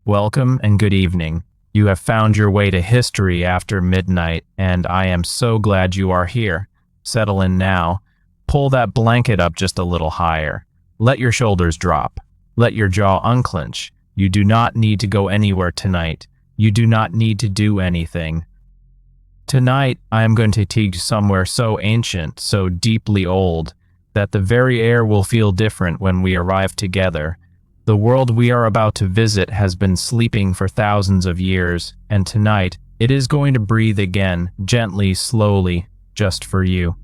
Welcome and good evening. You have found your way to history after midnight, and I am so glad you are here. Settle in now. Pull that blanket up just a little higher. Let your shoulders drop. Let your jaw unclench. You do not need to go anywhere tonight. You do not need to do anything. Tonight, I am going to take you somewhere so ancient, so deeply old, that the very air will feel different when we arrive together. The world we are about to visit has been sleeping for thousands of years, and tonight, it is going to breathe again, gently, slowly, just for you.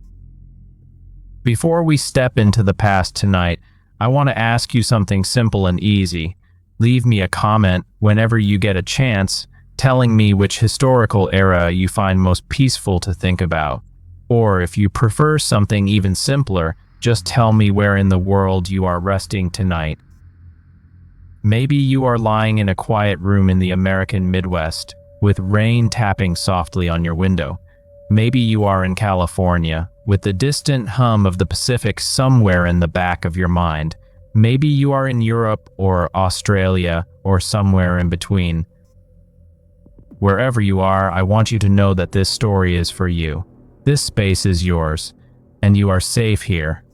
Before we step into the past tonight, I want to ask you something simple and easy. Leave me a comment whenever you get a chance, telling me which historical era you find most peaceful to think about. Or if you prefer something even simpler, just tell me where in the world you are resting tonight. Maybe you are lying in a quiet room in the American Midwest, with rain tapping softly on your window. Maybe you are in California, with the distant hum of the Pacific somewhere in the back of your mind. Maybe you are in Europe or Australia or somewhere in between. Wherever you are, I want you to know that this story is for you. This space is yours, and you are safe here.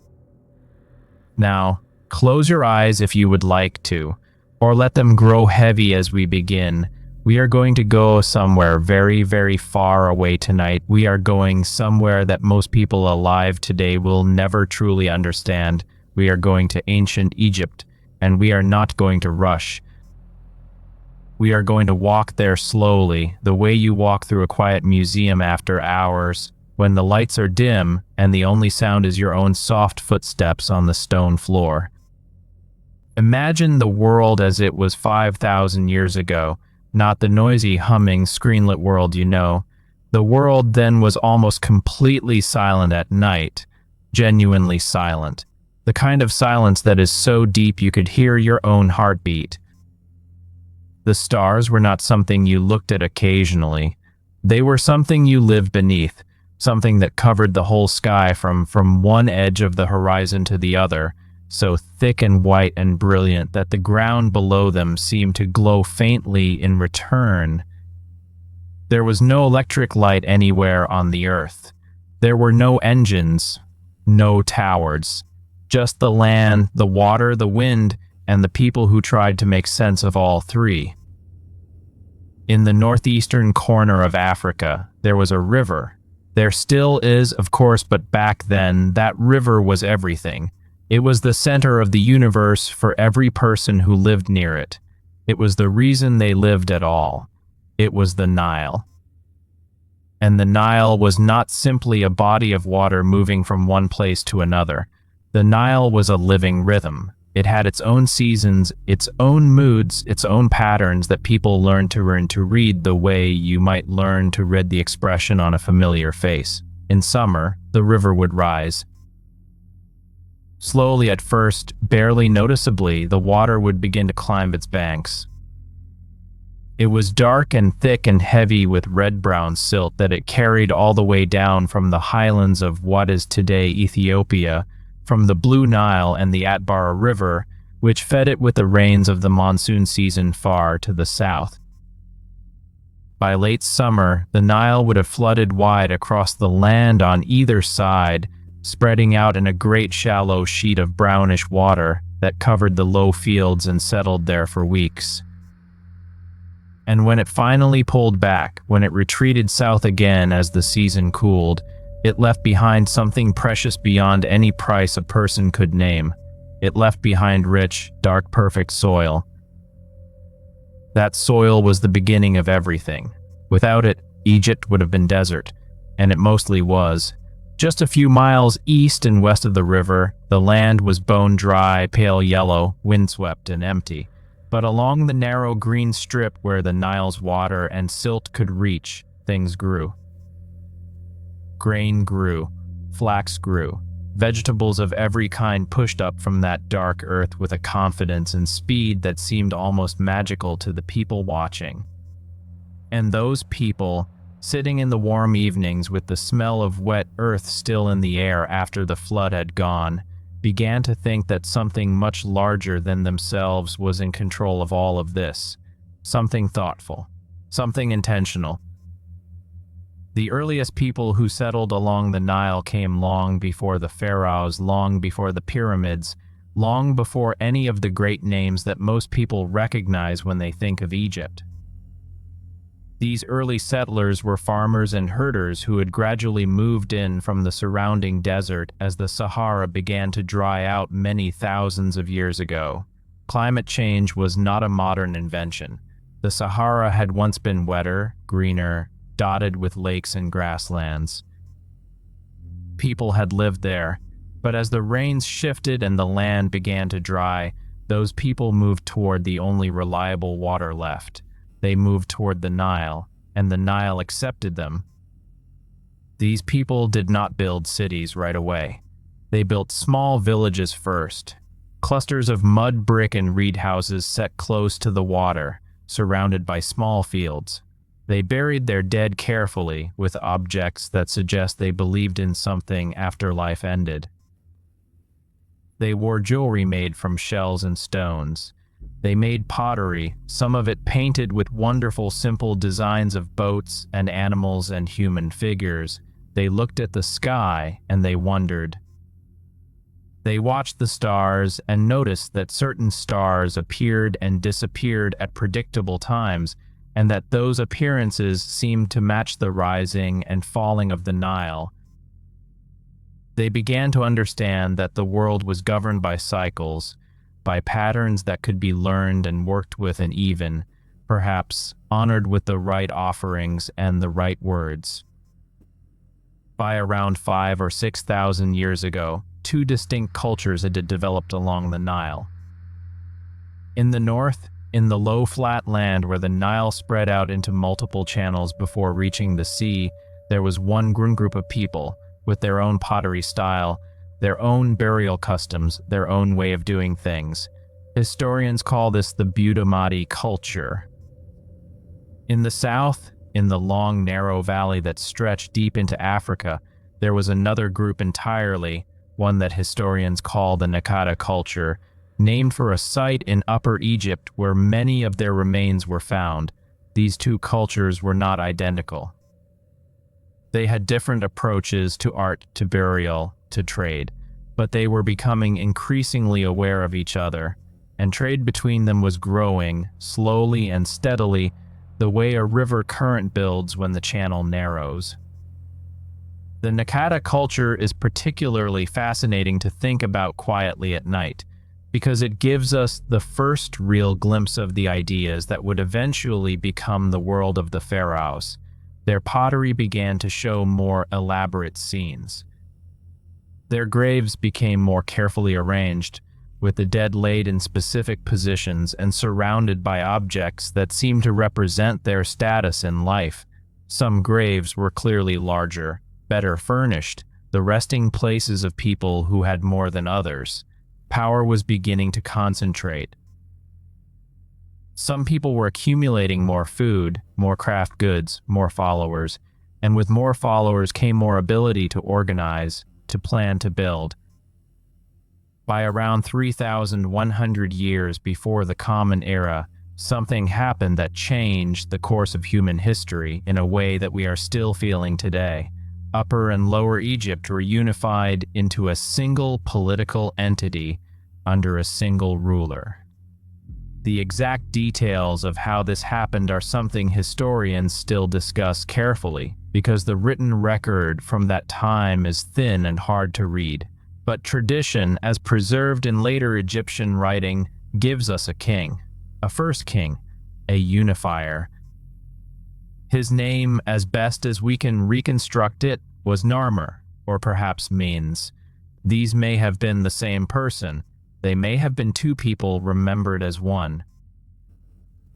Now, close your eyes if you would like to, or let them grow heavy as we begin. We are going to go somewhere very, very far away tonight. We are going somewhere that most people alive today will never truly understand. We are going to ancient Egypt, and we are not going to rush. We are going to walk there slowly, the way you walk through a quiet museum after hours, when the lights are dim and the only sound is your own soft footsteps on the stone floor. Imagine the world as it was 5,000 years ago, not the noisy, humming, screenlit world you know. The world then was almost completely silent at night, genuinely silent. The kind of silence that is so deep you could hear your own heartbeat. The stars were not something you looked at occasionally. They were something you lived beneath, something that covered the whole sky from one edge of the horizon to the other, so thick and white and brilliant that the ground below them seemed to glow faintly in return. There was no electric light anywhere on the earth. There were no engines, no towers, just the land, the water, the wind, and the people who tried to make sense of all three. In the northeastern corner of Africa, there was a river. There still is, of course, but back then, that river was everything. It was the center of the universe for every person who lived near it. It was the reason they lived at all. It was the Nile. And the Nile was not simply a body of water moving from one place to another. The Nile was a living rhythm. It had its own seasons, its own moods, its own patterns that people learned to read the way you might learn to read the expression on a familiar face. In summer, the river would rise. Slowly at first, barely noticeably, the water would begin to climb its banks. It was dark and thick and heavy with red-brown silt that it carried all the way down from the highlands of what is today Ethiopia, from the Blue Nile and the Atbara River, which fed it with the rains of the monsoon season far to the south. By late summer, the Nile would have flooded wide across the land on either side, spreading out in a great shallow sheet of brownish water that covered the low fields and settled there for weeks. And when it finally pulled back, when it retreated south again as the season cooled, it left behind something precious beyond any price a person could name. It left behind rich, dark, perfect soil. That soil was the beginning of everything. Without it, Egypt would have been desert, and it mostly was. Just a few miles east and west of the river, the land was bone-dry, pale yellow, windswept, and empty. But along the narrow green strip where the Nile's water and silt could reach, things grew. Grain grew, flax grew, vegetables of every kind pushed up from that dark earth with a confidence and speed that seemed almost magical to the people watching. And those people, sitting in the warm evenings with the smell of wet earth still in the air after the flood had gone, began to think that something much larger than themselves was in control of all of this. something thoughtful, something intentional. The earliest people who settled along the Nile came long before the pharaohs, long before the pyramids, long before any of the great names that most people recognize when they think of Egypt. These early settlers were farmers and herders who had gradually moved in from the surrounding desert as the Sahara began to dry out many thousands of years ago. Climate change was not a modern invention. The Sahara had once been wetter, greener, dotted with lakes and grasslands. People had lived there, but as the rains shifted and the land began to dry, those people moved toward the only reliable water left. They moved toward the Nile, and the Nile accepted them. These people did not build cities right away. They built small villages first, clusters of mud, brick, and reed houses set close to the water, surrounded by small fields. They buried their dead carefully with objects that suggest they believed in something after life ended. They wore jewelry made from shells and stones. They made pottery, some of it painted with wonderful simple designs of boats and animals and human figures. They looked at the sky and they wondered. They watched the stars and noticed that certain stars appeared and disappeared at predictable times, and that those appearances seemed to match the rising and falling of the Nile. They began to understand that the world was governed by cycles, by patterns that could be learned and worked with, and even, perhaps, honored with the right offerings and the right words. By around 5,000 or 6,000 years ago, two distinct cultures had developed along the Nile. In the north, in the low flat land where the Nile spread out into multiple channels before reaching the sea, there was one group of people, with their own pottery style, their own burial customs, their own way of doing things. Historians call this the Bedtime culture. In the south, in the long, narrow valley that stretched deep into Africa, there was another group entirely, one that historians call the Nile culture, named for a site in Upper Egypt where many of their remains were found. These two cultures were not identical. They had different approaches to art, to burial, to trade, but they were becoming increasingly aware of each other, and trade between them was growing, slowly and steadily, the way a river current builds when the channel narrows. The Nile culture is particularly fascinating to think about quietly at night, because it gives us the first real glimpse of the ideas that would eventually become the world of the Pharaohs. Their pottery began to show more elaborate scenes. Their graves became more carefully arranged, with the dead laid in specific positions and surrounded by objects that seemed to represent their status in life. Some graves were clearly larger, better furnished, the resting places of people who had more than others. Power was beginning to concentrate. Some people were accumulating more food, more craft goods, more followers, and with more followers came more ability to organize, to plan, to build. By around 3,100 years before the Common Era, something happened that changed the course of human history in a way that we are still feeling today. Upper and Lower Egypt were unified into a single political entity under a single ruler. The exact details of how this happened are something historians still discuss carefully, because the written record from that time is thin and hard to read. But tradition, as preserved in later Egyptian writing, gives us a king, a first king, a unifier. His name, as best as we can reconstruct it, was Narmer, or perhaps Menes. These may have been the same person. They may have been two people remembered as one.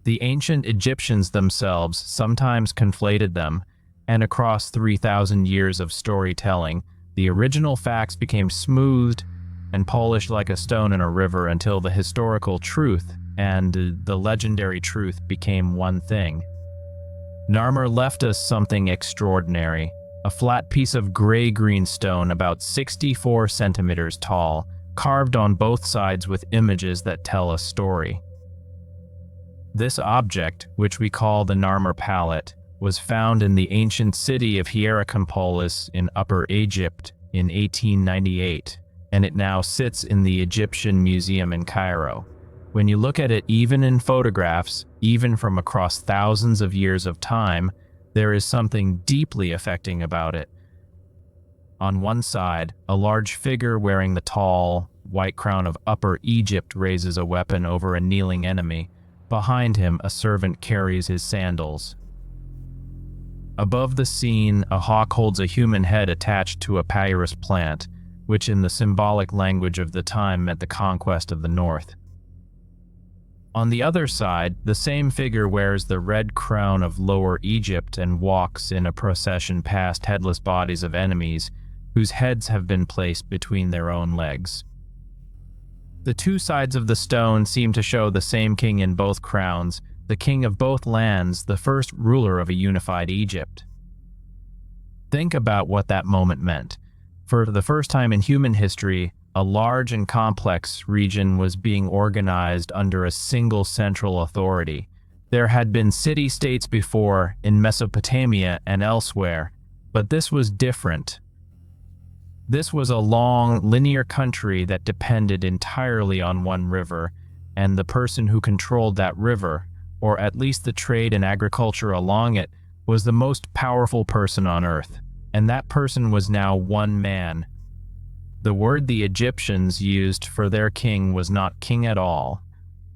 The ancient Egyptians themselves sometimes conflated them, and across 3,000 years of storytelling, the original facts became smoothed and polished like a stone in a river until the historical truth and the legendary truth became one thing. Narmer left us something extraordinary, a flat piece of gray-green stone about 64 centimeters tall, carved on both sides with images that tell a story. This object, which we call the Narmer Palette, was found in the ancient city of Hierakonpolis in Upper Egypt in 1898, and it now sits in the Egyptian Museum in Cairo. When you look at it even in photographs, even from across thousands of years of time, there is something deeply affecting about it. On one side, a large figure wearing the tall, white crown of Upper Egypt raises a weapon over a kneeling enemy. Behind him, a servant carries his sandals. Above the scene, a hawk holds a human head attached to a papyrus plant, which in the symbolic language of the time meant the conquest of the north. On the other side, the same figure wears the red crown of Lower Egypt and walks in a procession past headless bodies of enemies whose heads have been placed between their own legs. The two sides of the stone seem to show the same king in both crowns, the king of both lands, the first ruler of a unified Egypt. Think about what that moment meant. For the first time in human history, a large and complex region was being organized under a single central authority. There had been city-states before in Mesopotamia and elsewhere, but this was different. This was a long, linear country that depended entirely on one river, and the person who controlled that river, or at least the trade and agriculture along it, was the most powerful person on earth, and that person was now one man. The word the Egyptians used for their king was not king at all.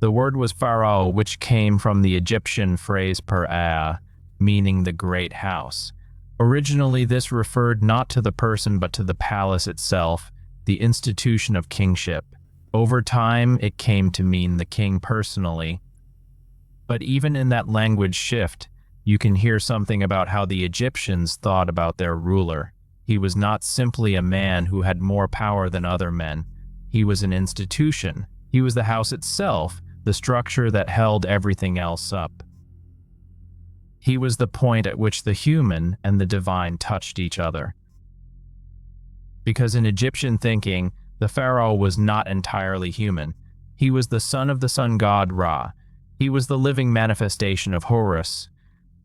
The word was Pharaoh, which came from the Egyptian phrase per-a, meaning the great house. Originally, this referred not to the person but to the palace itself, the institution of kingship. Over time, it came to mean the king personally. But even in that language shift, you can hear something about how the Egyptians thought about their ruler. He was not simply a man who had more power than other men. He was an institution. He was the house itself, the structure that held everything else up. He was the point at which the human and the divine touched each other. Because in Egyptian thinking, the pharaoh was not entirely human. He was the son of the sun god Ra. He was the living manifestation of Horus,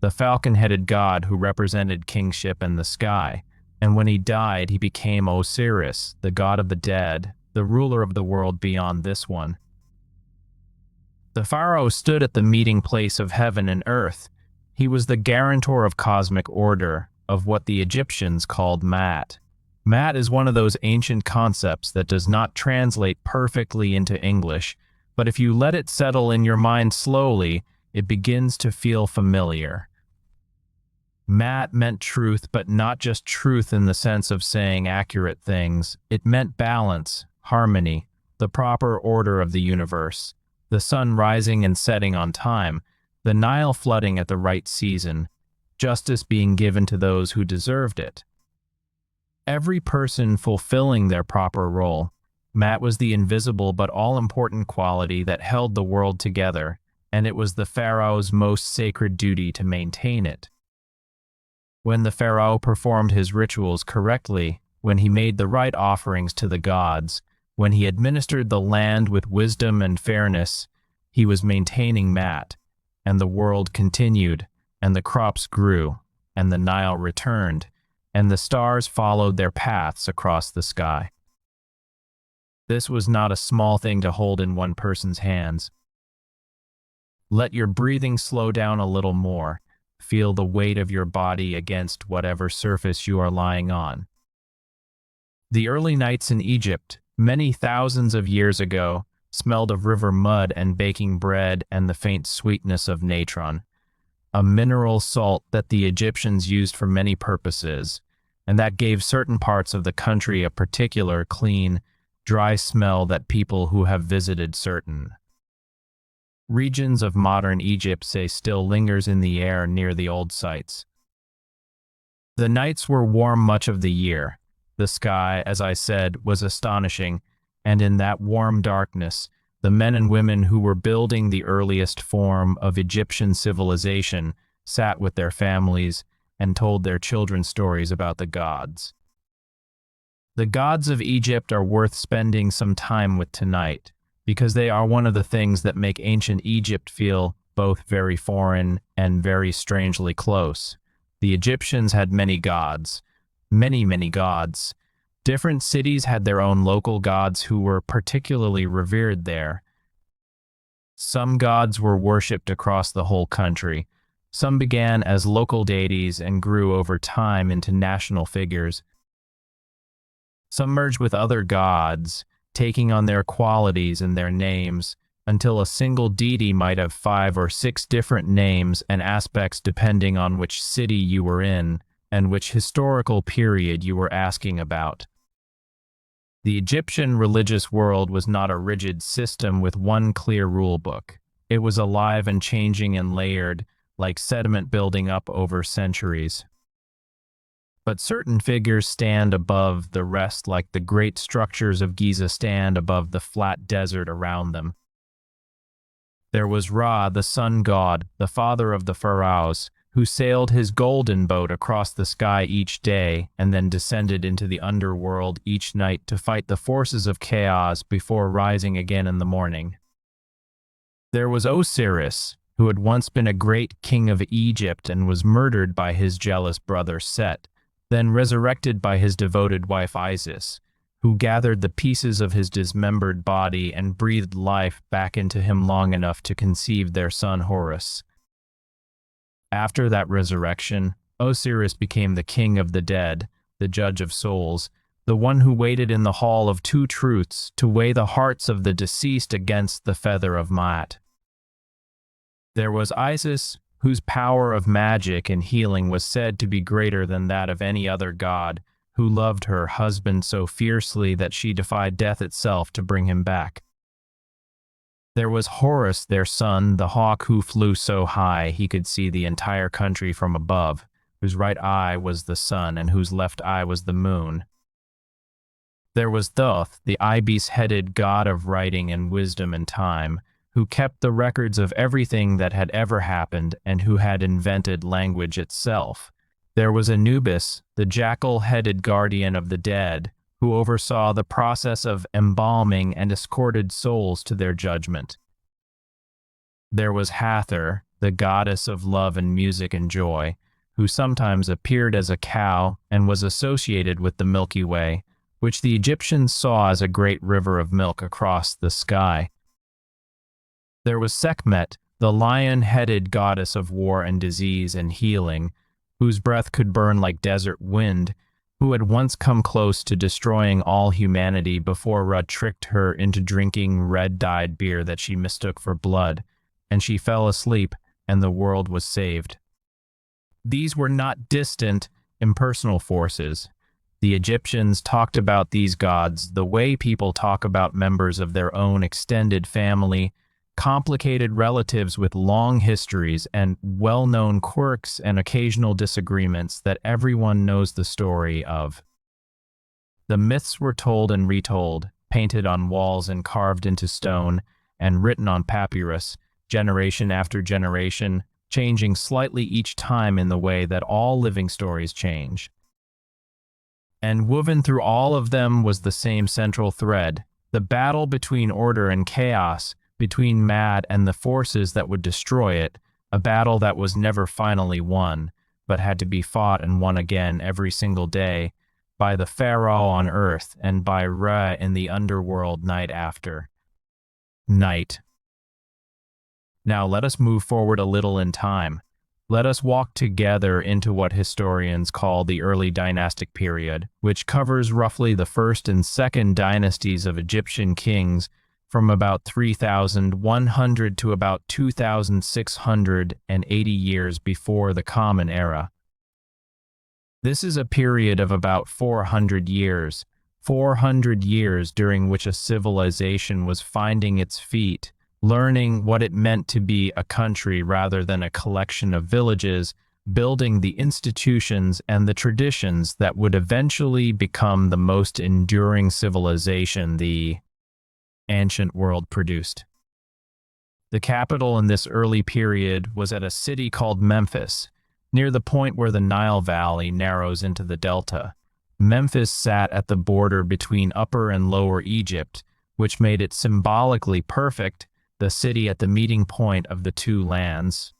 the falcon-headed god who represented kingship and the sky. And when he died, he became Osiris, the god of the dead, the ruler of the world beyond this one. The pharaoh stood at the meeting place of heaven and earth. He was the guarantor of cosmic order, of what the Egyptians called Mat. Mat is one of those ancient concepts that does not translate perfectly into English, but if you let it settle in your mind slowly, it begins to feel familiar. Mat meant truth, but not just truth in the sense of saying accurate things. It meant balance, harmony, the proper order of the universe, the sun rising and setting on time, the Nile flooding at the right season, justice being given to those who deserved it. Every person fulfilling their proper role. Mat was the invisible but all-important quality that held the world together, and it was the pharaoh's most sacred duty to maintain it. When the pharaoh performed his rituals correctly, when he made the right offerings to the gods, when he administered the land with wisdom and fairness, he was maintaining Mat, and the world continued, and the crops grew, and the Nile returned, and the stars followed their paths across the sky. This was not a small thing to hold in one person's hands. Let your breathing slow down a little more. Feel the weight of your body against whatever surface you are lying on. The early nights in Egypt, many thousands of years ago, smelled of river mud and baking bread and the faint sweetness of natron, a mineral salt that the Egyptians used for many purposes, and that gave certain parts of the country a particular clean, dry smell that people who have visited certain regions of modern Egypt say still lingers in the air near the old sites. The nights were warm much of the year. The sky, as I said, was astonishing, and in that warm darkness, the men and women who were building the earliest form of Egyptian civilization sat with their families and told their children stories about the gods. The gods of Egypt are worth spending some time with tonight, because they are one of the things that make ancient Egypt feel both very foreign and very strangely close. The Egyptians had many gods, many, many gods. Different cities had their own local gods who were particularly revered there. Some gods were worshipped across the whole country. Some began as local deities and grew over time into national figures. Some merged with other gods, taking on their qualities and their names, until a single deity might have 5 or 6 different names and aspects depending on which city you were in and which historical period you were asking about. The Egyptian religious world was not a rigid system with one clear rule book. It was alive and changing and layered, like sediment building up over centuries. But certain figures stand above the rest like the great structures of Giza stand above the flat desert around them. There was Ra, the sun god, the father of the Pharaohs, who sailed his golden boat across the sky each day and then descended into the underworld each night to fight the forces of chaos before rising again in the morning. There was Osiris, who had once been a great king of Egypt and was murdered by his jealous brother Set, then resurrected by his devoted wife Isis, who gathered the pieces of his dismembered body and breathed life back into him long enough to conceive their son Horus. After that resurrection, Osiris became the king of the dead, the judge of souls, the one who waited in the hall of two truths to weigh the hearts of the deceased against the feather of Maat. There was Isis, whose power of magic and healing was said to be greater than that of any other god, who loved her husband so fiercely that she defied death itself to bring him back. There was Horus, their son, the hawk who flew so high he could see the entire country from above, whose right eye was the sun and whose left eye was the moon. There was Thoth, the ibis-headed god of writing and wisdom and time, who kept the records of everything that had ever happened and who had invented language itself. There was Anubis, the jackal-headed guardian of the dead, who oversaw the process of embalming and escorted souls to their judgment. There was Hathor, the goddess of love and music and joy, who sometimes appeared as a cow and was associated with the Milky Way, which the Egyptians saw as a great river of milk across the sky. There was Sekhmet, the lion-headed goddess of war and disease and healing, whose breath could burn like desert wind, who had once come close to destroying all humanity before Ra tricked her into drinking red-dyed beer that she mistook for blood, and she fell asleep, and the world was saved. These were not distant, impersonal forces. The Egyptians talked about these gods the way people talk about members of their own extended family, complicated relatives with long histories and well-known quirks and occasional disagreements that everyone knows the story of. The myths were told and retold, painted on walls and carved into stone, and written on papyrus, generation after generation, changing slightly each time in the way that all living stories change. And woven through all of them was the same central thread, the battle between order and chaos, between Maat and the forces that would destroy it, a battle that was never finally won, but had to be fought and won again every single day, by the Pharaoh on earth and by Ra in the underworld night after night. Now let us move forward a little in time. Let us walk together into what historians call the early dynastic period, which covers roughly the first and second dynasties of Egyptian kings from about 3,100 to about 2,680 years before the Common Era. This is a period of about 400 years during which a civilization was finding its feet, learning what it meant to be a country rather than a collection of villages, building the institutions and the traditions that would eventually become the most enduring civilization the ancient world produced. The capital in this early period was at a city called Memphis, near the point where the Nile Valley narrows into the delta. Memphis sat at the border between Upper and Lower Egypt, which made it symbolically perfect the city at the meeting point of the two lands.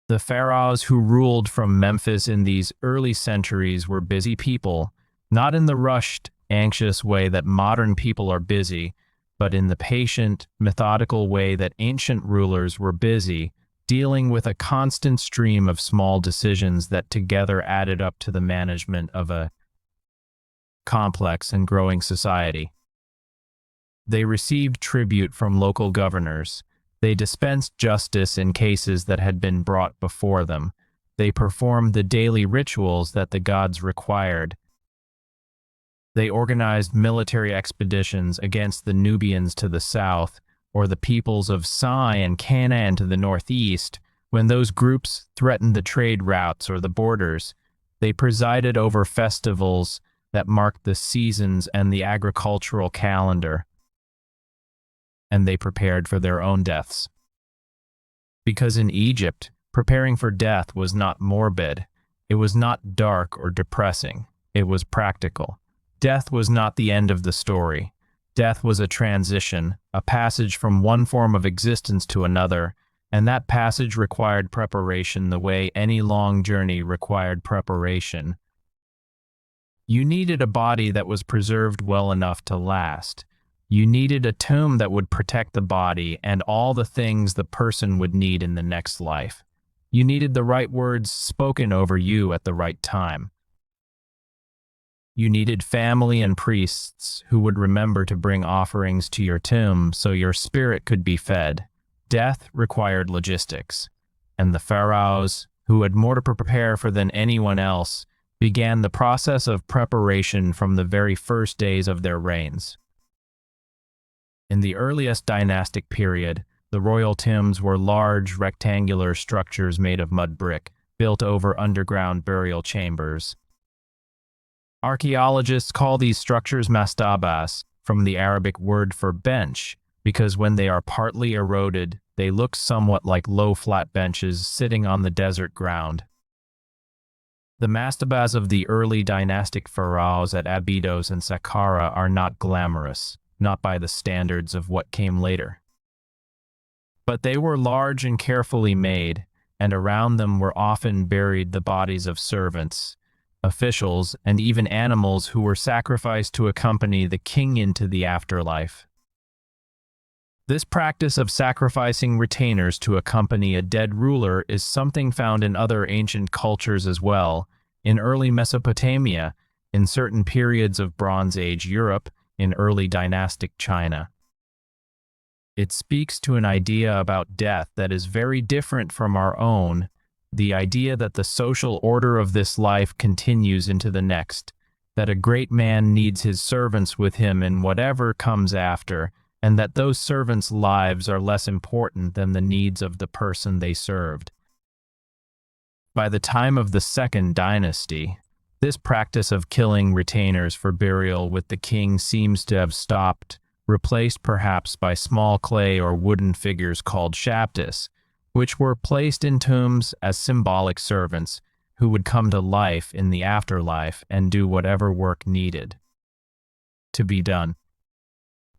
The pharaohs who ruled from Memphis in these early centuries were busy people, not in the rushed, anxious way that modern people are busy, but in the patient, methodical way that ancient rulers were busy, dealing with a constant stream of small decisions that together added up to the management of a complex and growing society. They received tribute from local governors. They dispensed justice in cases that had been brought before them. They performed the daily rituals that the gods required. They organized military expeditions against the Nubians to the south, or the peoples of Sai and Canaan to the northeast, when those groups threatened the trade routes or the borders. They presided over festivals that marked the seasons and the agricultural calendar, and they prepared for their own deaths. Because in Egypt, preparing for death was not morbid, it was not dark or depressing, it was practical. Death was not the end of the story. Death was a transition, a passage from one form of existence to another, and that passage required preparation the way any long journey required preparation. You needed a body that was preserved well enough to last. You needed a tomb that would protect the body and all the things the person would need in the next life. You needed the right words spoken over you at the right time. You needed family and priests who would remember to bring offerings to your tomb so your spirit could be fed. Death required logistics, and the pharaohs, who had more to prepare for than anyone else, began the process of preparation from the very first days of their reigns. In the earliest dynastic period, the royal tombs were large rectangular structures made of mud brick, built over underground burial chambers. Archaeologists call these structures mastabas, from the Arabic word for bench, because when they are partly eroded, they look somewhat like low flat benches sitting on the desert ground. The mastabas of the early dynastic pharaohs at Abydos and Saqqara are not glamorous, not by the standards of what came later. But they were large and carefully made, and around them were often buried the bodies of servants, officials, and even animals who were sacrificed to accompany the king into the afterlife. This practice of sacrificing retainers to accompany a dead ruler is something found in other ancient cultures as well, in early Mesopotamia, in certain periods of Bronze Age Europe, in early dynastic China. It speaks to an idea about death that is very different from our own, the idea that the social order of this life continues into the next, that a great man needs his servants with him in whatever comes after, and that those servants' lives are less important than the needs of the person they served. By the time of the Second Dynasty, this practice of killing retainers for burial with the king seems to have stopped, replaced perhaps by small clay or wooden figures called shaptis, which were placed in tombs as symbolic servants who would come to life in the afterlife and do whatever work needed to be done.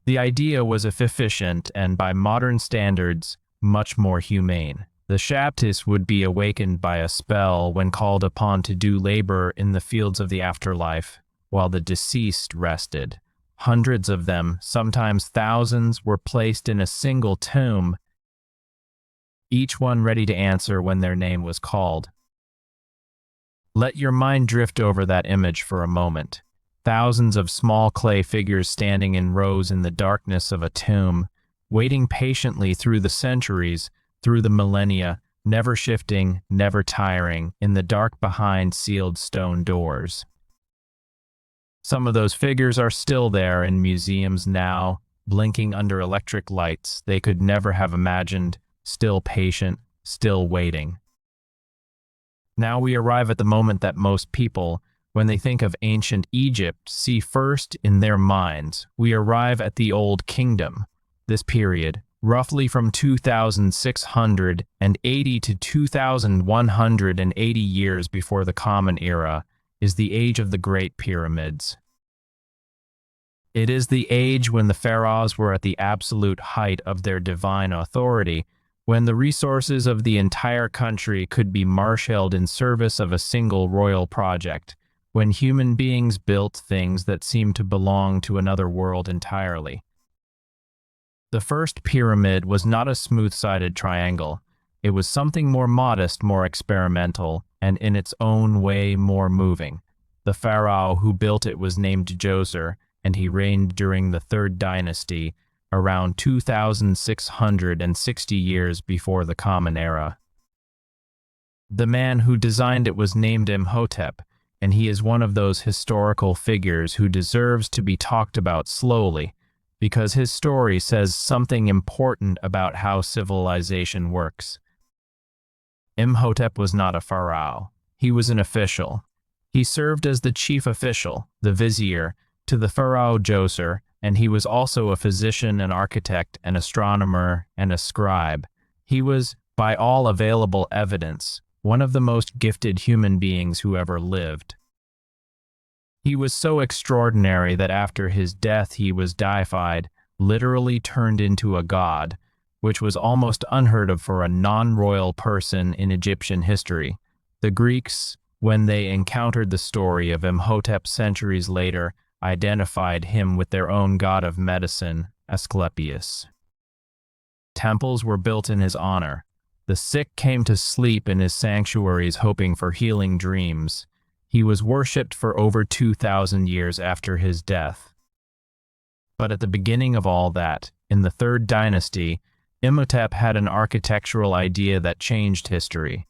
The idea was efficient and, by modern standards, much more humane. The shaptis would be awakened by a spell when called upon to do labor in the fields of the afterlife, while the deceased rested. Hundreds of them, sometimes thousands, were placed in a single tomb, each one ready to answer when their name was called. Let your mind drift over that image for a moment. Thousands of small clay figures standing in rows in the darkness of a tomb, waiting patiently through the centuries, through the millennia, never shifting, never tiring, in the dark behind sealed stone doors. Some of those figures are still there in museums now, blinking under electric lights they could never have imagined, still patient, still waiting. Now we arrive at the moment that most people, when they think of ancient Egypt, see first in their minds. We arrive at the Old Kingdom. This period, roughly from 2680 to 2180 years before the Common Era, is the age of the Great Pyramids. It is the age when the pharaohs were at the absolute height of their divine authority, when the resources of the entire country could be marshaled in service of a single royal project, when human beings built things that seemed to belong to another world entirely. The first pyramid was not a smooth-sided triangle. It was something more modest, more experimental, and in its own way more moving. The pharaoh who built it was named Djoser, and he reigned during the Third Dynasty, around 2,660 years before the Common Era. The man who designed it was named Imhotep, and he is one of those historical figures who deserves to be talked about slowly, because his story says something important about how civilization works. Imhotep was not a pharaoh. He was an official. He served as the chief official, the vizier, to the pharaoh Djoser, and he was also a physician, an architect, an astronomer, and a scribe. He was, by all available evidence, one of the most gifted human beings who ever lived. He was so extraordinary that after his death he was deified, literally turned into a god, which was almost unheard of for a non-royal person in Egyptian history. The Greeks, when they encountered the story of Imhotep centuries later, identified him with their own god of medicine, Asclepius. Temples were built in his honor. The sick came to sleep in his sanctuaries hoping for healing dreams. He was worshipped for over 2,000 years after his death. But at the beginning of all that, in the Third Dynasty, Imhotep had an architectural idea that changed history.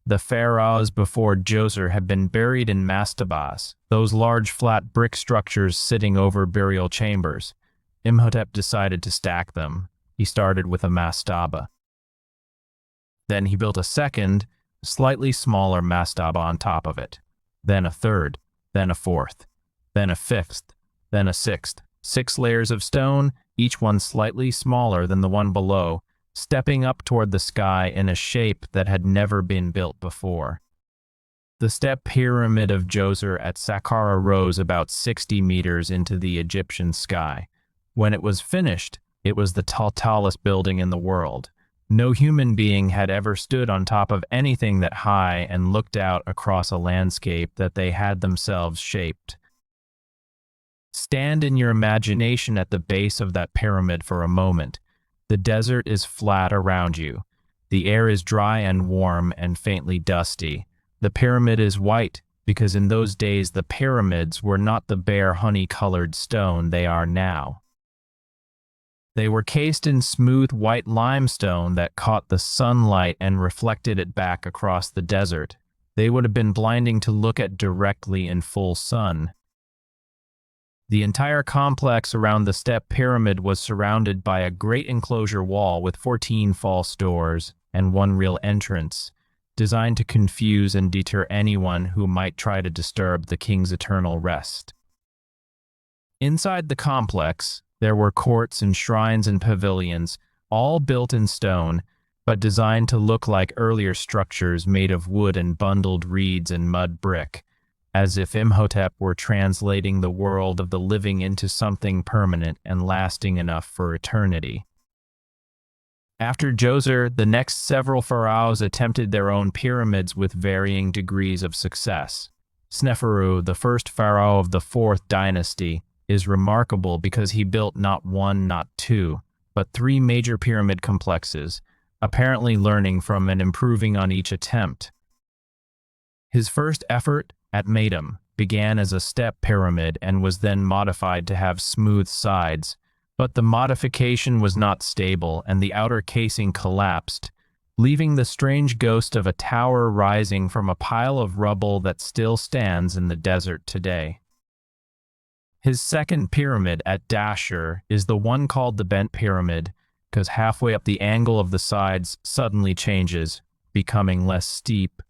The pharaohs before Djoser had been buried in mastabas, those large flat brick structures sitting over burial chambers. Imhotep decided to stack them. He started with a mastaba. Then he built a second, slightly smaller mastaba on top of it. Then a third, then a fourth, then a fifth, then a sixth. 6 layers of stone, each one slightly smaller than the one below, stepping up toward the sky in a shape that had never been built before. The step pyramid of Djoser at Saqqara rose about 60 meters into the Egyptian sky. When it was finished, it was the tallest building in the world. No human being had ever stood on top of anything that high and looked out across a landscape that they had themselves shaped. Stand in your imagination at the base of that pyramid for a moment. The desert is flat around you. The air is dry and warm and faintly dusty. The pyramid is white because in those days the pyramids were not the bare honey-colored stone they are now. They were cased in smooth white limestone that caught the sunlight and reflected it back across the desert. They would have been blinding to look at directly in full sun. The entire complex around the step pyramid was surrounded by a great enclosure wall with 14 false doors and one real entrance, designed to confuse and deter anyone who might try to disturb the king's eternal rest. Inside the complex, there were courts and shrines and pavilions, all built in stone, but designed to look like earlier structures made of wood and bundled reeds and mud brick, as if Imhotep were translating the world of the living into something permanent and lasting enough for eternity. After Djoser, the next several pharaohs attempted their own pyramids with varying degrees of success. Sneferu, the first pharaoh of the Fourth Dynasty, is remarkable because he built not one, not two, but 3 major pyramid complexes, apparently learning from and improving on each attempt. His first effort, at Bedtime, began as a step pyramid and was then modified to have smooth sides, but the modification was not stable and the outer casing collapsed, leaving the strange ghost of a tower rising from a pile of rubble that still stands in the desert today. His second pyramid at Dashur is the one called the Bent Pyramid, because halfway up the angle of the sides suddenly changes, becoming less steep.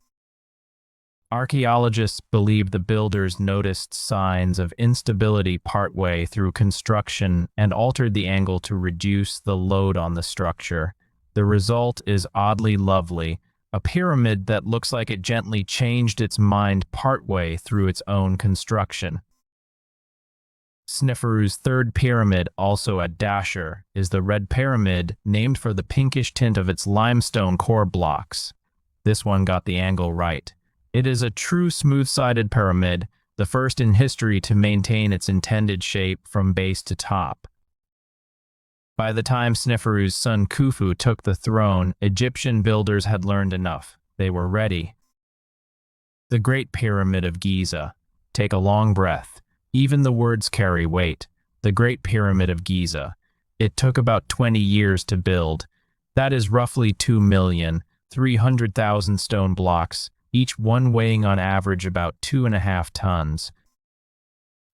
Archaeologists believe the builders noticed signs of instability partway through construction and altered the angle to reduce the load on the structure. The result is oddly lovely, a pyramid that looks like it gently changed its mind partway through its own construction. Sneferu's third pyramid, also at Dashur, is the Red Pyramid, named for the pinkish tint of its limestone core blocks. This one got the angle right. It is a true smooth-sided pyramid, the first in history to maintain its intended shape from base to top. By the time Sneferu's son Khufu took the throne, Egyptian builders had learned enough. They were ready. The Great Pyramid of Giza. Take a long breath. Even the words carry weight. The Great Pyramid of Giza. It took about 20 years to build. That is roughly 2,300,000 stone blocks, each one weighing on average about 2.5 tons.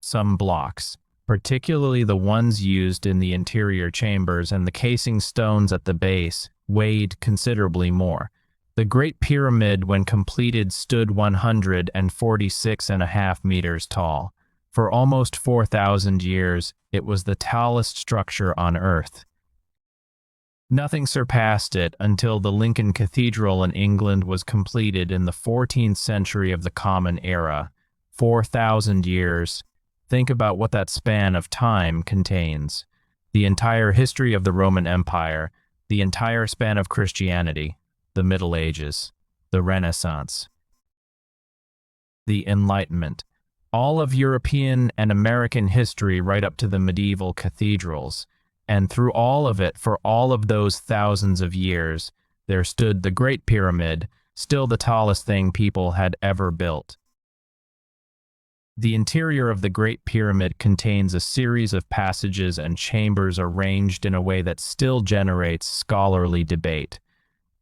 Some blocks, particularly the ones used in the interior chambers and the casing stones at the base, weighed considerably more. The Great Pyramid, when completed, stood 146.5 meters tall. For almost 4,000 years, it was the tallest structure on Earth. Nothing surpassed it until the Lincoln Cathedral in England was completed in the 14th century of the Common Era. 4,000 years. Think about what that span of time contains. The entire history of the Roman Empire, the entire span of Christianity, the Middle Ages, the Renaissance, the Enlightenment, all of European and American history right up to the medieval cathedrals. And through all of it, for all of those thousands of years, there stood the Great Pyramid, still the tallest thing people had ever built. The interior of the Great Pyramid contains a series of passages and chambers arranged in a way that still generates scholarly debate.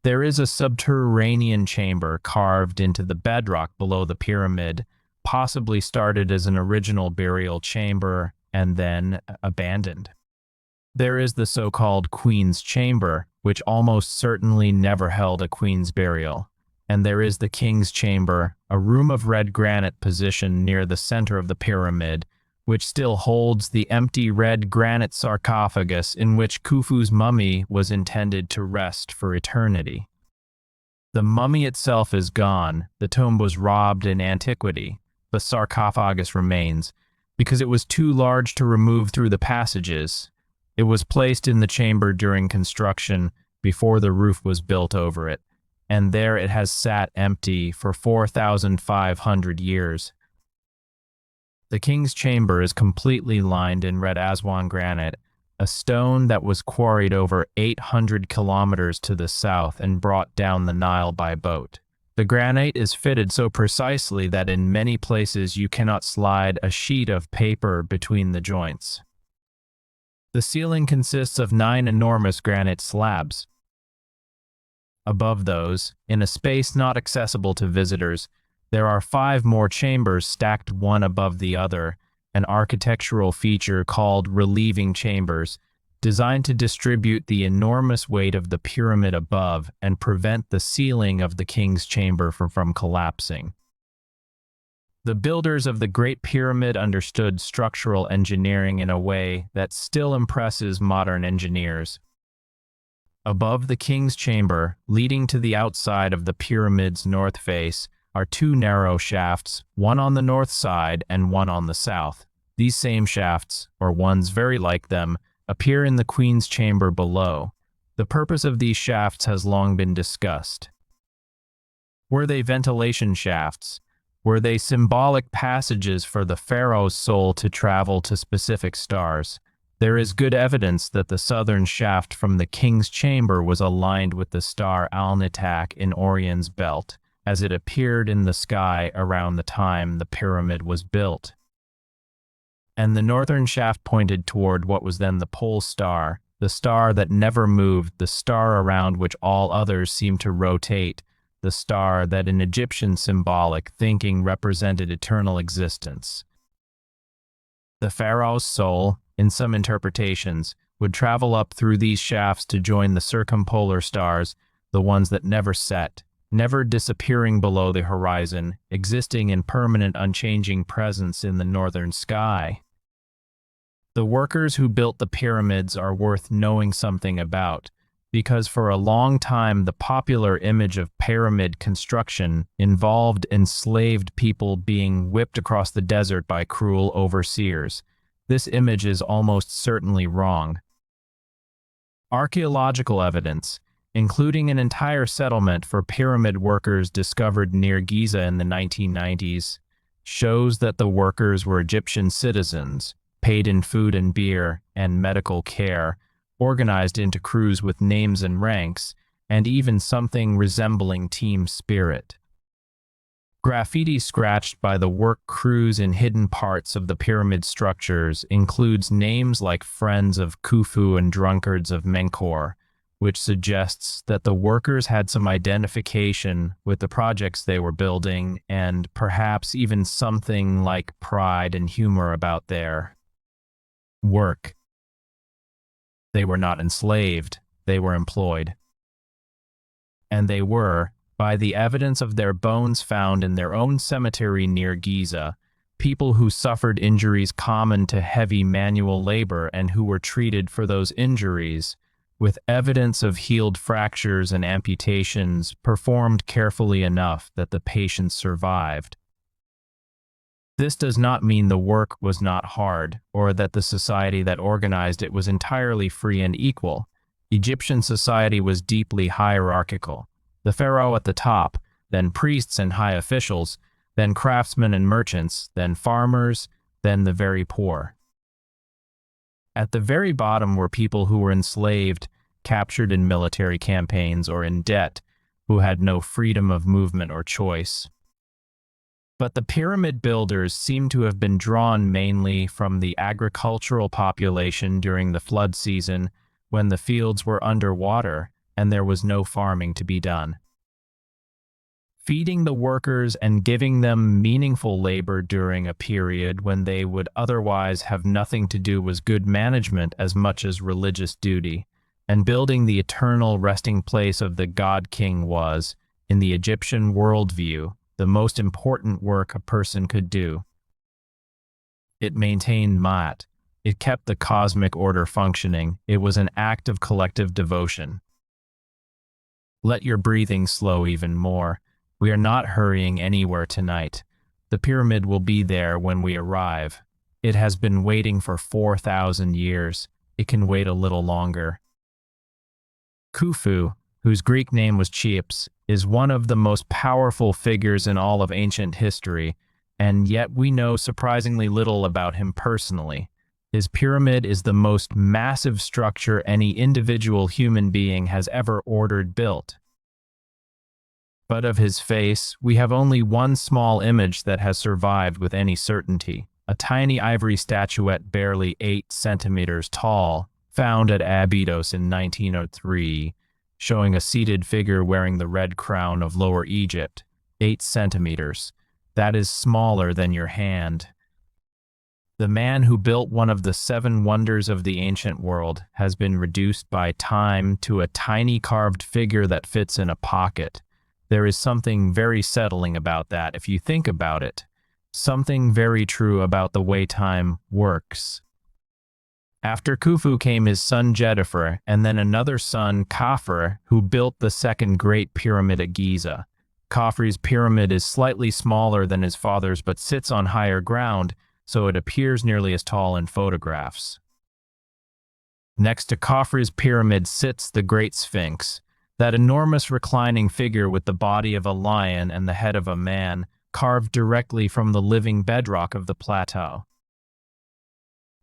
There is a subterranean chamber carved into the bedrock below the pyramid, possibly started as an original burial chamber and then abandoned. There is the so-called Queen's Chamber, which almost certainly never held a queen's burial. And there is the King's Chamber, a room of red granite positioned near the center of the pyramid, which still holds the empty red granite sarcophagus in which Khufu's mummy was intended to rest for eternity. The mummy itself is gone. The tomb was robbed in antiquity. The sarcophagus remains, because it was too large to remove through the passages. It was placed in the chamber during construction, before the roof was built over it, and there it has sat empty for 4,500 years. The King's Chamber is completely lined in red Aswan granite, a stone that was quarried over 800 kilometers to the south and brought down the Nile by boat. The granite is fitted so precisely that in many places you cannot slide a sheet of paper between the joints. The ceiling consists of 9 enormous granite slabs. Above those, in a space not accessible to visitors, there are 5 more chambers stacked one above the other, an architectural feature called relieving chambers, designed to distribute the enormous weight of the pyramid above and prevent the ceiling of the King's Chamber from collapsing. The builders of the Great Pyramid understood structural engineering in a way that still impresses modern engineers. Above the King's Chamber, leading to the outside of the pyramid's north face, are 2 narrow shafts, one on the north side and one on the south. These same shafts, or ones very like them, appear in the Queen's Chamber below. The purpose of these shafts has long been discussed. Were they ventilation shafts? Were they symbolic passages for the Pharaoh's soul to travel to specific stars? There is good evidence that the southern shaft from the King's Chamber was aligned with the star Al-Nitak in Orion's belt, as it appeared in the sky around the time the pyramid was built. And the northern shaft pointed toward what was then the pole star, the star that never moved, the star around which all others seemed to rotate, the star that in Egyptian symbolic thinking represented eternal existence. The Pharaoh's soul, in some interpretations, would travel up through these shafts to join the circumpolar stars, the ones that never set, never disappearing below the horizon, existing in permanent unchanging presence in the northern sky. The workers who built the pyramids are worth knowing something about, because for a long time the popular image of pyramid construction involved enslaved people being whipped across the desert by cruel overseers. This image is almost certainly wrong. Archaeological evidence, including an entire settlement for pyramid workers discovered near Giza in the 1990s, shows that the workers were Egyptian citizens, paid in food and beer and medical care, organized into crews with names and ranks, and even something resembling team spirit. Graffiti scratched by the work crews in hidden parts of the pyramid structures includes names like Friends of Khufu and Drunkards of Menkaure, which suggests that the workers had some identification with the projects they were building and perhaps even something like pride and humor about their work. They were not enslaved, they were employed. And they were, by the evidence of their bones found in their own cemetery near Giza, people who suffered injuries common to heavy manual labor and who were treated for those injuries, with evidence of healed fractures and amputations performed carefully enough that the patients survived. This does not mean the work was not hard, or that the society that organized it was entirely free and equal. Egyptian society was deeply hierarchical. The pharaoh at the top, then priests and high officials, then craftsmen and merchants, then farmers, then the very poor. At the very bottom were people who were enslaved, captured in military campaigns, or in debt, who had no freedom of movement or choice. But the pyramid builders seem to have been drawn mainly from the agricultural population during the flood season, when the fields were underwater and there was no farming to be done. Feeding the workers and giving them meaningful labor during a period when they would otherwise have nothing to do was good management as much as religious duty, and building the eternal resting place of the god-king was, in the Egyptian worldview, the most important work a person could do. It maintained Ma'at. It kept the cosmic order functioning. It was an act of collective devotion. Let your breathing slow even more. We are not hurrying anywhere tonight. The pyramid will be there when we arrive. It has been waiting for 4,000 years. It can wait a little longer. Khufu, whose Greek name was Cheops, is one of the most powerful figures in all of ancient history, and yet we know surprisingly little about him personally. His pyramid is the most massive structure any individual human being has ever ordered built. But of his face, we have only one small image that has survived with any certainty, a tiny ivory statuette barely 8 centimeters tall, found at Abydos in 1903, showing a seated figure wearing the red crown of Lower Egypt, 8 centimeters. That is smaller than your hand. The man who built one of the 7 wonders of the ancient world has been reduced by time to a tiny carved figure that fits in a pocket. There is something very settling about that if you think about it. Something very true about the way time works. After Khufu came his son Jeddefre, and then another son, Khafre, who built the second Great Pyramid at Giza. Khafre's pyramid is slightly smaller than his father's but sits on higher ground, so it appears nearly as tall in photographs. Next to Khafre's pyramid sits the Great Sphinx, that enormous reclining figure with the body of a lion and the head of a man, carved directly from the living bedrock of the plateau.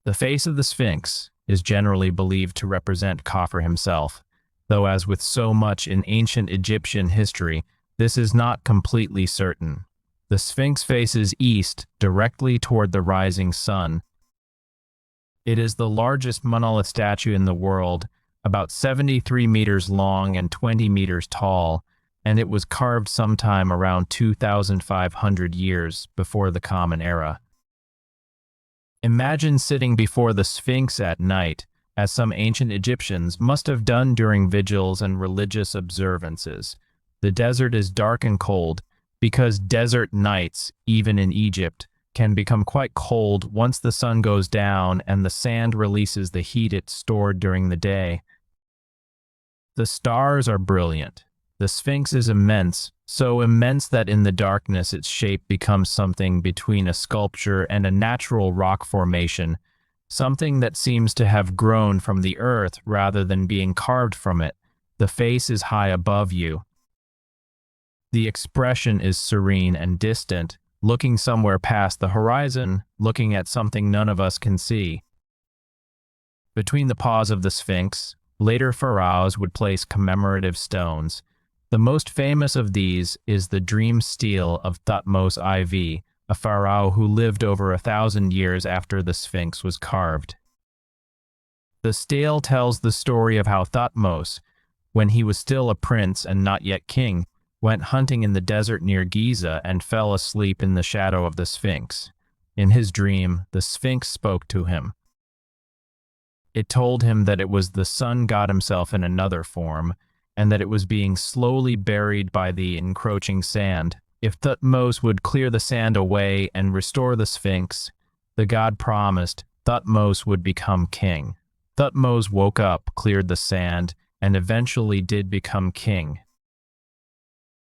The face of the Sphinx is generally believed to represent Khafre himself, though as with so much in ancient Egyptian history, this is not completely certain. The Sphinx faces east, directly toward the rising sun. It is the largest monolith statue in the world, about 73 meters long and 20 meters tall, and it was carved sometime around 2,500 years before the Common Era. Imagine sitting before the Sphinx at night, as some ancient Egyptians must have done during vigils and religious observances. The desert is dark and cold, because desert nights, even in Egypt, can become quite cold once the sun goes down and the sand releases the heat it stored during the day. The stars are brilliant. The Sphinx is immense, so immense that in the darkness its shape becomes something between a sculpture and a natural rock formation, something that seems to have grown from the earth rather than being carved from it. The face is high above you. The expression is serene and distant, looking somewhere past the horizon, looking at something none of us can see. Between the paws of the Sphinx, later pharaohs would place commemorative stones. The most famous of these is the dream stele of Thutmose IV, a pharaoh who lived over 1,000 years after the Sphinx was carved. The stele tells the story of how Thutmose, when he was still a prince and not yet king, went hunting in the desert near Giza and fell asleep in the shadow of the Sphinx. In his dream, the Sphinx spoke to him. It told him that it was the sun god himself in another form, and that it was being slowly buried by the encroaching sand. If Thutmose would clear the sand away and restore the Sphinx, the god promised Thutmose would become king. Thutmose woke up, cleared the sand, and eventually did become king.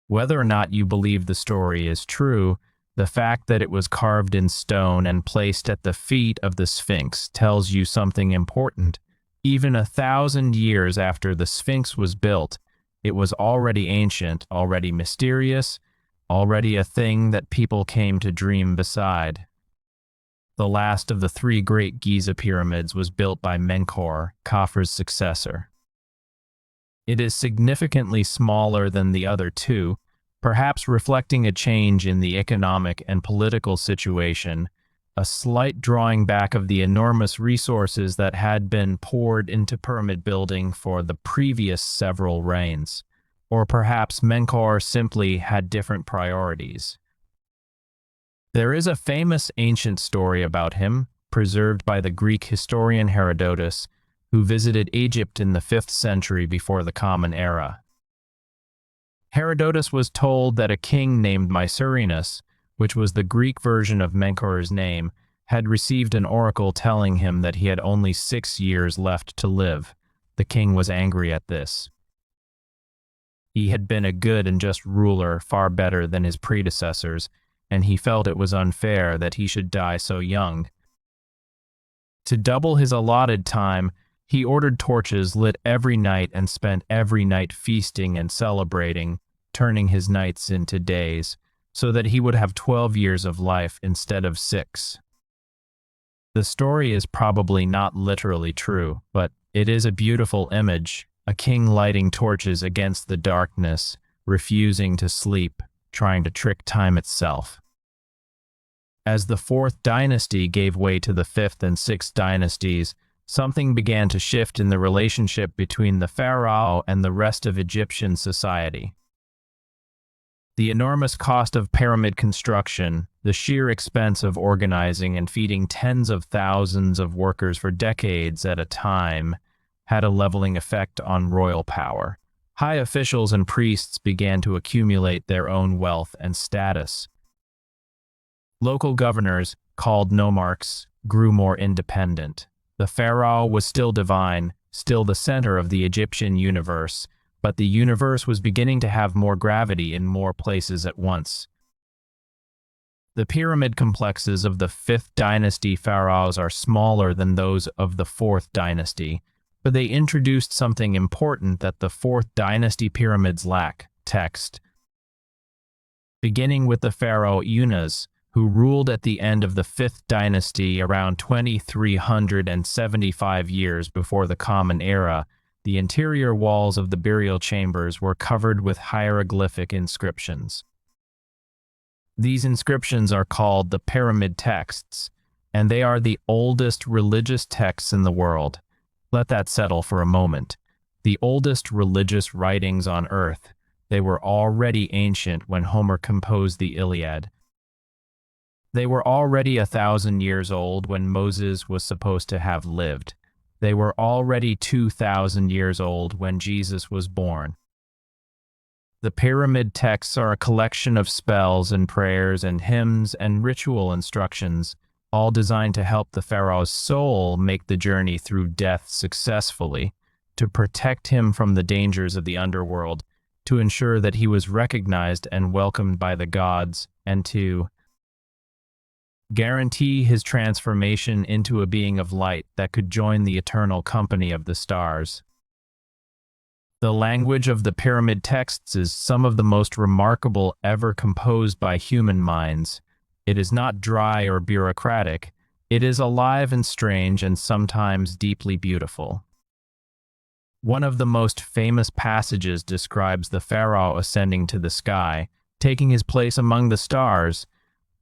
Whether or not you believe the story is true, the fact that it was carved in stone and placed at the feet of the Sphinx tells you something important. Even 1,000 years after the Sphinx was built, it was already ancient, already mysterious, already a thing that people came to dream beside. The last of the 3 great Giza pyramids was built by Menkaure, Khafre's successor. It is significantly smaller than the other 2, perhaps reflecting a change in the economic and political situation, a slight drawing back of the enormous resources that had been poured into pyramid building for the previous several reigns. Or perhaps Menkaure simply had different priorities. There is a famous ancient story about him, preserved by the Greek historian Herodotus, who visited Egypt in the 5th century before the Common Era. Herodotus was told that a king named Mycerinus, which was the Greek version of Menkaure's name, had received an oracle telling him that he had only 6 years left to live. The king was angry at this. He had been a good and just ruler, far better than his predecessors, and he felt it was unfair that he should die so young. To double his allotted time, he ordered torches lit every night and spent every night feasting and celebrating, turning his nights into days, so that he would have 12 years of life instead of 6. The story is probably not literally true, but it is a beautiful image, a king lighting torches against the darkness, refusing to sleep, trying to trick time itself. As the 4th dynasty gave way to the 5th and 6th dynasties, something began to shift in the relationship between the pharaoh and the rest of Egyptian society. The enormous cost of pyramid construction, the sheer expense of organizing and feeding tens of thousands of workers for decades at a time, had a leveling effect on royal power. High officials and priests began to accumulate their own wealth and status. Local governors, called nomarchs, grew more independent. The pharaoh was still divine, still the center of the Egyptian universe, but the universe was beginning to have more gravity in more places at once. The pyramid complexes of the 5th dynasty pharaohs are smaller than those of the 4th dynasty, but they introduced something important that the 4th dynasty pyramids lack: text. Beginning with the pharaoh Unas, who ruled at the end of the 5th dynasty around 2375 years before the Common Era, the interior walls of the burial chambers were covered with hieroglyphic inscriptions. These inscriptions are called the pyramid texts, and they are the oldest religious texts in the world. Let that settle for a moment. The oldest religious writings on earth. They were already ancient when Homer composed the Iliad. They were already 1,000 years old when Moses was supposed to have lived. They were already 2,000 years old when Jesus was born. The pyramid texts are a collection of spells and prayers and hymns and ritual instructions, all designed to help the pharaoh's soul make the journey through death successfully, to protect him from the dangers of the underworld, to ensure that he was recognized and welcomed by the gods, and to guarantee his transformation into a being of light that could join the eternal company of the stars. The language of the pyramid texts is some of the most remarkable ever composed by human minds. It is not dry or bureaucratic. It is alive and strange and sometimes deeply beautiful. One of the most famous passages describes the pharaoh ascending to the sky, taking his place among the stars.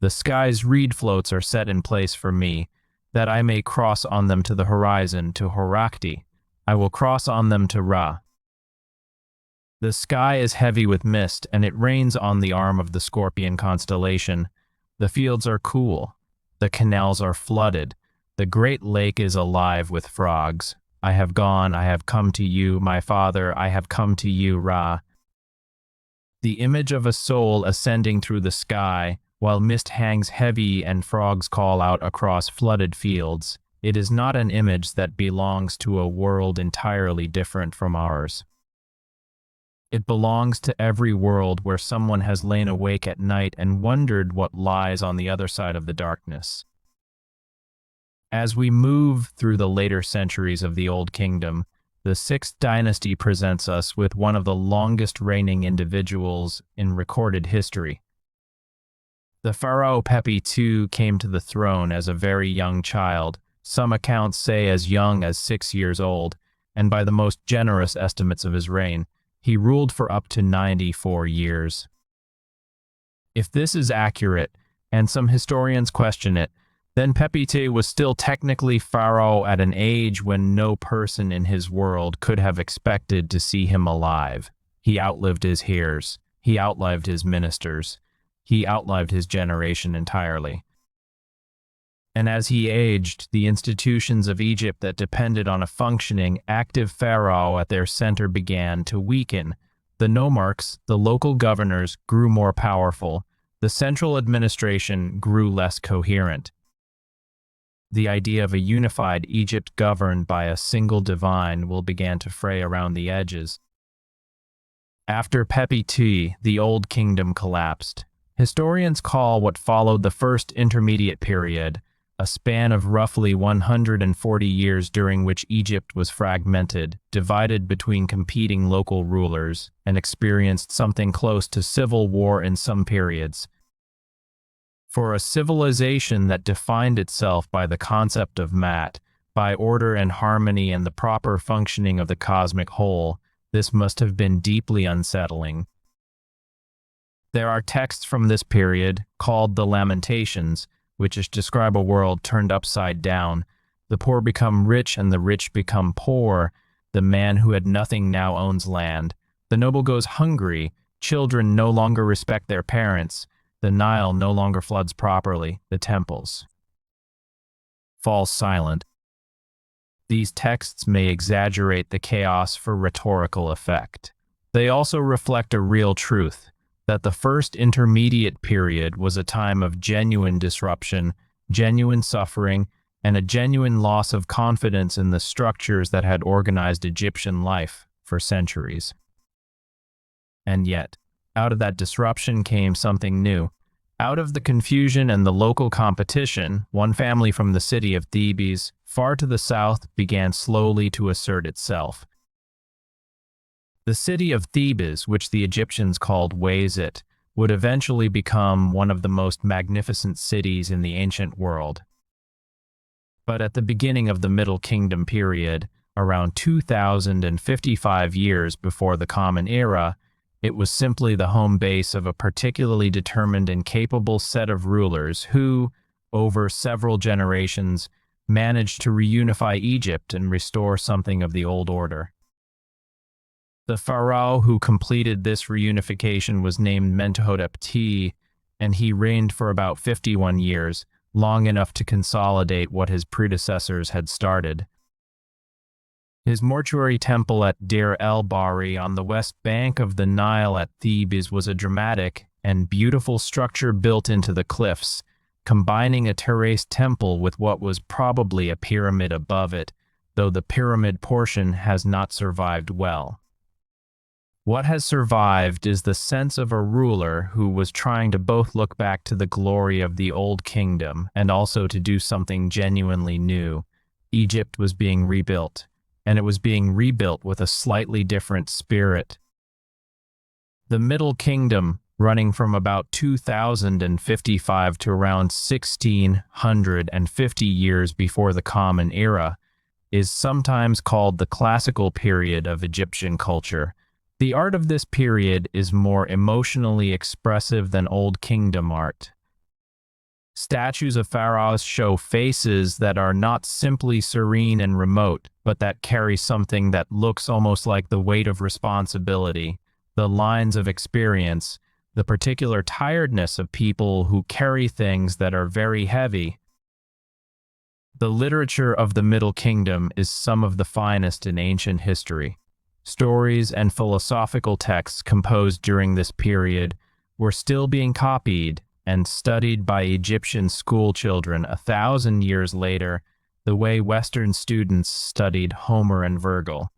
The sky's reed floats are set in place for me, that I may cross on them to the horizon, to Horakti. I will cross on them to Ra. The sky is heavy with mist, and it rains on the arm of the Scorpion constellation. The fields are cool. The canals are flooded. The great lake is alive with frogs. I have gone, I have come to you, my father, I have come to you, Ra. The image of a soul ascending through the sky, while mist hangs heavy and frogs call out across flooded fields. It is not an image that belongs to a world entirely different from ours. It belongs to every world where someone has lain awake at night and wondered what lies on the other side of the darkness. As we move through the later centuries of the Old Kingdom, the Sixth Dynasty presents us with one of the longest reigning individuals in recorded history. The pharaoh Pepi II came to the throne as a very young child, some accounts say as young as 6 years old, and by the most generous estimates of his reign, he ruled for up to 94 years. If this is accurate, and some historians question it, then Pepi II was still technically pharaoh at an age when no person in his world could have expected to see him alive. He outlived his heirs. He outlived his ministers. He outlived his generation entirely. And as he aged, the institutions of Egypt that depended on a functioning, active pharaoh at their center began to weaken. The nomarchs, the local governors, grew more powerful. The central administration grew less coherent. The idea of a unified Egypt governed by a single divine will begin to fray around the edges. After Pepi II, the Old Kingdom collapsed. Historians call what followed the First Intermediate Period a span of roughly 140 years during which Egypt was fragmented, divided between competing local rulers, and experienced something close to civil war in some periods. For a civilization that defined itself by the concept of Mat, by order and harmony and the proper functioning of the cosmic whole, this must have been deeply unsettling. There are texts from this period, called the Lamentations, which describe a world turned upside down. The poor become rich and the rich become poor. The man who had nothing now owns land. The noble goes hungry. Children no longer respect their parents. The Nile no longer floods properly. The temples fall silent. These texts may exaggerate the chaos for rhetorical effect. They also reflect a real truth, that the First Intermediate Period was a time of genuine disruption, genuine suffering, and a genuine loss of confidence in the structures that had organized Egyptian life for centuries. And yet, out of that disruption came something new. Out of the confusion and the local competition, one family from the city of Thebes, far to the south, began slowly to assert itself. The city of Thebes, which the Egyptians called Wazit, would eventually become one of the most magnificent cities in the ancient world. But at the beginning of the Middle Kingdom period, around 2055 years before the Common Era, it was simply the home base of a particularly determined and capable set of rulers who, over several generations, managed to reunify Egypt and restore something of the old order. The pharaoh who completed this reunification was named Mentuhotep II, and he reigned for about 51 years, long enough to consolidate what his predecessors had started. His mortuary temple at Deir el-Bahri on the west bank of the Nile at Thebes was a dramatic and beautiful structure built into the cliffs, combining a terraced temple with what was probably a pyramid above it, though the pyramid portion has not survived well. What has survived is the sense of a ruler who was trying to both look back to the glory of the old kingdom and also to do something genuinely new. Egypt was being rebuilt, and it was being rebuilt with a slightly different spirit. The Middle Kingdom, running from about 2055 to around 1650 years before the Common Era, is sometimes called the classical period of Egyptian culture. The art of this period is more emotionally expressive than Old Kingdom art. Statues of pharaohs show faces that are not simply serene and remote, but that carry something that looks almost like the weight of responsibility, the lines of experience, the particular tiredness of people who carry things that are very heavy. The literature of the Middle Kingdom is some of the finest in ancient history. Stories and philosophical texts composed during this period were still being copied and studied by Egyptian schoolchildren 1,000 years later, the way Western students studied Homer and Virgil.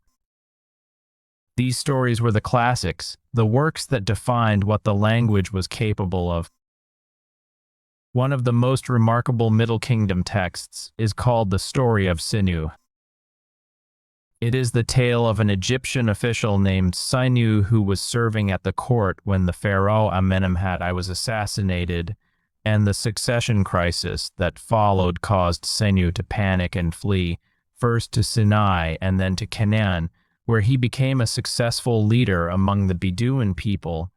These stories were the classics, the works that defined what the language was capable of. One of the most remarkable Middle Kingdom texts is called the Story of Sinu. It is the tale of an Egyptian official named Sinu who was serving at the court when the pharaoh Amenemhat I was assassinated, and the succession crisis that followed caused Sinu to panic and flee, first to Sinai and then to Canaan, where he became a successful leader among the Bedouin people,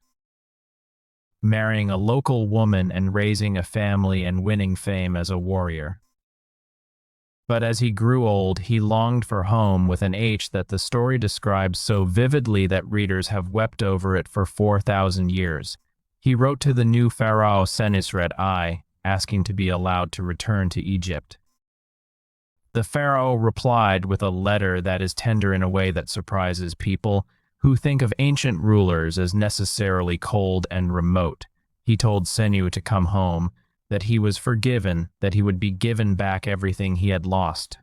marrying a local woman and raising a family and winning fame as a warrior. But as he grew old, he longed for home with an H that the story describes so vividly that readers have wept over it for 4,000 years. He wrote to the new pharaoh Senisret I, asking to be allowed to return to Egypt. The pharaoh replied with a letter that is tender in a way that surprises people who think of ancient rulers as necessarily cold and remote. He told Senu to come home, that he was forgiven, that he would be given back everything he had lost.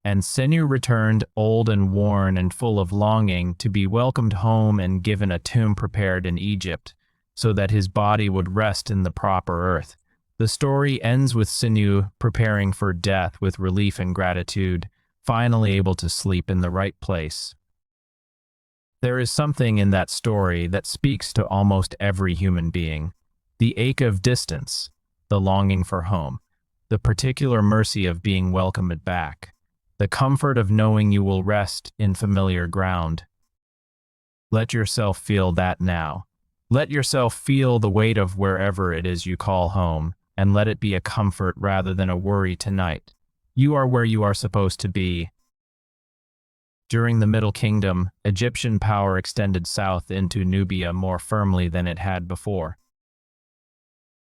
And Senu returned, old and worn and full of longing, to be welcomed home and given a tomb prepared in Egypt, so that his body would rest in the proper earth. The story ends with Senu preparing for death with relief and gratitude, finally able to sleep in the right place. There is something in that story that speaks to almost every human being. The ache of distance, the longing for home, the particular mercy of being welcomed back, the comfort of knowing you will rest in familiar ground. Let yourself feel that now. Let yourself feel the weight of wherever it is you call home, and let it be a comfort rather than a worry tonight. You are where you are supposed to be. During the Middle Kingdom, Egyptian power extended south into Nubia more firmly than it had before.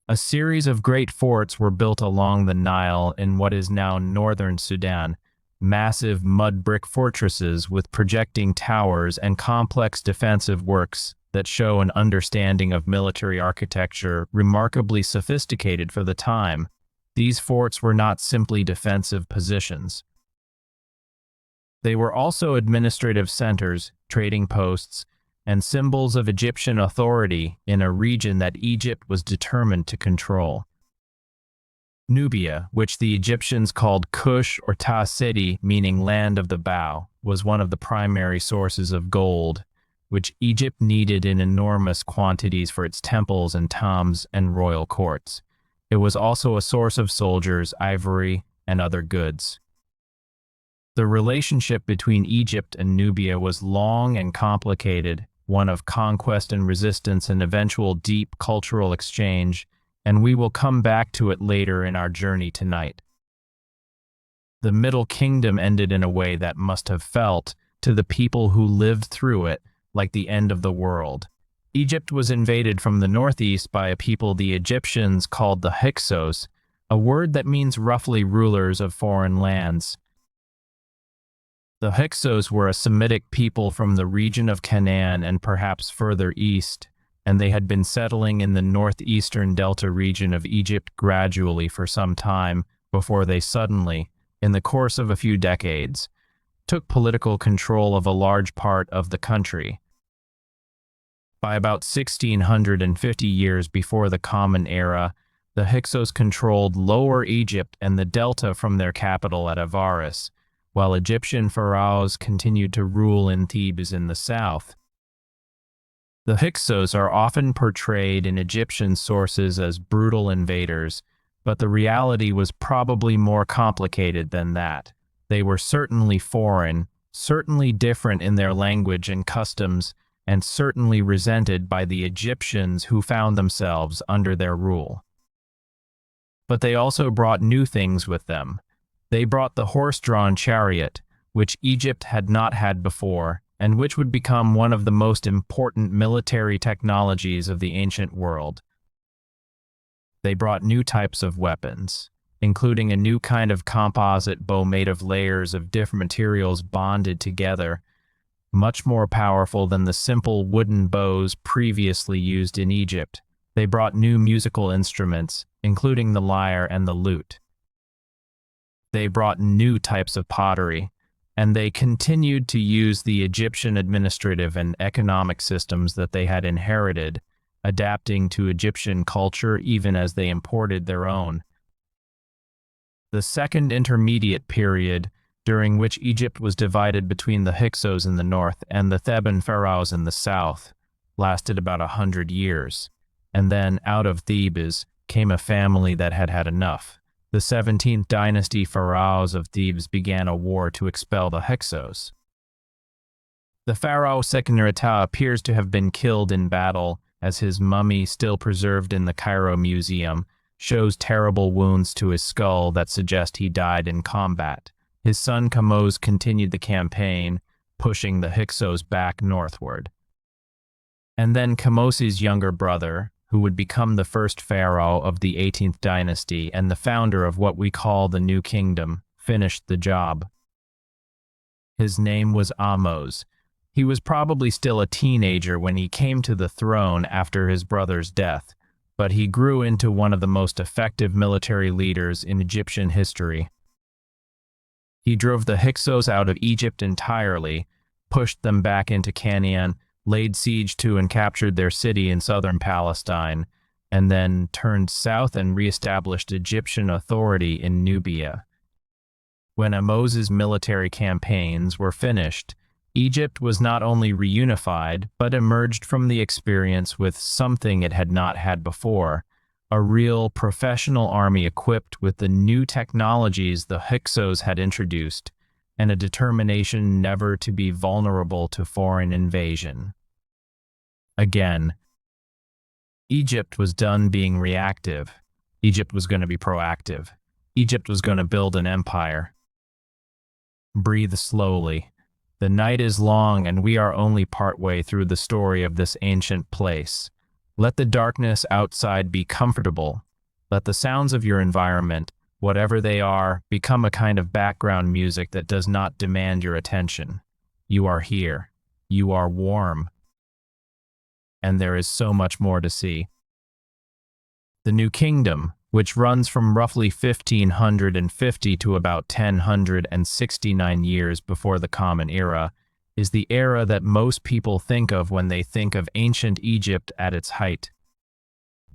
A series of great forts were built along the Nile in what is now northern Sudan, massive mud brick fortresses with projecting towers and complex defensive works that show an understanding of military architecture remarkably sophisticated for the time. These forts were not simply defensive positions. They were also administrative centers, trading posts, and symbols of Egyptian authority in a region that Egypt was determined to control. Nubia, which the Egyptians called Kush or Ta City, meaning land of the bow, was one of the primary sources of gold, which Egypt needed in enormous quantities for its temples and tombs and royal courts. It was also a source of soldiers, ivory, and other goods. The relationship between Egypt and Nubia was long and complicated, one of conquest and resistance and eventual deep cultural exchange, and we will come back to it later in our journey tonight. The Middle Kingdom ended in a way that must have felt, to the people who lived through it, like the end of the world. Egypt was invaded from the northeast by a people the Egyptians called the Hyksos, a word that means roughly rulers of foreign lands. The Hyksos were a Semitic people from the region of Canaan and perhaps further east, and they had been settling in the northeastern delta region of Egypt gradually for some time before they suddenly, in the course of a few decades, took political control of a large part of the country. By about 1650 years before the Common Era, the Hyksos controlled Lower Egypt and the Delta from their capital at Avaris, while Egyptian pharaohs continued to rule in Thebes in the south. The Hyksos are often portrayed in Egyptian sources as brutal invaders, but the reality was probably more complicated than that. They were certainly foreign, certainly different in their language and customs, and certainly resented by the Egyptians who found themselves under their rule. But they also brought new things with them. They brought the horse-drawn chariot, which Egypt had not had before, and which would become one of the most important military technologies of the ancient world. They brought new types of weapons, including a new kind of composite bow made of layers of different materials bonded together, much more powerful than the simple wooden bows previously used in Egypt. They brought new musical instruments, including the lyre and the lute. They brought new types of pottery, and they continued to use the Egyptian administrative and economic systems that they had inherited, adapting to Egyptian culture even as they imported their own. The second intermediate period, during which Egypt was divided between the Hyksos in the north and the Theban pharaohs in the south, lasted about 100 years, and then out of Thebes came a family that had had enough. The 17th dynasty pharaohs of Thebes began a war to expel the Hyksos. The pharaoh Sekhneratau appears to have been killed in battle, as his mummy, still preserved in the Cairo Museum, shows terrible wounds to his skull that suggest he died in combat. His son Kamose continued the campaign, pushing the Hyksos back northward. And then Kamose's younger brother, who would become the first pharaoh of the 18th dynasty and the founder of what we call the New Kingdom, finished the job. His name was Ahmose. He was probably still a teenager when he came to the throne after his brother's death, but he grew into one of the most effective military leaders in Egyptian history. He drove the Hyksos out of Egypt entirely, pushed them back into Canaan, laid siege to and captured their city in southern Palestine, and then turned south and re-established Egyptian authority in Nubia. When Ahmose's military campaigns were finished, Egypt was not only reunified, but emerged from the experience with something it had not had before: a real professional army equipped with the new technologies the Hyksos had introduced, and a determination never to be vulnerable to foreign invasion. Again, Egypt was done being reactive. Egypt was going to be proactive. Egypt was going to build an empire. Breathe slowly. The night is long, and we are only partway through the story of this ancient place. Let the darkness outside be comfortable. Let the sounds of your environment, whatever they are, become a kind of background music that does not demand your attention. You are here. You are warm. And there is so much more to see. The New Kingdom, which runs from roughly 1550 to about 1069 years before the Common Era, is the era that most people think of when they think of ancient Egypt at its height.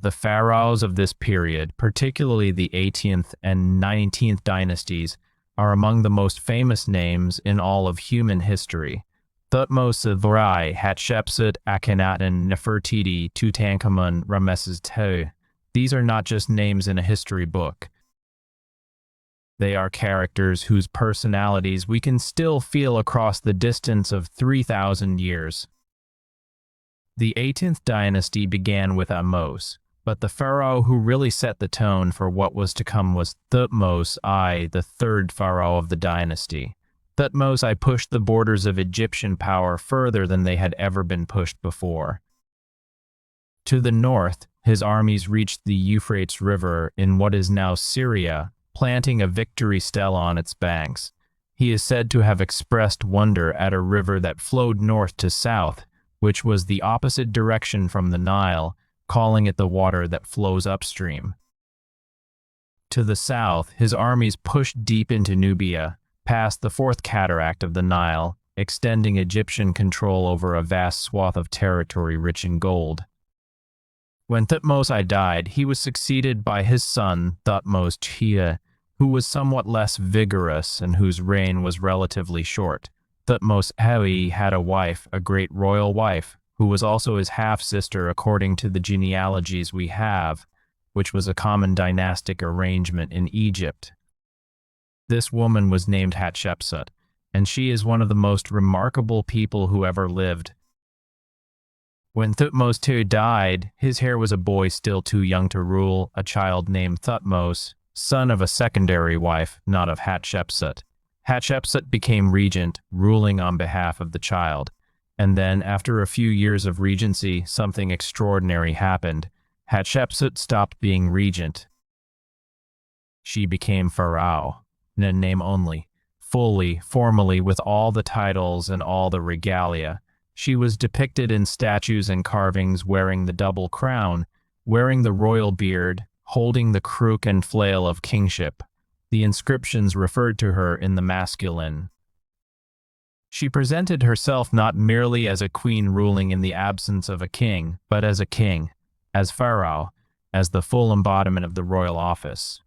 The pharaohs of this period, particularly the 18th and 19th dynasties, are among the most famous names in all of human history. Thutmose II, Hatshepsut, Akhenaten, Nefertiti, Tutankhamun, Ramesses II. These are not just names in a history book. They are characters whose personalities we can still feel across the distance of 3,000 years. The 18th dynasty began with Ahmose, but the pharaoh who really set the tone for what was to come was Thutmose I, the third pharaoh of the dynasty. Thutmose I pushed the borders of Egyptian power further than they had ever been pushed before. To the north, his armies reached the Euphrates River in what is now Syria, planting a victory stele on its banks. He is said to have expressed wonder at a river that flowed north to south, which was the opposite direction from the Nile, calling it the water that flows upstream. To the south, his armies pushed deep into Nubia, past the fourth cataract of the Nile, extending Egyptian control over a vast swath of territory rich in gold. When Thutmose I died, he was succeeded by his son Thutmose Chia, who was somewhat less vigorous and whose reign was relatively short. Thutmose Hawi had a wife, a great royal wife, who was also his half-sister according to the genealogies we have, which was a common dynastic arrangement in Egypt. This woman was named Hatshepsut, and she is one of the most remarkable people who ever lived. When Thutmose II died, his heir was a boy still too young to rule, a child named Thutmose, son of a secondary wife, not of Hatshepsut. Hatshepsut became regent, ruling on behalf of the child. And then, after a few years of regency, something extraordinary happened. Hatshepsut stopped being regent. She became Pharaoh, in a name only, fully, formally, with all the titles and all the regalia. She was depicted in statues and carvings wearing the double crown, wearing the royal beard, holding the crook and flail of kingship. The inscriptions referred to her in the masculine. She presented herself not merely as a queen ruling in the absence of a king, but as a king, as Pharaoh, as the full embodiment of the royal office.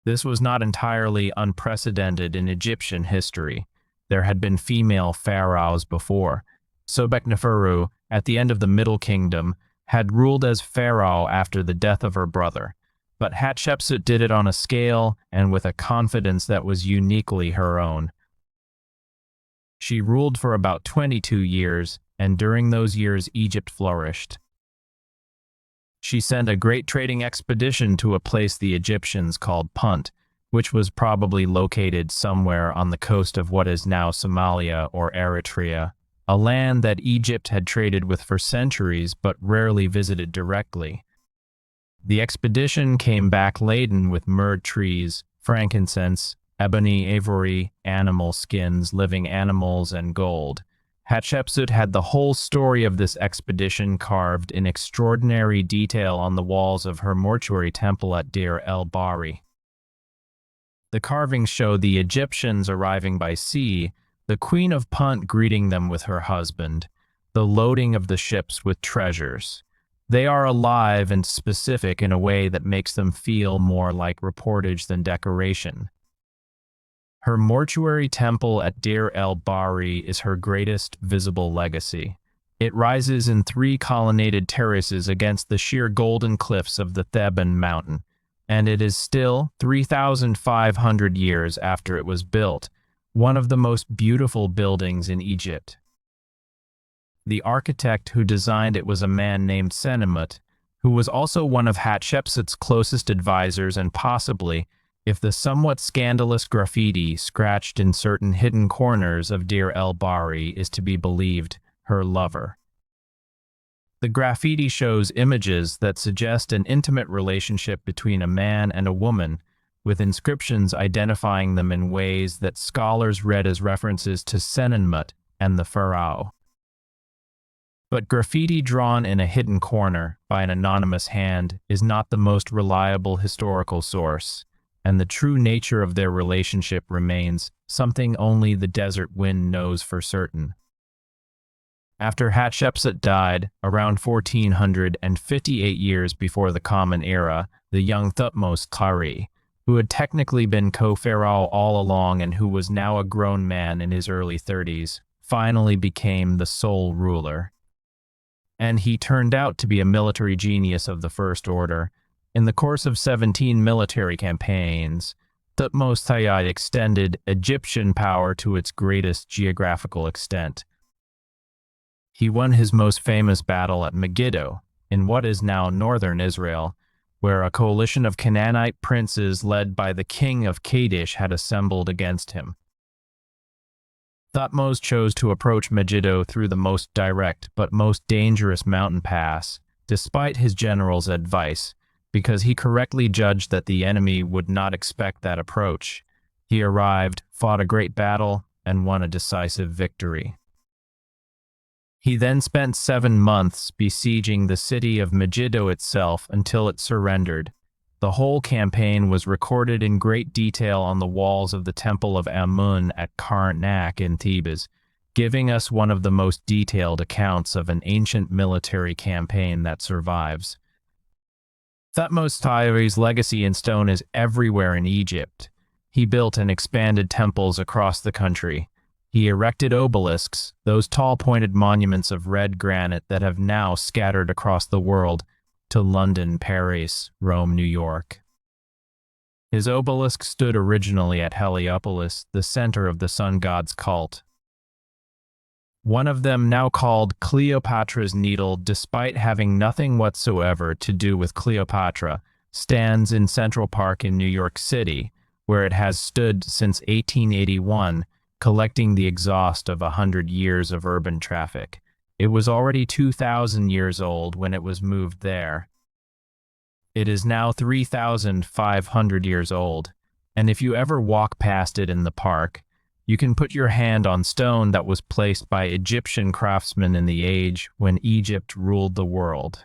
This was not entirely unprecedented in Egyptian history. There had been female pharaohs before. Sobekneferu, at the end of the Middle Kingdom, had ruled as pharaoh after the death of her brother. But Hatshepsut did it on a scale and with a confidence that was uniquely her own. She ruled for about 22 years, and during those years Egypt flourished. She sent a great trading expedition to a place the Egyptians called Punt, which was probably located somewhere on the coast of what is now Somalia or Eritrea, a land that Egypt had traded with for centuries but rarely visited directly. The expedition came back laden with myrrh trees, frankincense, ebony, ivory, animal skins, living animals, and gold. Hatshepsut had the whole story of this expedition carved in extraordinary detail on the walls of her mortuary temple at Deir el-Bahri. The carvings show the Egyptians arriving by sea, the Queen of Punt greeting them with her husband, the loading of the ships with treasures. They are alive and specific in a way that makes them feel more like reportage than decoration. Her mortuary temple at Deir el-Bahri is her greatest visible legacy. It rises in 3 colonnaded terraces against the sheer golden cliffs of the Theban mountain, and it is still, 3,500 years after it was built, one of the most beautiful buildings in Egypt. The architect who designed it was a man named Senenmut, who was also one of Hatshepsut's closest advisors and possibly, if the somewhat scandalous graffiti scratched in certain hidden corners of Deir el-Bahri is to be believed, her lover. The graffiti shows images that suggest an intimate relationship between a man and a woman, with inscriptions identifying them in ways that scholars read as references to Senenmut and the Pharaoh. But graffiti drawn in a hidden corner by an anonymous hand is not the most reliable historical source, and the true nature of their relationship remains something only the desert wind knows for certain. After Hatshepsut died, around 1458 years before the Common Era, the young Thutmose Khari, who had technically been co-pharaoh all along and who was now a grown man in his early 30s, finally became the sole ruler. And he turned out to be a military genius of the first order. In the course of 17 military campaigns, Thutmose II extended Egyptian power to its greatest geographical extent. He won his most famous battle at Megiddo, in what is now northern Israel, where a coalition of Canaanite princes led by the king of Kadesh had assembled against him. Thutmose chose to approach Megiddo through the most direct but most dangerous mountain pass, despite his general's advice, because he correctly judged that the enemy would not expect that approach. He arrived, fought a great battle, and won a decisive victory. He then spent 7 months besieging the city of Megiddo itself until it surrendered, The whole campaign was recorded in great detail on the walls of the Temple of Amun at Karnak in Thebes, giving us one of the most detailed accounts of an ancient military campaign that survives. Thutmose Tire's legacy in stone is everywhere in Egypt. He built and expanded temples across the country. He erected obelisks, those tall pointed monuments of red granite that have now scattered across the world to London, Paris, Rome, New York. His obelisk stood originally at Heliopolis, the center of the sun god's cult. One of them, now called Cleopatra's Needle, despite having nothing whatsoever to do with Cleopatra, stands in Central Park in New York City, where it has stood since 1881, collecting the exhaust of 100 years of urban traffic. It was already 2,000 years old when it was moved there. It is now 3,500 years old, and if you ever walk past it in the park, you can put your hand on stone that was placed by Egyptian craftsmen in the age when Egypt ruled the world.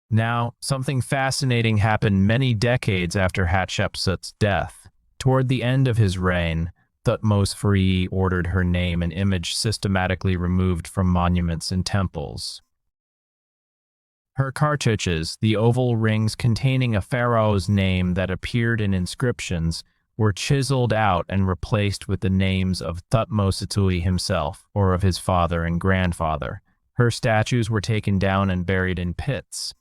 Now, something fascinating happened many decades after Hatshepsut's death. Toward the end of his reign, Thutmose III ordered her name and image systematically removed from monuments and temples. Her cartouches, the oval rings containing a pharaoh's name that appeared in inscriptions, were chiseled out and replaced with the names of Thutmose II himself, or of his father and grandfather. Her statues were taken down and buried in pits.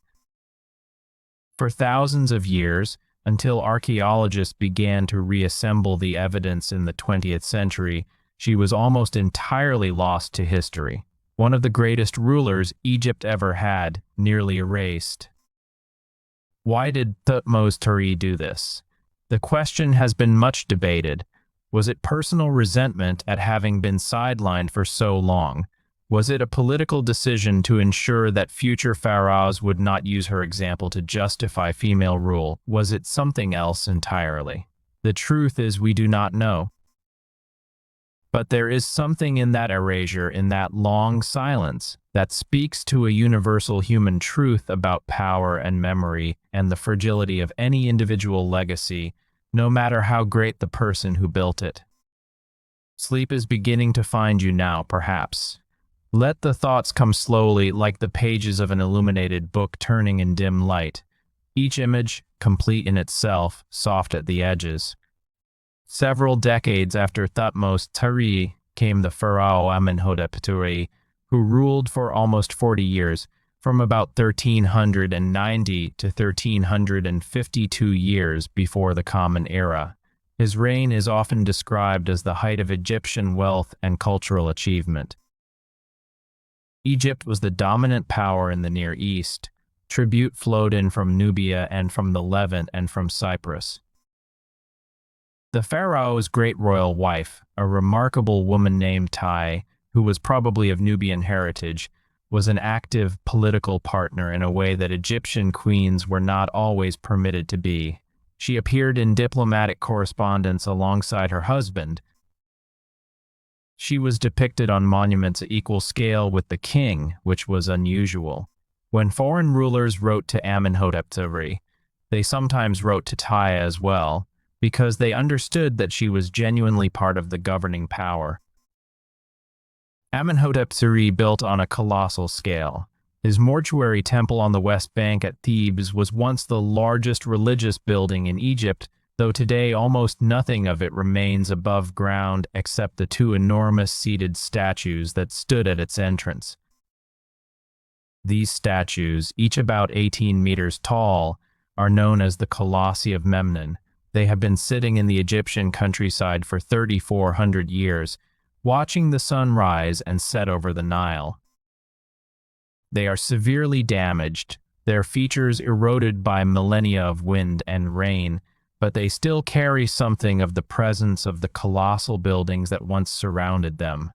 For thousands of years, until archaeologists began to reassemble the evidence in the 20th century, she was almost entirely lost to history. One of the greatest rulers Egypt ever had, nearly erased. Why did Thutmose III do this? The question has been much debated. Was it personal resentment at having been sidelined for so long? Was it a political decision to ensure that future pharaohs would not use her example to justify female rule? Was it something else entirely? The truth is we do not know. But there is something in that erasure, in that long silence, that speaks to a universal human truth about power and memory and the fragility of any individual legacy, no matter how great the person who built it. Sleep is beginning to find you now, perhaps. Let the thoughts come slowly, like the pages of an illuminated book turning in dim light, each image, complete in itself, soft at the edges. Several decades after Thutmose III came the pharaoh Amenhotep II, who ruled for almost 40 years, from about 1390 to 1352 years before the Common Era. His reign is often described as the height of Egyptian wealth and cultural achievement. Egypt was the dominant power in the Near East. Tribute flowed in from Nubia and from the Levant and from Cyprus. The pharaoh's great royal wife, a remarkable woman named Tai, who was probably of Nubian heritage, was an active political partner in a way that Egyptian queens were not always permitted to be. She appeared in diplomatic correspondence alongside her husband. She was depicted on monuments at equal scale with the king, which was unusual. When foreign rulers wrote to Amenhotep III, they sometimes wrote to Tai as well, because they understood that she was genuinely part of the governing power. Amenhotep III built on a colossal scale. His mortuary temple on the West Bank at Thebes was once the largest religious building in Egypt, though today almost nothing of it remains above ground except the two enormous seated statues that stood at its entrance. These statues, each about 18 meters tall, are known as the Colossi of Memnon. They have been sitting in the Egyptian countryside for 3,400 years, watching the sun rise and set over the Nile. They are severely damaged, their features eroded by millennia of wind and rain, but they still carry something of the presence of the colossal buildings that once surrounded them.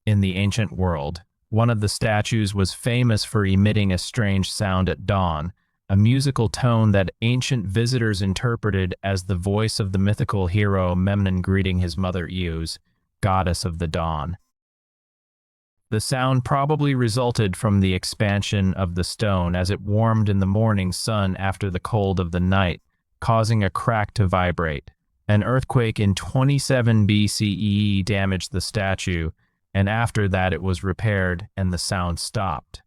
In the ancient world, one of the statues was famous for emitting a strange sound at dawn, a musical tone that ancient visitors interpreted as the voice of the mythical hero Memnon greeting his mother Eos, goddess of the dawn. The sound probably resulted from the expansion of the stone as it warmed in the morning sun after the cold of the night, causing a crack to vibrate. An earthquake in 27 BCE damaged the statue, and after that it was repaired and the sound stopped.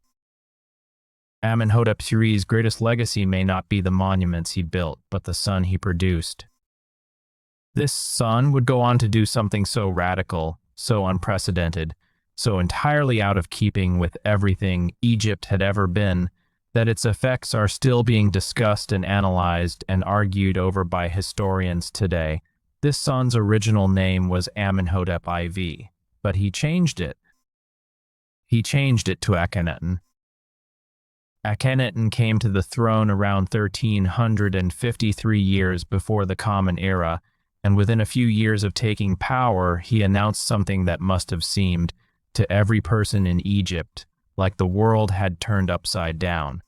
Amenhotep III's greatest legacy may not be the monuments he built, but the son he produced. This son would go on to do something so radical, so unprecedented, so entirely out of keeping with everything Egypt had ever been, that its effects are still being discussed and analyzed and argued over by historians today. This son's original name was Amenhotep IV, but he changed it. He changed it to Akhenaten. Akhenaten came to the throne around 1353 years before the Common Era, and within a few years of taking power, he announced something that must have seemed, to every person in Egypt, like the world had turned upside down.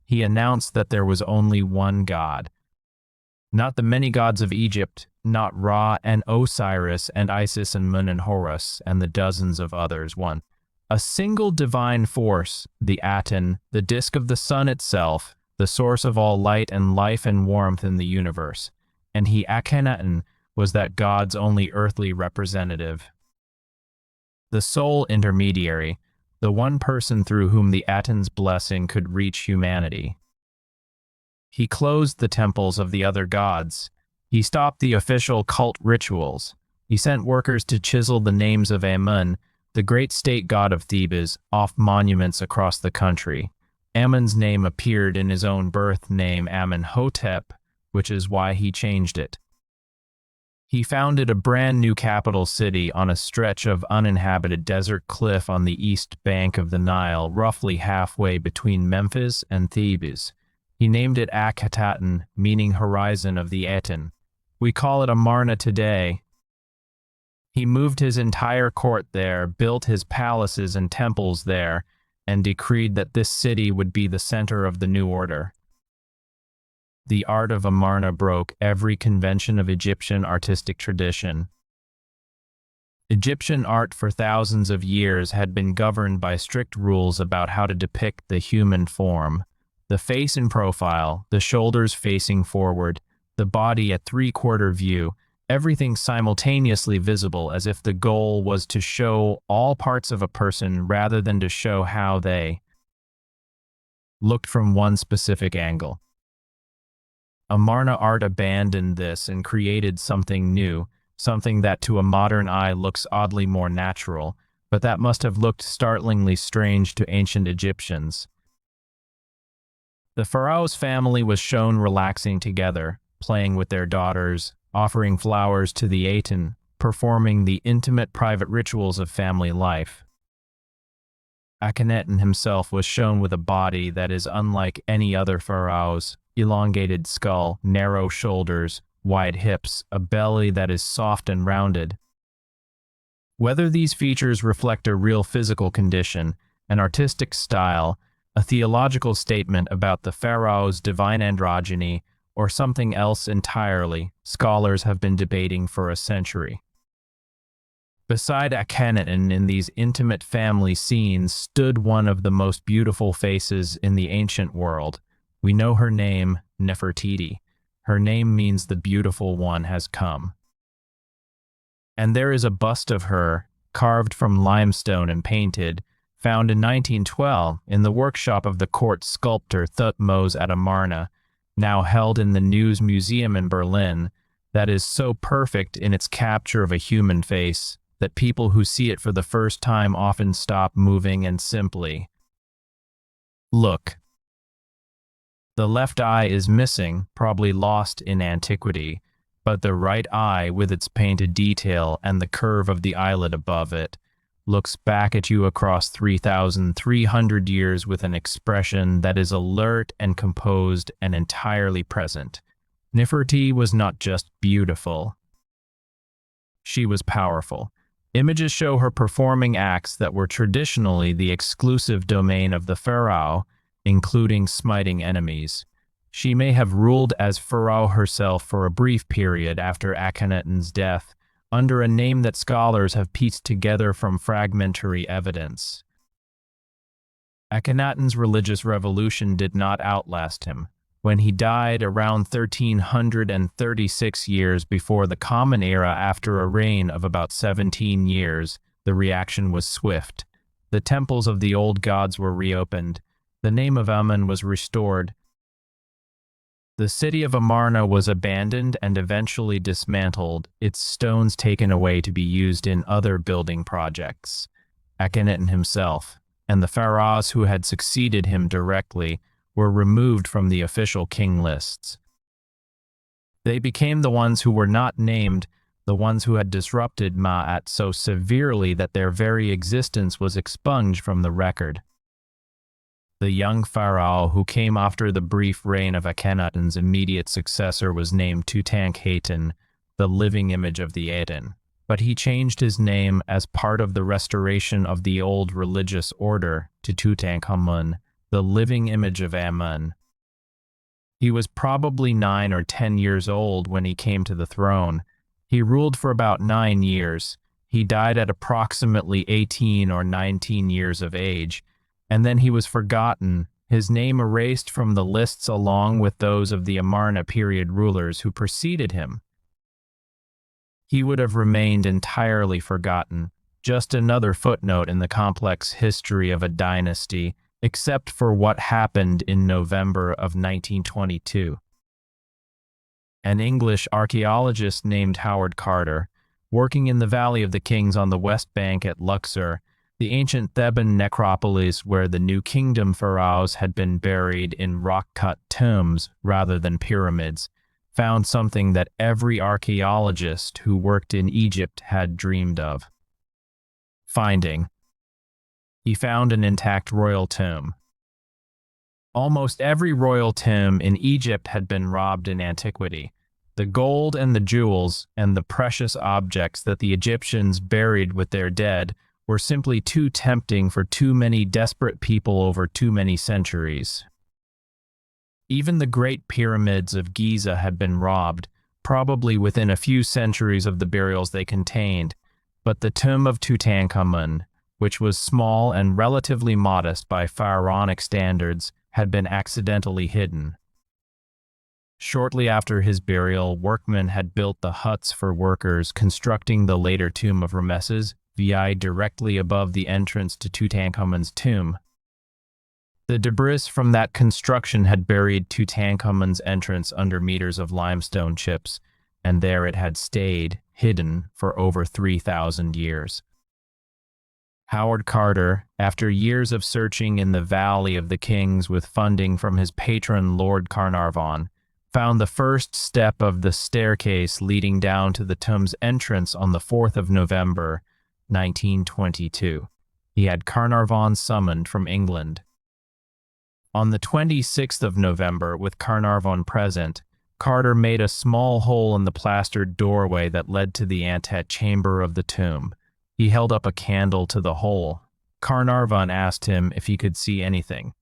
He announced that there was only one God. Not the many gods of Egypt, not Ra and Osiris and Isis and Mun and Horus and the dozens of others, one. A single divine force, the Aten, the disk of the sun itself, the source of all light and life and warmth in the universe. And he, Akhenaten, was that God's only earthly representative. The sole intermediary, the one person through whom the Aten's blessing could reach humanity. He closed the temples of the other gods. He stopped the official cult rituals. He sent workers to chisel the names of Amun, the great state god of Thebes, off monuments across the country. Amun's name appeared in his own birth name Amenhotep, which is why he changed it. He founded a brand new capital city on a stretch of uninhabited desert cliff on the east bank of the Nile, roughly halfway between Memphis and Thebes. He named it Akhetaten, meaning horizon of the Aten. We call it Amarna today. He moved his entire court there, built his palaces and temples there, and decreed that this city would be the center of the new order. The art of Amarna broke every convention of Egyptian artistic tradition. Egyptian art for thousands of years had been governed by strict rules about how to depict the human form. The face in profile, the shoulders facing forward, the body at three-quarter view, everything simultaneously visible, as if the goal was to show all parts of a person rather than to show how they looked from one specific angle. Amarna art abandoned this and created something new, something that to a modern eye looks oddly more natural, but that must have looked startlingly strange to ancient Egyptians. The Pharaohs family was shown relaxing together, playing with their daughters, offering flowers to the Aten, performing the intimate private rituals of family life. Akhenaten himself was shown with a body that is unlike any other pharaoh's, elongated skull, narrow shoulders, wide hips, a belly that is soft and rounded. Whether these features reflect a real physical condition, an artistic style, a theological statement about the pharaoh's divine androgyny, or something else entirely, scholars have been debating for a century. Beside Akhenaten in these intimate family scenes stood one of the most beautiful faces in the ancient world. We know her name, Nefertiti. Her name means the beautiful one has come. And there is a bust of her, carved from limestone and painted, found in 1912 in the workshop of the court sculptor Thutmose at Amarna, now held in the News Museum in Berlin, that is so perfect in its capture of a human face that people who see it for the first time often stop moving and simply look. The left eye is missing, probably lost in antiquity, but the right eye, with its painted detail and the curve of the eyelid above it, looks back at you across 3,300 years with an expression that is alert and composed and entirely present. Nefertiti was not just beautiful. She was powerful. Images show her performing acts that were traditionally the exclusive domain of the pharaoh, including smiting enemies. She may have ruled as pharaoh herself for a brief period after Akhenaten's death, under a name that scholars have pieced together from fragmentary evidence. Akhenaten's religious revolution did not outlast him. When he died around 1336 years before the Common Era after a reign of about 17 years, the reaction was swift. The temples of the old gods were reopened. The name of Amun was restored. The city of Amarna was abandoned and eventually dismantled, its stones taken away to be used in other building projects. Akhenaten himself, and the Pharaohs who had succeeded him directly, were removed from the official king lists. They became the ones who were not named, the ones who had disrupted Ma'at so severely that their very existence was expunged from the record. The young pharaoh who came after the brief reign of Akhenaten's immediate successor was named Tutankhaten, the living image of the Aten. But he changed his name as part of the restoration of the old religious order to Tutankhamun, the living image of Amun. He was probably 9 or 10 years old when he came to the throne. He ruled for about 9 years. He died at approximately 18 or 19 years of age, and then he was forgotten, his name erased from the lists along with those of the Amarna period rulers who preceded him. He would have remained entirely forgotten, just another footnote in the complex history of a dynasty, except for what happened in November of 1922. An English archaeologist named Howard Carter, working in the Valley of the Kings on the West Bank at Luxor, the ancient Theban necropolis where the New Kingdom pharaohs had been buried in rock-cut tombs rather than pyramids, found something that every archaeologist who worked in Egypt had dreamed of. He found an intact royal tomb. Almost every royal tomb in Egypt had been robbed in antiquity. The gold and the jewels and the precious objects that the Egyptians buried with their dead were simply too tempting for too many desperate people over too many centuries. Even the Great Pyramids of Giza had been robbed, probably within a few centuries of the burials they contained, but the tomb of Tutankhamun, which was small and relatively modest by pharaonic standards, had been accidentally hidden. Shortly after his burial, workmen had built the huts for workers, constructing the later tomb of Ramesses VI directly above the entrance to Tutankhamun's tomb. The debris from that construction had buried Tutankhamun's entrance under meters of limestone chips, and there it had stayed, hidden, for over 3,000 years. Howard Carter, after years of searching in the Valley of the Kings with funding from his patron Lord Carnarvon, found the first step of the staircase leading down to the tomb's entrance on the 4th of November, 1922. He had Carnarvon summoned from England. On the 26th of November, with Carnarvon present, Carter made a small hole in the plastered doorway that led to the antechamber of the tomb. He held up a candle to the hole. Carnarvon asked him if he could see anything.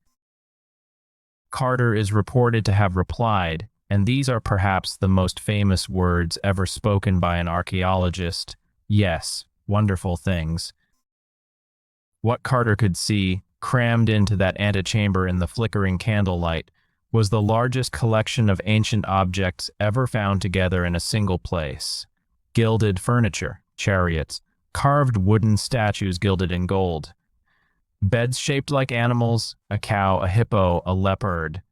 Carter is reported to have replied, and these are perhaps the most famous words ever spoken by an archaeologist: "Yes, wonderful things." What Carter could see, crammed into that antechamber in the flickering candlelight, was the largest collection of ancient objects ever found together in a single place. Gilded furniture, chariots, carved wooden statues gilded in gold, beds shaped like animals, a cow, a hippo, a leopard,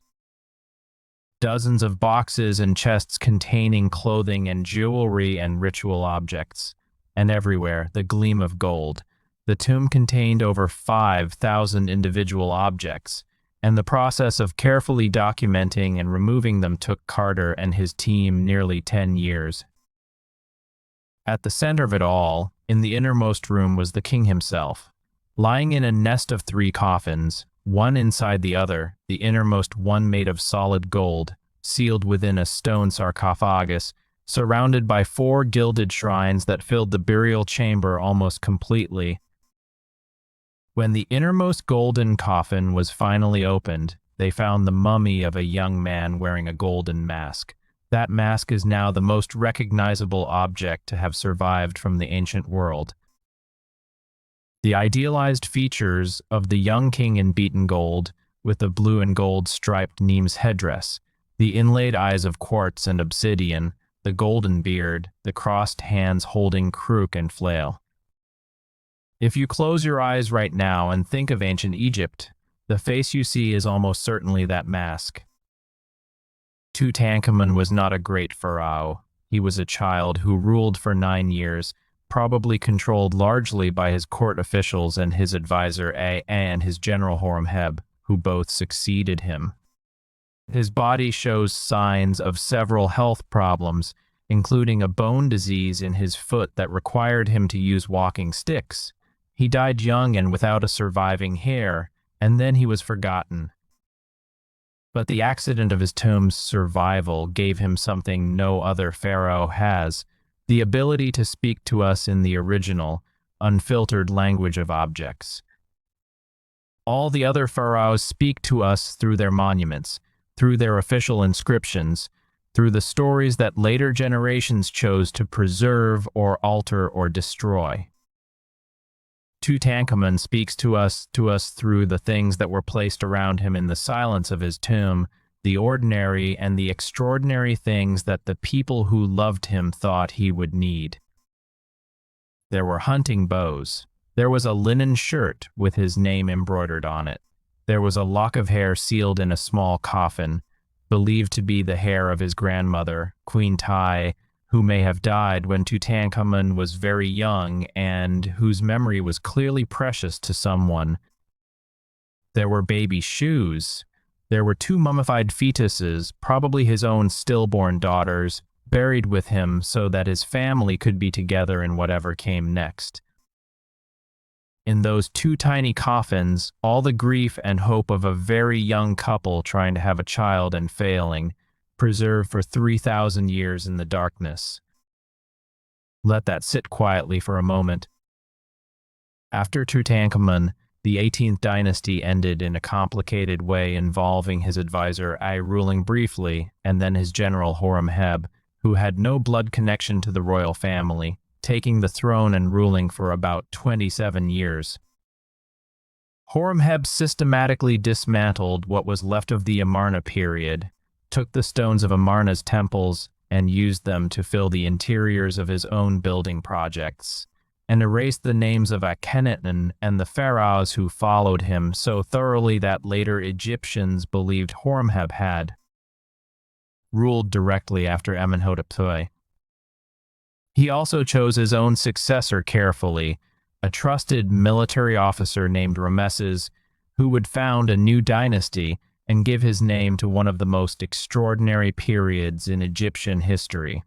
dozens of boxes and chests containing clothing and jewelry and ritual objects, and everywhere the gleam of gold. The tomb contained over 5,000 individual objects, and the process of carefully documenting and removing them took Carter and his team nearly 10 years. At the center of it all, in the innermost room, was the king himself, lying in a nest of 3 coffins, one inside the other, the innermost one made of solid gold, sealed within a stone sarcophagus, surrounded by 4 gilded shrines that filled the burial chamber almost completely. When the innermost golden coffin was finally opened, they found the mummy of a young man wearing a golden mask. That mask is now the most recognizable object to have survived from the ancient world. The idealized features of the young king in beaten gold, with the blue and gold striped Nimes headdress, the inlaid eyes of quartz and obsidian, the golden beard, the crossed hands holding crook and flail. If you close your eyes right now and think of ancient Egypt, the face you see is almost certainly that mask. Tutankhamun was not a great pharaoh. He was a child who ruled for 9 years, probably controlled largely by his court officials and his advisor and his general Horemheb, who both succeeded him. His body shows signs of several health problems, including a bone disease in his foot that required him to use walking sticks. He died young and without a surviving heir, and then he was forgotten. But the accident of his tomb's survival gave him something no other pharaoh has: the ability to speak to us in the original, unfiltered language of objects. All the other pharaohs speak to us through their monuments, through their official inscriptions, through the stories that later generations chose to preserve or alter or destroy. Tutankhamun speaks to us through the things that were placed around him in the silence of his tomb, the ordinary and the extraordinary things that the people who loved him thought he would need. There were hunting bows. There was a linen shirt with his name embroidered on it. There was a lock of hair sealed in a small coffin, believed to be the hair of his grandmother, Queen Tai, who may have died when Tutankhamun was very young and whose memory was clearly precious to someone. There were baby shoes. There were 2 mummified fetuses, probably his own stillborn daughters, buried with him so that his family could be together in whatever came next. In those 2 tiny coffins, all the grief and hope of a very young couple trying to have a child and failing, preserved for 3,000 years in the darkness. Let that sit quietly for a moment. After Tutankhamun, the 18th dynasty ended in a complicated way involving his advisor Ai ruling briefly, and then his general Horemheb, who had no blood connection to the royal family, taking the throne and ruling for about 27 years. Horemheb systematically dismantled what was left of the Amarna period, took the stones of Amarna's temples and used them to fill the interiors of his own building projects, and erased the names of Akhenaten and the pharaohs who followed him so thoroughly that later Egyptians believed Horemheb had ruled directly after Amenhotep II. He also chose his own successor carefully, a trusted military officer named Ramesses, who would found a new dynasty and give his name to one of the most extraordinary periods in Egyptian history.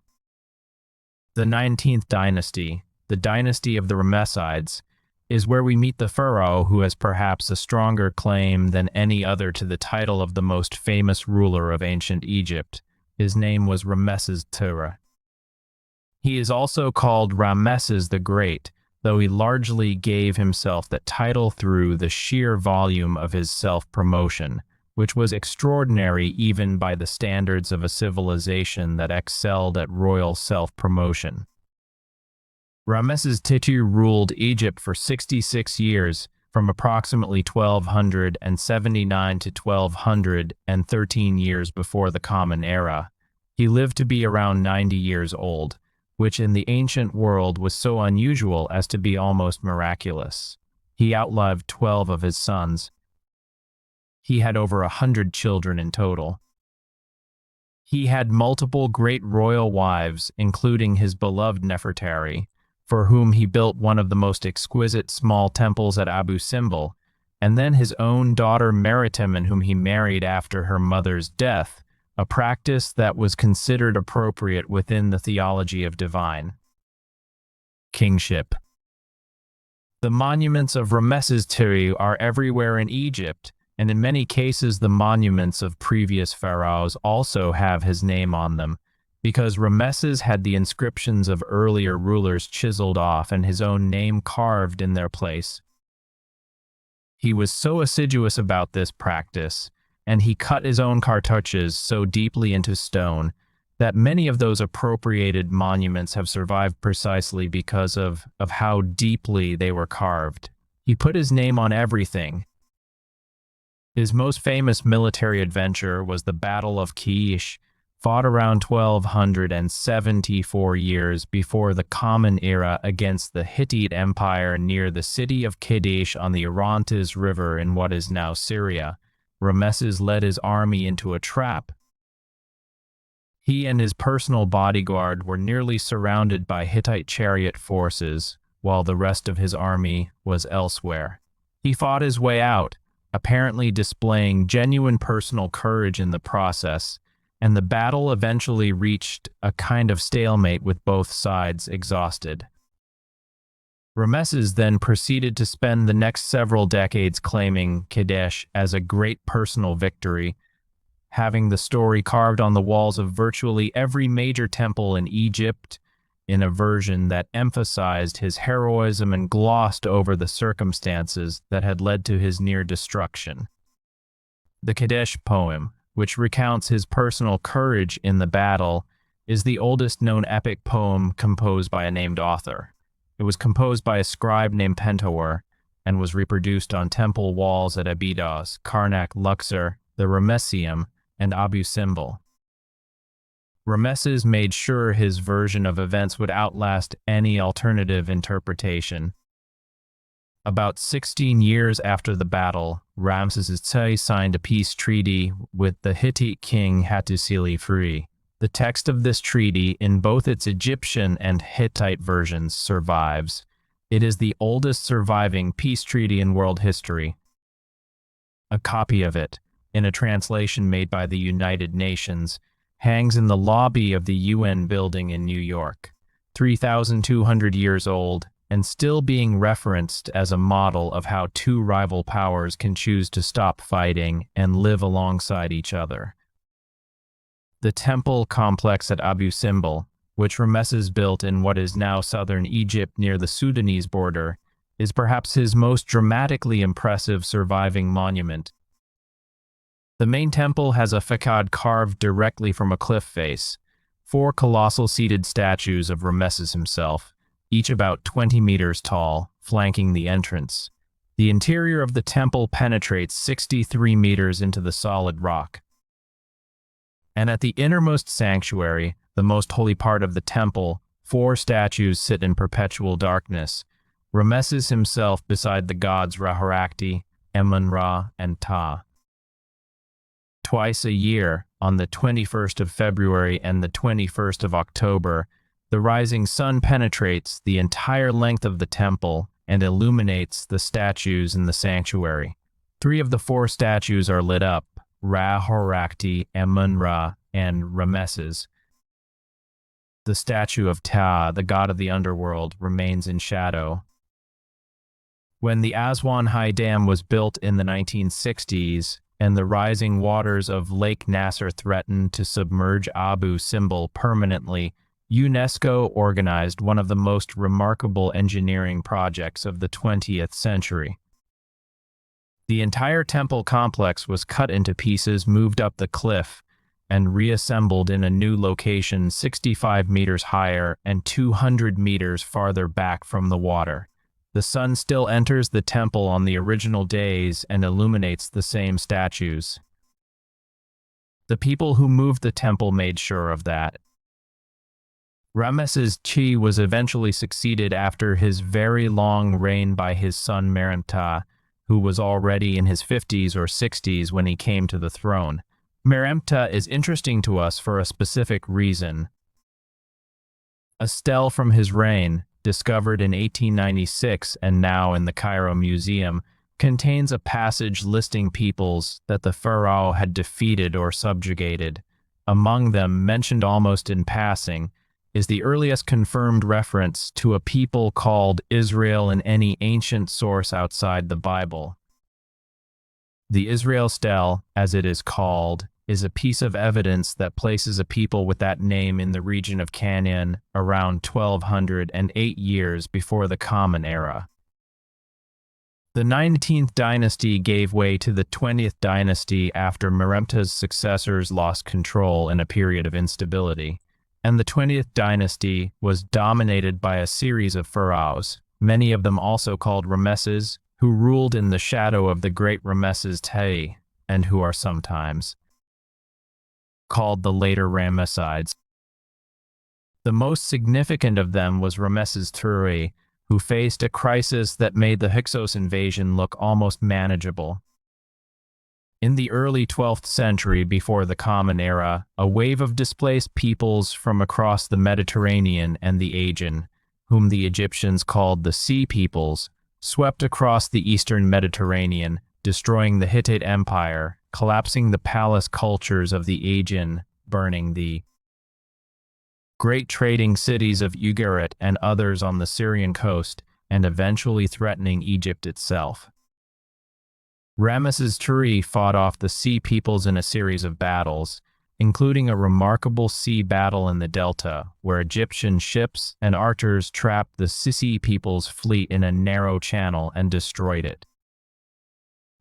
The 19th dynasty, the dynasty of the Ramessides, is where we meet the pharaoh who has perhaps a stronger claim than any other to the title of the most famous ruler of ancient Egypt. His name was Ramesses II. He is also called Ramesses the Great, though he largely gave himself that title through the sheer volume of his self-promotion, which was extraordinary even by the standards of a civilization that excelled at royal self-promotion. Ramesses II ruled Egypt for 66 years, from approximately 1279 to 1213 years before the Common Era. He lived to be around 90 years old, which in the ancient world was so unusual as to be almost miraculous. He outlived 12 of his sons. He had over 100 children in total. He had multiple great royal wives, including his beloved Nefertari, for whom he built one of the most exquisite small temples at Abu Simbel, and then his own daughter Meritamen, whom he married after her mother's death, a practice that was considered appropriate within the theology of divine kingship. The monuments of Ramesses II are everywhere in Egypt, and in many cases the monuments of previous pharaohs also have his name on them, because Ramesses had the inscriptions of earlier rulers chiseled off and his own name carved in their place. He was so assiduous about this practice, and he cut his own cartouches so deeply into stone, that many of those appropriated monuments have survived precisely because of how deeply they were carved. He put his name on everything. His most famous military adventure was the Battle of Kish, fought around 1274 years before the Common Era against the Hittite Empire near the city of Kadesh on the Orontes River in what is now Syria. Rameses led his army into a trap. He and his personal bodyguard were nearly surrounded by Hittite chariot forces, while the rest of his army was elsewhere. He fought his way out, apparently displaying genuine personal courage in the process, and the battle eventually reached a kind of stalemate with both sides exhausted. Rameses then proceeded to spend the next several decades claiming Kadesh as a great personal victory, having the story carved on the walls of virtually every major temple in Egypt in a version that emphasized his heroism and glossed over the circumstances that had led to his near destruction. The Kadesh poem, which recounts his personal courage in the battle, is the oldest known epic poem composed by a named author. It was composed by a scribe named Pentuer and was reproduced on temple walls at Abydos, Karnak, Luxor, the Ramesseum, and Abu Simbel. Rameses made sure his version of events would outlast any alternative interpretation. About 16 years after the battle, Ramses II signed a peace treaty with the Hittite king Hattusili III. The text of this treaty, in both its Egyptian and Hittite versions, survives. It is the oldest surviving peace treaty in world history. A copy of it, in a translation made by the United Nations, hangs in the lobby of the UN building in New York, 3,200 years old, and still being referenced as a model of how two rival powers can choose to stop fighting and live alongside each other. The temple complex at Abu Simbel, which Rameses built in what is now southern Egypt near the Sudanese border, is perhaps his most dramatically impressive surviving monument. The main temple has a facade carved directly from a cliff face, 4 colossal seated statues of Rameses himself, each about 20 meters tall, flanking the entrance. The interior of the temple penetrates 63 meters into the solid rock. And at the innermost sanctuary, the most holy part of the temple, 4 statues sit in perpetual darkness, Rameses himself beside the gods Ra-Horakhti, Amun-Ra, and Ptah. Twice a year, on the 21st of February and the 21st of October, the rising sun penetrates the entire length of the temple and illuminates the statues in the sanctuary. 3 of the 4 statues are lit up: Ra-Horakhti, Amun-Ra, and Rameses. The statue of Ptah, the god of the underworld, remains in shadow. When the Aswan High Dam was built in the 1960s, and the rising waters of Lake Nasser threatened to submerge Abu Simbel permanently, UNESCO organized one of the most remarkable engineering projects of the 20th century. The entire temple complex was cut into pieces, moved up the cliff, and reassembled in a new location 65 meters higher and 200 meters farther back from the water. The sun still enters the temple on the original days and illuminates the same statues. The people who moved the temple made sure of that. Rameses II was eventually succeeded after his very long reign by his son Meremptah, who was already in his 50s or 60s when he came to the throne. Meremptah is interesting to us for a specific reason. A stele from his reign, discovered in 1896 and now in the Cairo Museum, contains a passage listing peoples that the pharaoh had defeated or subjugated. Among them, mentioned almost in passing, is the earliest confirmed reference to a people called Israel in any ancient source outside the Bible. The Israel stele, as it is called, is a piece of evidence that places a people with that name in the region of Canaan around 1208 years before the Common Era. The 19th dynasty gave way to the 20th dynasty after Meremta's successors lost control in a period of instability, and the 20th dynasty was dominated by a series of pharaohs, many of them also called Ramesses, who ruled in the shadow of the great Ramesses Tei, and who are sometimes called the later Ramessides. The most significant of them was Ramesses III, who faced a crisis that made the Hyksos invasion look almost manageable. In the early 12th century before the Common Era, a wave of displaced peoples from across the Mediterranean and the Aegean, whom the Egyptians called the Sea Peoples, swept across the eastern Mediterranean, destroying the Hittite Empire, collapsing the palace cultures of the Aegean, burning the great trading cities of Ugarit and others on the Syrian coast, and eventually threatening Egypt itself. Ramesses II fought off the Sea Peoples in a series of battles, including a remarkable sea battle in the Delta, where Egyptian ships and archers trapped the Sea Peoples' fleet in a narrow channel and destroyed it.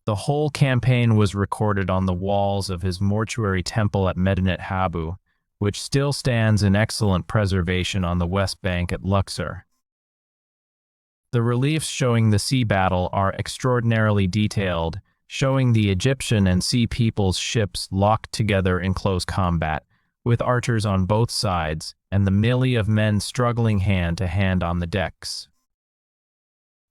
The whole campaign was recorded on the walls of his mortuary temple at Medinet Habu, which still stands in excellent preservation on the west bank at Luxor. The reliefs showing the sea battle are extraordinarily detailed, showing the Egyptian and Sea Peoples' ships locked together in close combat, with archers on both sides, and the melee of men struggling hand to hand on the decks.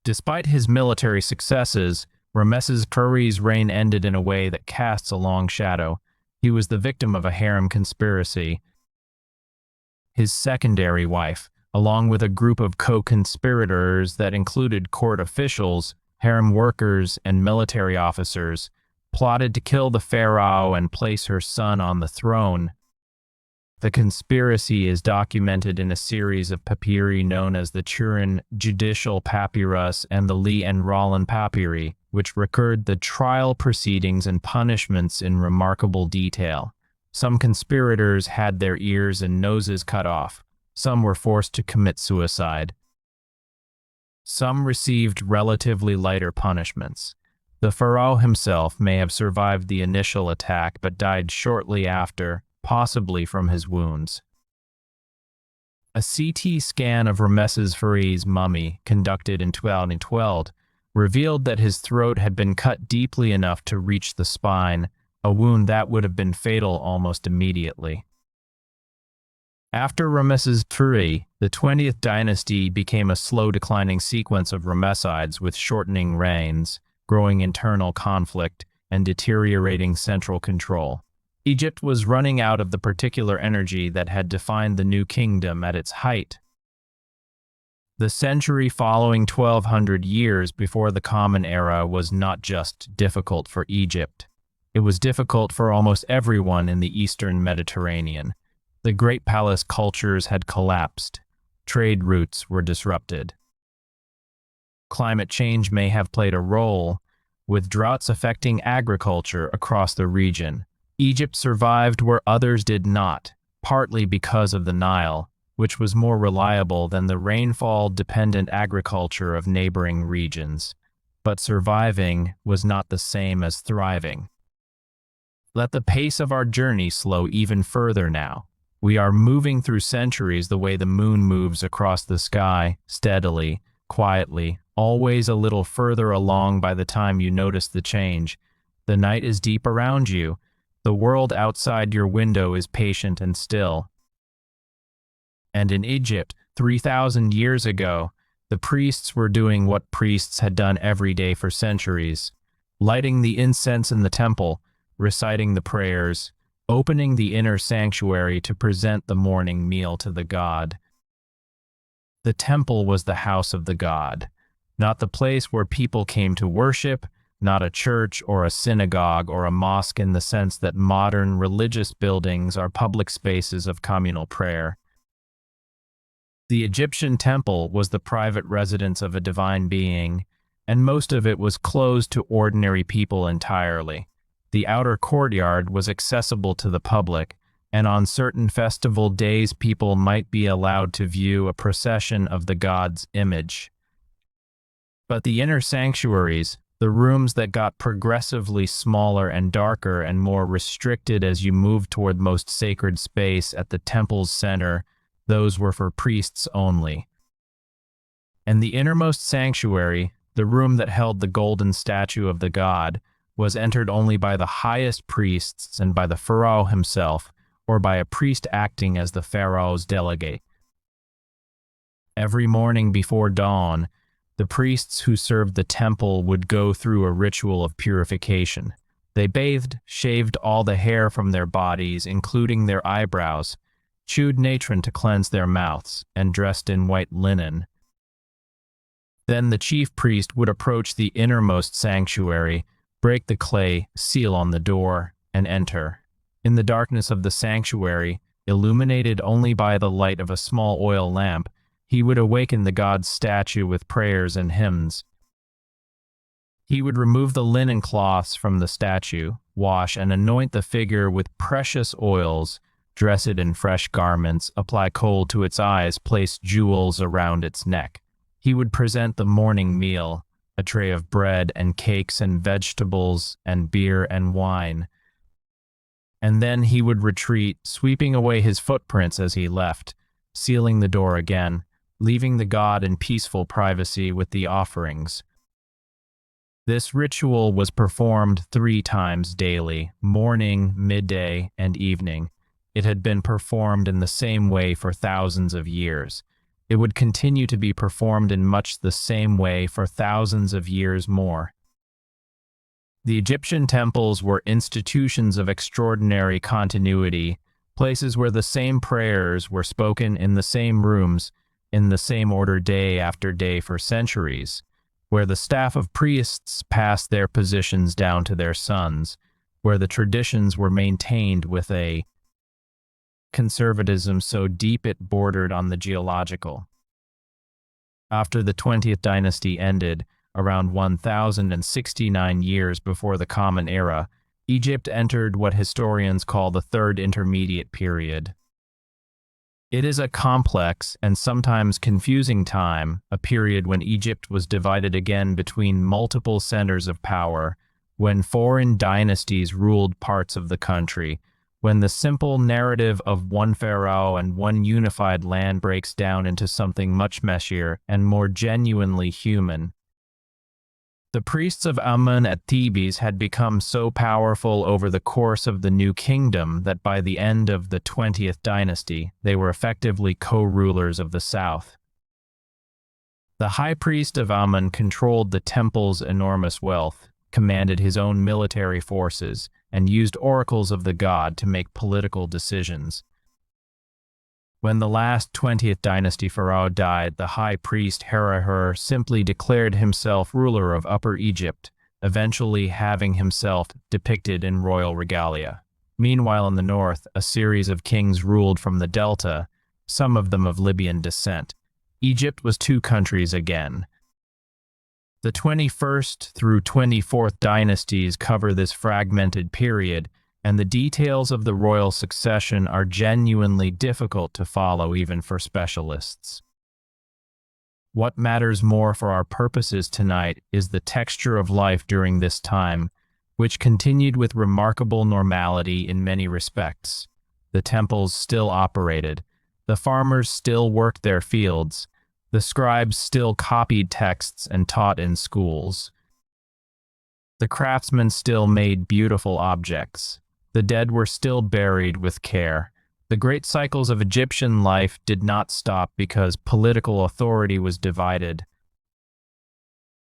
Despite his military successes, Ramesses III's reign ended in a way that casts a long shadow. He was the victim of a harem conspiracy. His secondary wife, along with a group of co-conspirators that included court officials, harem workers, and military officers, plotted to kill the pharaoh and place her son on the throne. The conspiracy is documented in a series of papyri known as the Turin Judicial Papyrus and the Lee and Rollin Papyri, which record the trial proceedings and punishments in remarkable detail. Some conspirators had their ears and noses cut off. Some were forced to commit suicide. Some received relatively lighter punishments. The pharaoh himself may have survived the initial attack but died shortly after, possibly from his wounds. A CT scan of Ramesses III's mummy, conducted in 2012, revealed that his throat had been cut deeply enough to reach the spine, a wound that would have been fatal almost immediately. After Ramesses III, the 20th dynasty became a slow declining sequence of Ramessides with shortening reigns, growing internal conflict, and deteriorating central control. Egypt was running out of the particular energy that had defined the new kingdom at its height. The century following 1200 years before the Common Era was not just difficult for Egypt. It was difficult for almost everyone in the eastern Mediterranean. The great palace cultures had collapsed. Trade routes were disrupted. Climate change may have played a role, with droughts affecting agriculture across the region. Egypt survived where others did not, partly because of the Nile, which was more reliable than the rainfall-dependent agriculture of neighboring regions. But surviving was not the same as thriving. Let the pace of our journey slow even further now. We are moving through centuries the way the moon moves across the sky, steadily, quietly, always a little further along by the time you notice the change. The night is deep around you. The world outside your window is patient and still. And in Egypt, 3,000 years ago, the priests were doing what priests had done every day for centuries, lighting the incense in the temple, reciting the prayers, opening the inner sanctuary to present the morning meal to the god. The temple was the house of the god, not the place where people came to worship, not a church or a synagogue or a mosque in the sense that modern religious buildings are public spaces of communal prayer. The Egyptian temple was the private residence of a divine being, and most of it was closed to ordinary people entirely. The outer courtyard was accessible to the public, and on certain festival days people might be allowed to view a procession of the god's image. But the inner sanctuaries, the rooms that got progressively smaller and darker and more restricted as you moved toward most sacred space at the temple's center, those were for priests only. And the innermost sanctuary, the room that held the golden statue of the god, was entered only by the highest priests and by the pharaoh himself, or by a priest acting as the pharaoh's delegate. Every morning before dawn, the priests who served the temple would go through a ritual of purification. They bathed, shaved all the hair from their bodies, including their eyebrows, chewed natron to cleanse their mouths, and dressed in white linen. Then the chief priest would approach the innermost sanctuary, break the clay seal on the door, and enter. In the darkness of the sanctuary, illuminated only by the light of a small oil lamp, he would awaken the god's statue with prayers and hymns. He would remove the linen cloths from the statue, wash and anoint the figure with precious oils, dress it in fresh garments, apply kohl to its eyes, place jewels around its neck. He would present the morning meal, a tray of bread and cakes and vegetables and beer and wine. And then he would retreat, sweeping away his footprints as he left, sealing the door again, leaving the god in peaceful privacy with the offerings. This ritual was performed 3 times daily, morning, midday, and evening. It had been performed in the same way for thousands of years. It would continue to be performed in much the same way for thousands of years more. The Egyptian temples were institutions of extraordinary continuity, places where the same prayers were spoken in the same rooms, in the same order day after day for centuries, where the staff of priests passed their positions down to their sons, where the traditions were maintained with a conservatism so deep it bordered on the geological. After the 20th dynasty ended, around 1069 years before the Common Era, Egypt entered what historians call the Third Intermediate Period. It is a complex and sometimes confusing time, a period when Egypt was divided again between multiple centers of power, when foreign dynasties ruled parts of the country, when the simple narrative of one pharaoh and one unified land breaks down into something much messier and more genuinely human. The priests of Amun at Thebes had become so powerful over the course of the new kingdom that by the end of the 20th dynasty, they were effectively co-rulers of the south. The high priest of Amun controlled the temple's enormous wealth, commanded his own military forces, and used oracles of the god to make political decisions. When the last 20th dynasty pharaoh died, the high priest Herihor simply declared himself ruler of Upper Egypt, eventually having himself depicted in royal regalia. Meanwhile in the north, a series of kings ruled from the delta, some of them of Libyan descent. Egypt was 2 countries again. The 21st through 24th dynasties cover this fragmented period, and the details of the royal succession are genuinely difficult to follow even for specialists. What matters more for our purposes tonight is the texture of life during this time, which continued with remarkable normality in many respects. The temples still operated, the farmers still worked their fields, the scribes still copied texts and taught in schools. The craftsmen still made beautiful objects. The dead were still buried with care. The great cycles of Egyptian life did not stop because political authority was divided.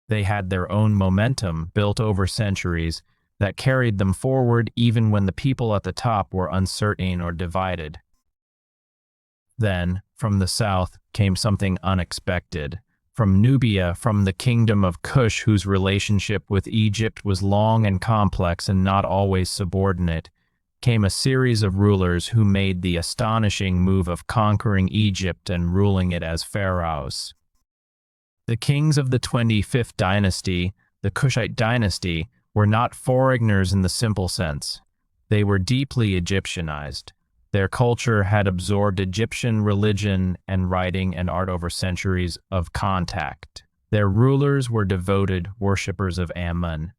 They had their own momentum, built over centuries, that carried them forward even when the people at the top were uncertain or divided. Then, from the south, came something unexpected. From Nubia, from the kingdom of Kush, whose relationship with Egypt was long and complex and not always subordinate, came a series of rulers who made the astonishing move of conquering Egypt and ruling it as pharaohs. The kings of the 25th dynasty, the Kushite dynasty, were not foreigners in the simple sense. They were deeply Egyptianized. Their culture had absorbed Egyptian religion and writing and art over centuries of contact. Their rulers were devoted worshippers of Amun.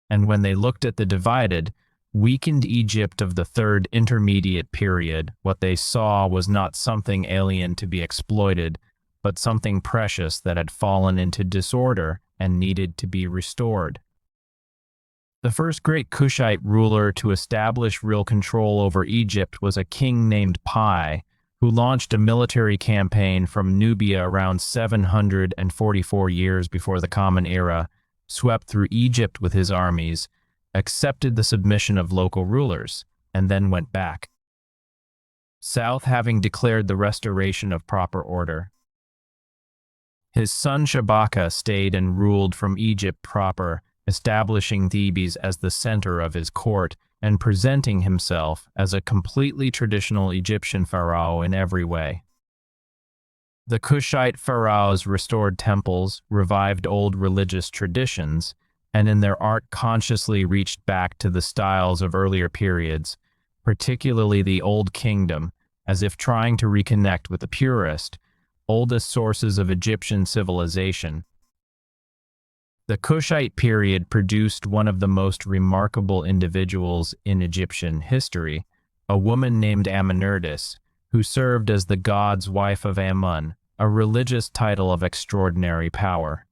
And when they looked at the divided, weakened Egypt of the third intermediate period, what they saw was not something alien to be exploited, but something precious that had fallen into disorder and needed to be restored. The first great Kushite ruler to establish real control over Egypt was a king named Pi, who launched a military campaign from Nubia around 744 years before the Common Era, swept through Egypt with his armies, accepted the submission of local rulers, and then went back south, having declared the restoration of proper order. His son Shabaka stayed and ruled from Egypt proper, establishing Thebes as the center of his court and presenting himself as a completely traditional Egyptian pharaoh in every way. The Kushite pharaohs restored temples, revived old religious traditions, and in their art consciously reached back to the styles of earlier periods, particularly the Old Kingdom, as if trying to reconnect with the purest, oldest sources of Egyptian civilization. The Kushite period produced one of the most remarkable individuals in Egyptian history, a woman named Amenertis, who served as the god's wife of Amun, a religious title of extraordinary power.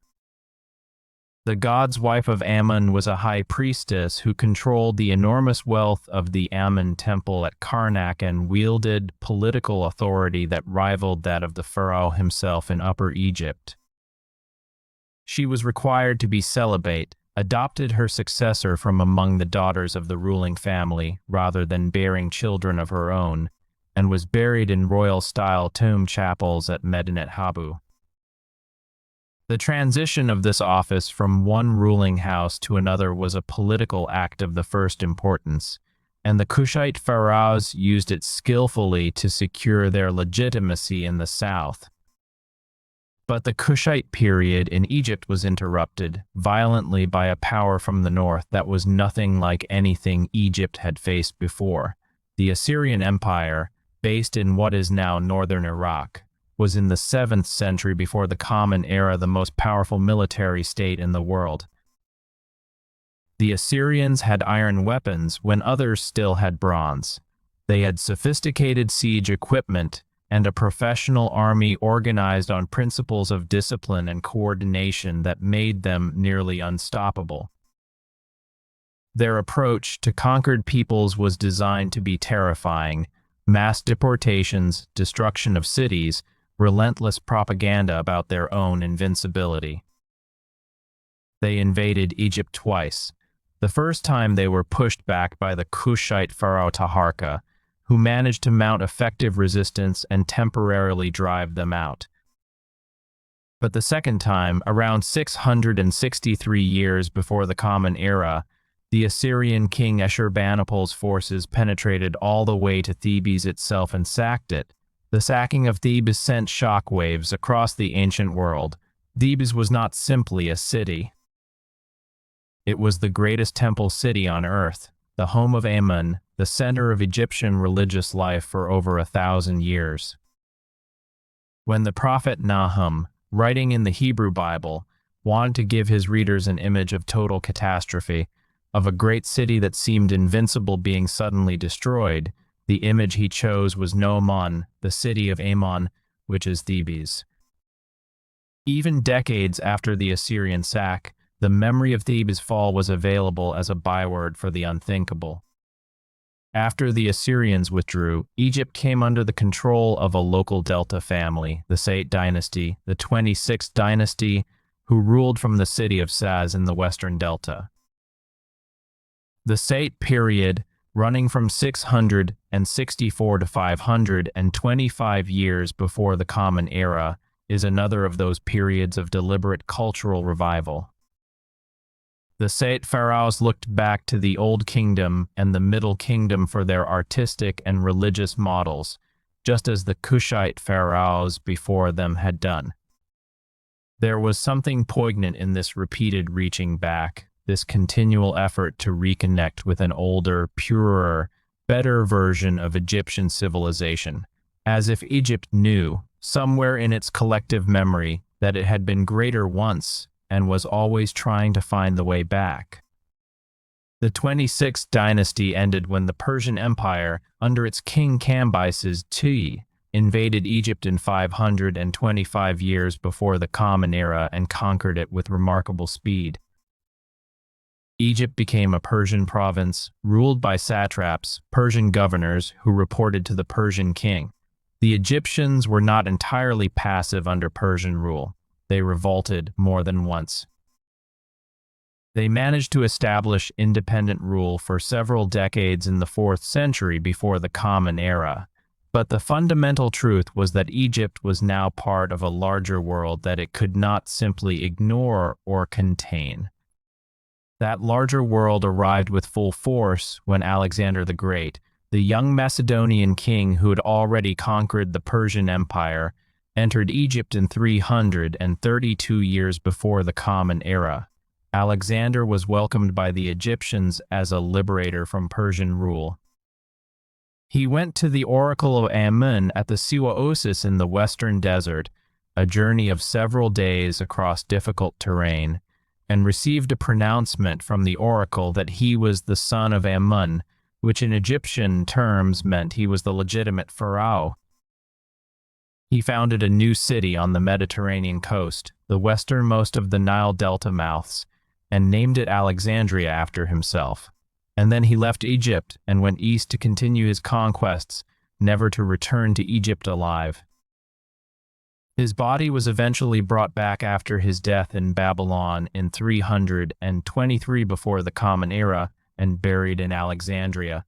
The god's wife of Amun was a high priestess who controlled the enormous wealth of the Amun temple at Karnak and wielded political authority that rivaled that of the pharaoh himself in Upper Egypt. She was required to be celibate, adopted her successor from among the daughters of the ruling family rather than bearing children of her own, and was buried in royal-style tomb chapels at Medinet Habu. The transition of this office from one ruling house to another was a political act of the first importance, and the Kushite pharaohs used it skillfully to secure their legitimacy in the south. But the Kushite period in Egypt was interrupted violently by a power from the north that was nothing like anything Egypt had faced before. The Assyrian Empire, based in what is now northern Iraq, was in the 7th century before the Common Era the most powerful military state in the world. The Assyrians had iron weapons when others still had bronze. They had sophisticated siege equipment and a professional army organized on principles of discipline and coordination that made them nearly unstoppable. Their approach to conquered peoples was designed to be terrifying: mass deportations, destruction of cities, relentless propaganda about their own invincibility. They invaded Egypt twice. The first time they were pushed back by the Kushite pharaoh Taharka, who managed to mount effective resistance and temporarily drive them out. But the second time, around 663 years before the Common Era, the Assyrian king Ashurbanipal's forces penetrated all the way to Thebes itself and sacked it. The sacking of Thebes sent shockwaves across the ancient world. Thebes was not simply a city. It was the greatest temple city on earth, the home of Amun, the center of Egyptian religious life for over 1,000 years. When the prophet Nahum, writing in the Hebrew Bible, wanted to give his readers an image of total catastrophe, of a great city that seemed invincible being suddenly destroyed, the image he chose was Noamon, the city of Ammon, which is Thebes. Even decades after the Assyrian sack, the memory of Thebes' fall was available as a byword for the unthinkable. After the Assyrians withdrew, Egypt came under the control of a local Delta family, the Sate dynasty, the 26th dynasty, who ruled from the city of Saz in the western Delta. The Sate period, running from 664 to 525 years before the Common Era, is another of those periods of deliberate cultural revival. The Sate pharaohs looked back to the Old Kingdom and the Middle Kingdom for their artistic and religious models, just as the Kushite pharaohs before them had done. There was something poignant in this repeated reaching back, this continual effort to reconnect with an older, purer, better version of Egyptian civilization, as if Egypt knew, somewhere in its collective memory, that it had been greater once and was always trying to find the way back. The 26th dynasty ended when the Persian Empire, under its king Cambyses II, invaded Egypt in 525 years before the Common Era and conquered it with remarkable speed. Egypt became a Persian province, ruled by satraps, Persian governors, who reported to the Persian king. The Egyptians were not entirely passive under Persian rule. They revolted more than once. They managed to establish independent rule for several decades in the 4th century before the Common Era. But the fundamental truth was that Egypt was now part of a larger world that it could not simply ignore or contain. That larger world arrived with full force when Alexander the Great, the young Macedonian king who had already conquered the Persian Empire, entered Egypt in 332 years before the Common Era. Alexander was welcomed by the Egyptians as a liberator from Persian rule. He went to the Oracle of Amun at the Siwa Oasis in the western desert, a journey of several days across difficult terrain, and received a pronouncement from the oracle that he was the son of Amun, which in Egyptian terms meant he was the legitimate pharaoh. He founded a new city on the Mediterranean coast, the westernmost of the Nile Delta mouths, and named it Alexandria after himself. And then he left Egypt and went east to continue his conquests, never to return to Egypt alive. His body was eventually brought back after his death in Babylon in 323 before the Common Era and buried in Alexandria.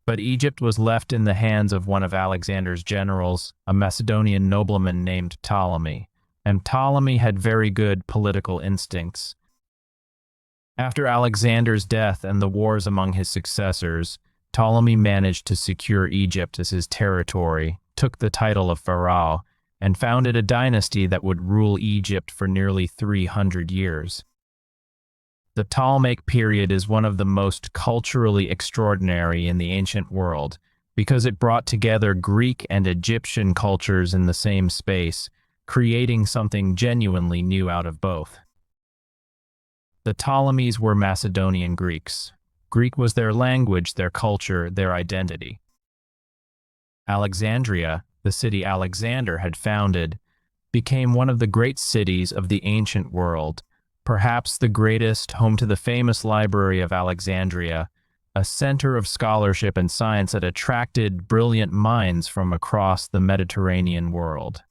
But Egypt was left in the hands of one of Alexander's generals, a Macedonian nobleman named Ptolemy, and Ptolemy had very good political instincts. After Alexander's death and the wars among his successors, Ptolemy managed to secure Egypt as his territory, took the title of pharaoh, and founded a dynasty that would rule Egypt for nearly 300 years. The Ptolemaic period is one of the most culturally extraordinary in the ancient world because it brought together Greek and Egyptian cultures in the same space, creating something genuinely new out of both. The Ptolemies were Macedonian Greeks. Greek was their language, their culture, their identity. Alexandria, the city Alexander had founded, became one of the great cities of the ancient world, perhaps the greatest, home to the famous Library of Alexandria, a center of scholarship and science that attracted brilliant minds from across the Mediterranean world.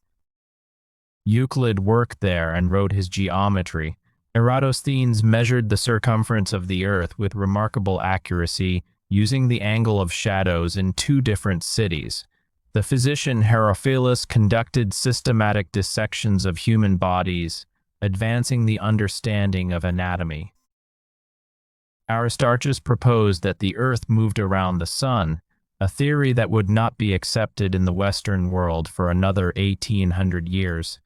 Euclid worked there and wrote his geometry. Eratosthenes measured the circumference of the earth with remarkable accuracy, using the angle of shadows in 2 different cities. The physician Herophilus conducted systematic dissections of human bodies, advancing the understanding of anatomy. Aristarchus proposed that the earth moved around the sun, a theory that would not be accepted in the Western world for another 1800 years.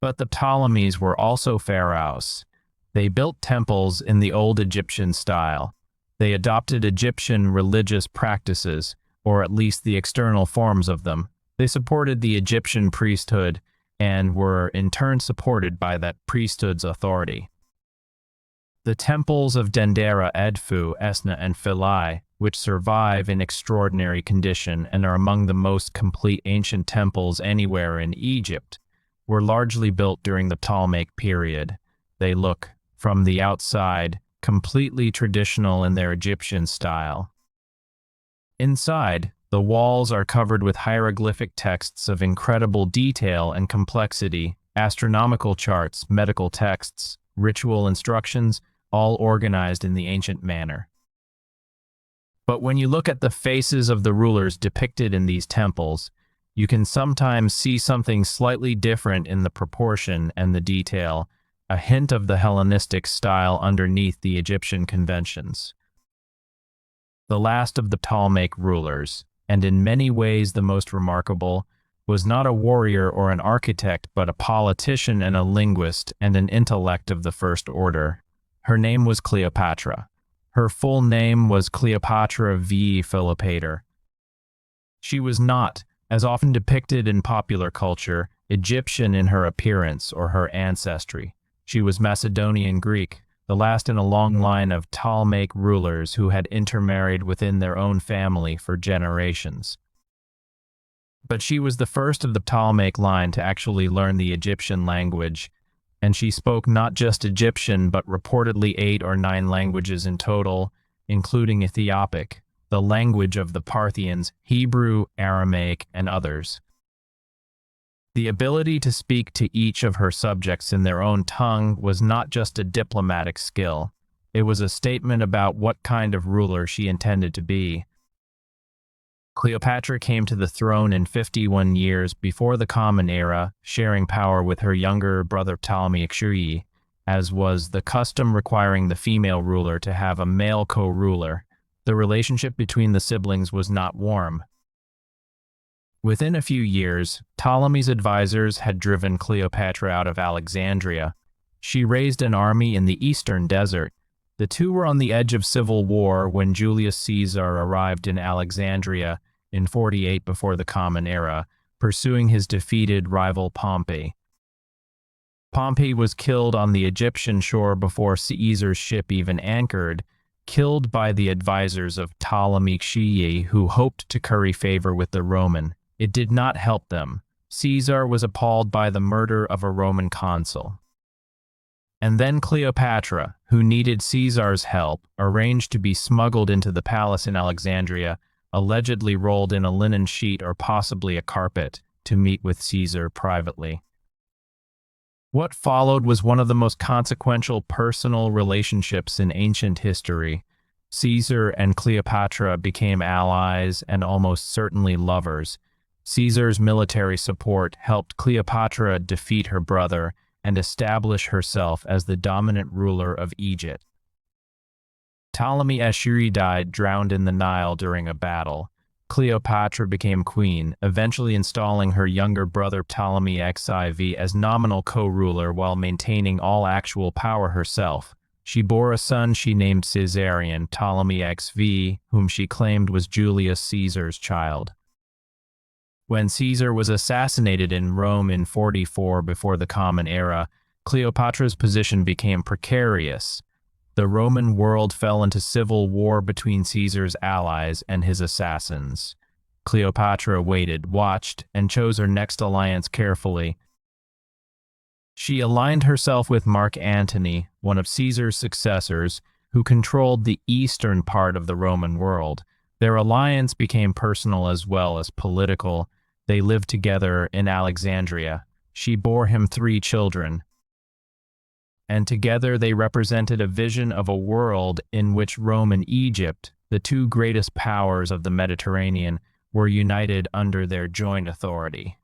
But the Ptolemies were also pharaohs. They built temples in the old Egyptian style. They adopted Egyptian religious practices, or at least the external forms of them. They supported the Egyptian priesthood and were in turn supported by that priesthood's authority. The temples of Dendera, Edfu, Esna, and Philae, which survive in extraordinary condition and are among the most complete ancient temples anywhere in Egypt, were largely built during the Ptolemaic period. They look, from the outside, completely traditional in their Egyptian style. Inside, the walls are covered with hieroglyphic texts of incredible detail and complexity, astronomical charts, medical texts, ritual instructions, all organized in the ancient manner. But when you look at the faces of the rulers depicted in these temples, you can sometimes see something slightly different in the proportion and the detail, a hint of the Hellenistic style underneath the Egyptian conventions. The last of the Ptolemaic rulers, and in many ways the most remarkable, was not a warrior or an architect but a politician and a linguist and an intellect of the first order. Her name was Cleopatra. Her full name was Cleopatra v. Philopator. She was not, as often depicted in popular culture, Egyptian in her appearance or her ancestry. She was Macedonian Greek, the last in a long line of Ptolemaic rulers who had intermarried within their own family for generations. But she was the first of the Ptolemaic line to actually learn the Egyptian language, and she spoke not just Egyptian but reportedly 8 or 9 languages in total, including Ethiopic, the language of the Parthians, Hebrew, Aramaic, and others. The ability to speak to each of her subjects in their own tongue was not just a diplomatic skill. It was a statement about what kind of ruler she intended to be. Cleopatra came to the throne in 51 years before the Common Era, sharing power with her younger brother Ptolemy Xui, as was the custom requiring the female ruler to have a male co-ruler. The relationship between the siblings was not warm. Within a few years, Ptolemy's advisors had driven Cleopatra out of Alexandria. She raised an army in the eastern desert. The two were on the edge of civil war when Julius Caesar arrived in Alexandria in 48 before the Common Era, pursuing his defeated rival Pompey. Pompey was killed on the Egyptian shore before Caesar's ship even anchored, killed by the advisors of Ptolemy Xui, who hoped to curry favor with the Roman. It did not help them. Caesar was appalled by the murder of a Roman consul. And then Cleopatra, who needed Caesar's help, arranged to be smuggled into the palace in Alexandria, allegedly rolled in a linen sheet or possibly a carpet, to meet with Caesar privately. What followed was one of the most consequential personal relationships in ancient history. Caesar and Cleopatra became allies and almost certainly lovers. Caesar's military support helped Cleopatra defeat her brother and establish herself as the dominant ruler of Egypt. Ptolemy Ashuri died drowned in the Nile during a battle. Cleopatra became queen, eventually installing her younger brother Ptolemy XIV as nominal co-ruler while maintaining all actual power herself. She bore a son she named Caesarion, Ptolemy XV, whom she claimed was Julius Caesar's child. When Caesar was assassinated in Rome in 44 before the Common Era, Cleopatra's position became precarious. The Roman world fell into civil war between Caesar's allies and his assassins. Cleopatra waited, watched, and chose her next alliance carefully. She aligned herself with Mark Antony, one of Caesar's successors, who controlled the eastern part of the Roman world. Their alliance became personal as well as political. They lived together in Alexandria. She bore him 3 children, and together they represented a vision of a world in which Rome and Egypt, the 2 greatest powers of the Mediterranean, were united under their joint authority.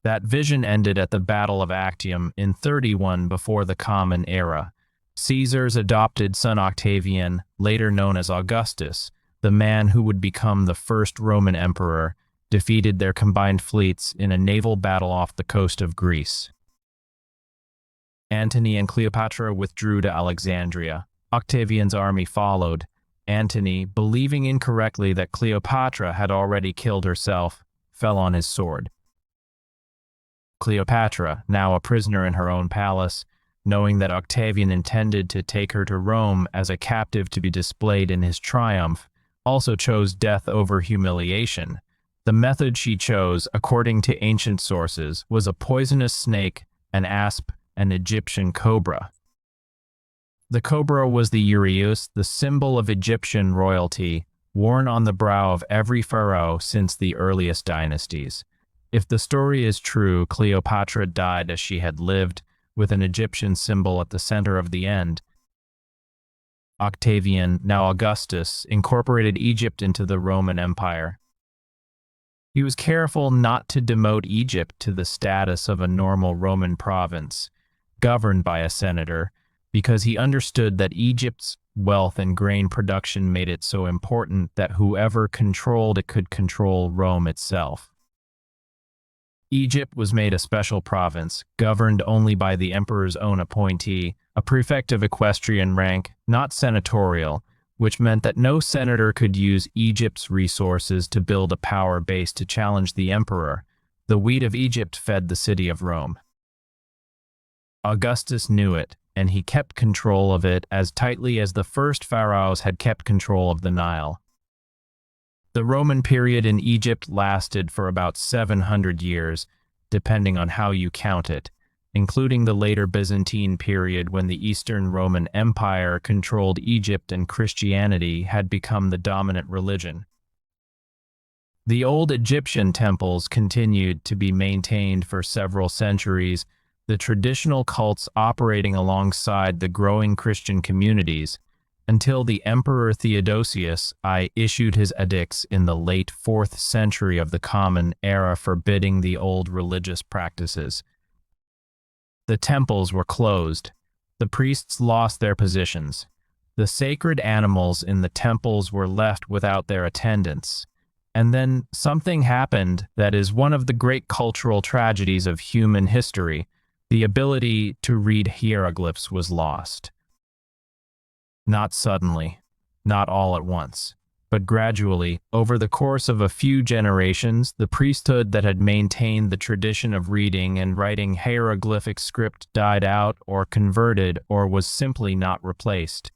That vision ended at the Battle of Actium in 31 before the Common Era. Caesar's adopted son Octavian, later known as Augustus, the man who would become the first Roman emperor, defeated their combined fleets in a naval battle off the coast of Greece. Antony and Cleopatra withdrew to Alexandria. Octavian's army followed. Antony, believing incorrectly that Cleopatra had already killed herself, fell on his sword. Cleopatra, now a prisoner in her own palace, knowing that Octavian intended to take her to Rome as a captive to be displayed in his triumph, also chose death over humiliation. The method she chose, according to ancient sources, was a poisonous snake, an asp, an Egyptian cobra. The cobra was the uraeus, the symbol of Egyptian royalty, worn on the brow of every pharaoh since the earliest dynasties. If the story is true, Cleopatra died as she had lived, with an Egyptian symbol at the center of the end. Octavian, now Augustus, incorporated Egypt into the Roman Empire. He was careful not to demote Egypt to the status of a normal Roman province, governed by a senator, because he understood that Egypt's wealth and grain production made it so important that whoever controlled it could control Rome itself. Egypt was made a special province, governed only by the emperor's own appointee, a prefect of equestrian rank, not senatorial, which meant that no senator could use Egypt's resources to build a power base to challenge the emperor. The wheat of Egypt fed the city of Rome. Augustus knew it, and he kept control of it as tightly as the first pharaohs had kept control of the Nile. The Roman period in Egypt lasted for about 700 years, depending on how you count it, including the later Byzantine period when the Eastern Roman Empire controlled Egypt and Christianity had become the dominant religion. The old Egyptian temples continued to be maintained for several centuries, the traditional cults operating alongside the growing Christian communities, until the Emperor Theodosius I issued his edicts in the late 4th century of the Common Era forbidding the old religious practices. The temples were closed. The priests lost their positions. The sacred animals in the temples were left without their attendants. And then something happened that is one of the great cultural tragedies of human history. The ability to read hieroglyphs was lost. Not suddenly, not all at once, but gradually, over the course of a few generations, the priesthood that had maintained the tradition of reading and writing hieroglyphic script died out or converted or was simply not replaced.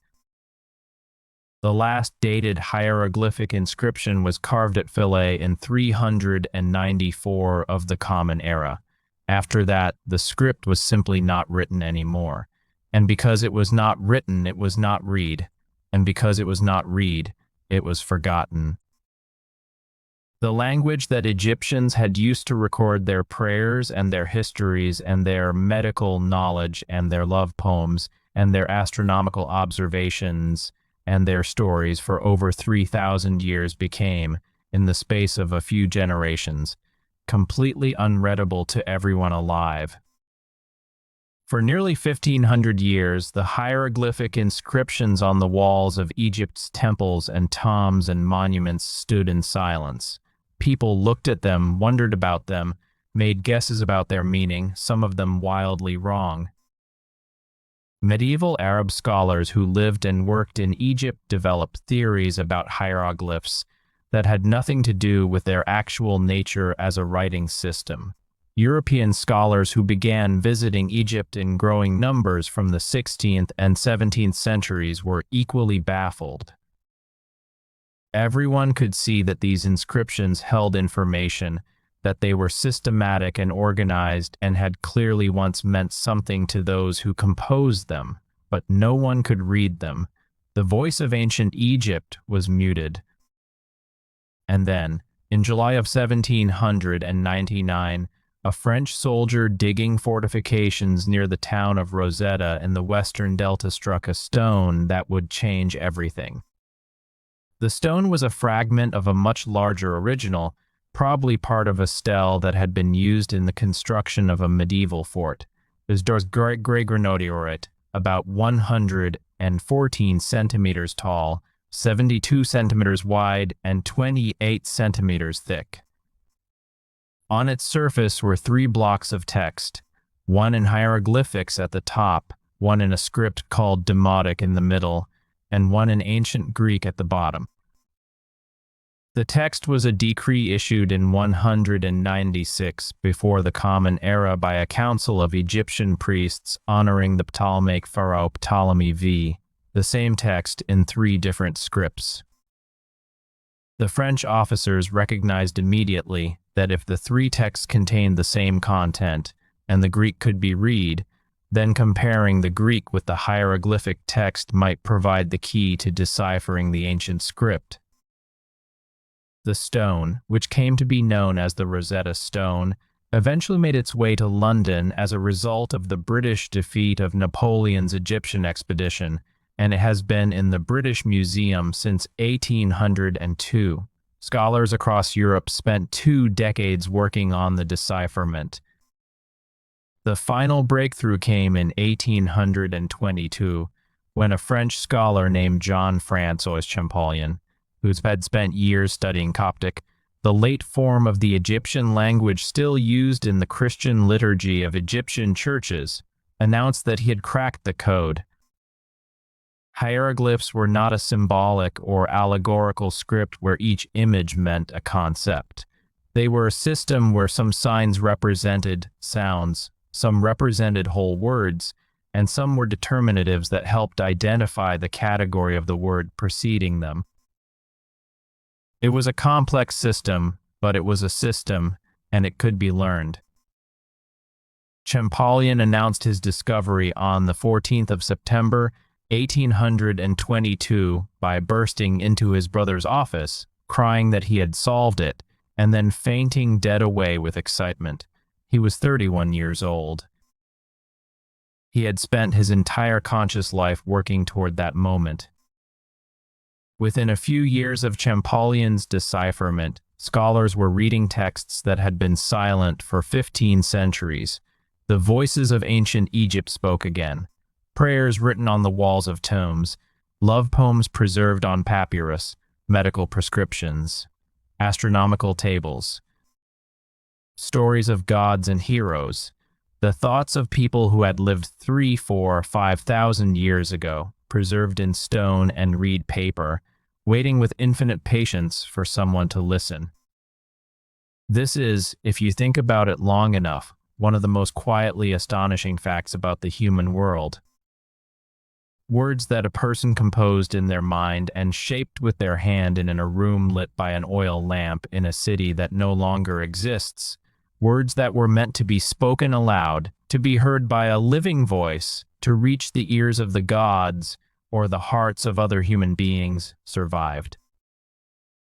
The last dated hieroglyphic inscription was carved at Philae in 394 of the Common Era. After that, the script was simply not written anymore. And because it was not written, it was not read. And because it was not read, it was forgotten. The language that Egyptians had used to record their prayers and their histories and their medical knowledge and their love poems and their astronomical observations and their stories for over 3,000 years became, in the space of a few generations, completely unreadable to everyone alive. For nearly 1,500 years, the hieroglyphic inscriptions on the walls of Egypt's temples and tombs and monuments stood in silence. People looked at them, wondered about them, made guesses about their meaning, some of them wildly wrong. Medieval Arab scholars who lived and worked in Egypt developed theories about hieroglyphs that had nothing to do with their actual nature as a writing system. European scholars who began visiting Egypt in growing numbers from the 16th and 17th centuries were equally baffled. Everyone could see that these inscriptions held information, that they were systematic and organized and had clearly once meant something to those who composed them, but no one could read them. The voice of ancient Egypt was muted. And then, in July of 1799, a French soldier digging fortifications near the town of Rosetta in the western delta struck a stone that would change everything. The stone was a fragment of a much larger original, probably part of a stele that had been used in the construction of a medieval fort. It was about 114 centimeters tall, 72 centimeters wide, and 28 centimeters thick. On its surface were 3 blocks of text, one in hieroglyphics at the top, one in a script called Demotic in the middle, and one in ancient Greek at the bottom. The text was a decree issued in 196 before the Common Era by a council of Egyptian priests honoring the Ptolemaic pharaoh Ptolemy V, the same text in 3 different scripts. The French officers recognized immediately that if the 3 texts contained the same content and the Greek could be read, then comparing the Greek with the hieroglyphic text might provide the key to deciphering the ancient script. The stone, which came to be known as the Rosetta Stone, eventually made its way to London as a result of the British defeat of Napoleon's Egyptian expedition, and it has been in the British Museum since 1802. Scholars across Europe spent 2 decades working on the decipherment. The final breakthrough came in 1822, when a French scholar named Jean-François Champollion, who had spent years studying Coptic, the late form of the Egyptian language still used in the Christian liturgy of Egyptian churches, announced that he had cracked the code. Hieroglyphs were not a symbolic or allegorical script where each image meant a concept. They were a system where some signs represented sounds, some represented whole words, and some were determinatives that helped identify the category of the word preceding them. It was a complex system, but it was a system, and it could be learned. Champollion announced his discovery on the 14th of September, 1822, by bursting into his brother's office, crying that he had solved it, and then fainting dead away with excitement. He was 31 years old. He had spent his entire conscious life working toward that moment. Within a few years of Champollion's decipherment, scholars were reading texts that had been silent for 15 centuries. The voices of ancient Egypt spoke again. Prayers written on the walls of tombs, love poems preserved on papyrus, medical prescriptions, astronomical tables, stories of gods and heroes, the thoughts of people who had lived 3, 4, 5,000 years ago, preserved in stone and reed paper, waiting with infinite patience for someone to listen. This is, if you think about it long enough, one of the most quietly astonishing facts about the human world. Words that a person composed in their mind and shaped with their hand in a room lit by an oil lamp in a city that no longer exists. Words that were meant to be spoken aloud, to be heard by a living voice, to reach the ears of the gods or the hearts of other human beings, survived.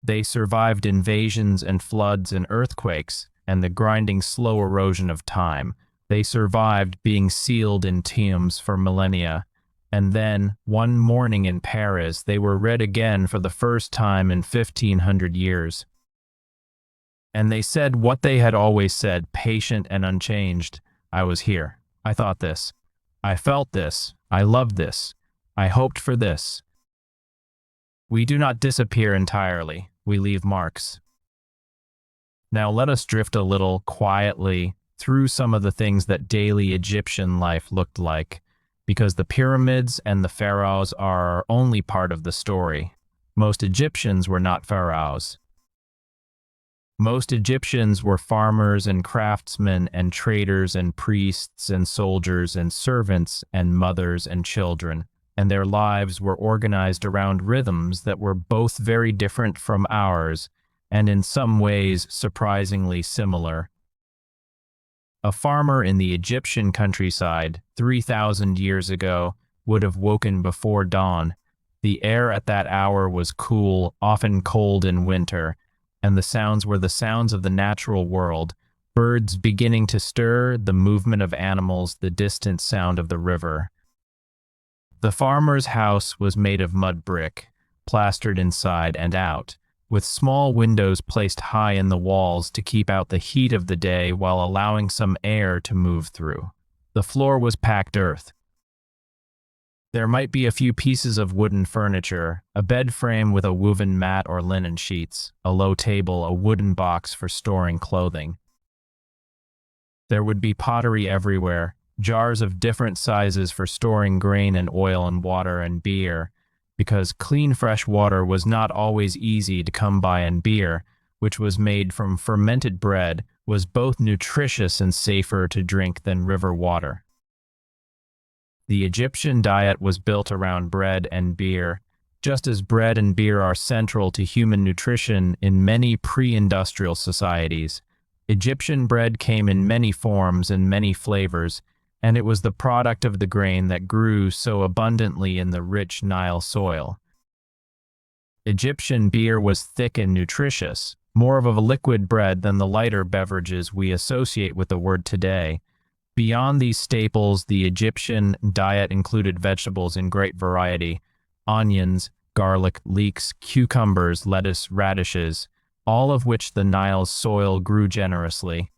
They survived invasions and floods and earthquakes and the grinding slow erosion of time. They survived being sealed in tombs for millennia. And then, one morning in Paris, they were read again for the first time in 1,500 years. And they said what they had always said, patient and unchanged. I was here. I thought this. I felt this. I loved this. I hoped for this. We do not disappear entirely. We leave marks. Now let us drift a little quietly through some of the things that daily Egyptian life looked like, because the pyramids and the pharaohs are only part of the story. Most Egyptians were not pharaohs. Most Egyptians were farmers and craftsmen and traders and priests and soldiers and servants and mothers and children, and their lives were organized around rhythms that were both very different from ours and in some ways surprisingly similar. A farmer in the Egyptian countryside 3,000 years ago would have woken before dawn. The air at that hour was cool, often cold in winter, and the sounds were the sounds of the natural world, birds beginning to stir, the movement of animals, the distant sound of the river. The farmer's house was made of mud brick, plastered inside and out, with small windows placed high in the walls to keep out the heat of the day while allowing some air to move through. The floor was packed earth. There might be a few pieces of wooden furniture, a bed frame with a woven mat or linen sheets, a low table, a wooden box for storing clothing. There would be pottery everywhere, jars of different sizes for storing grain and oil and water and beer, because clean fresh water was not always easy to come by, and beer, which was made from fermented bread, was both nutritious and safer to drink than river water. The Egyptian diet was built around bread and beer, just as bread and beer are central to human nutrition in many pre-industrial societies. Egyptian bread came in many forms and many flavors, and it was the product of the grain that grew so abundantly in the rich Nile soil. Egyptian beer was thick and nutritious, more of a liquid bread than the lighter beverages we associate with the word today. Beyond these staples, the Egyptian diet included vegetables in great variety: onions, garlic, leeks, cucumbers, lettuce, radishes, all of which the Nile's soil grew generously.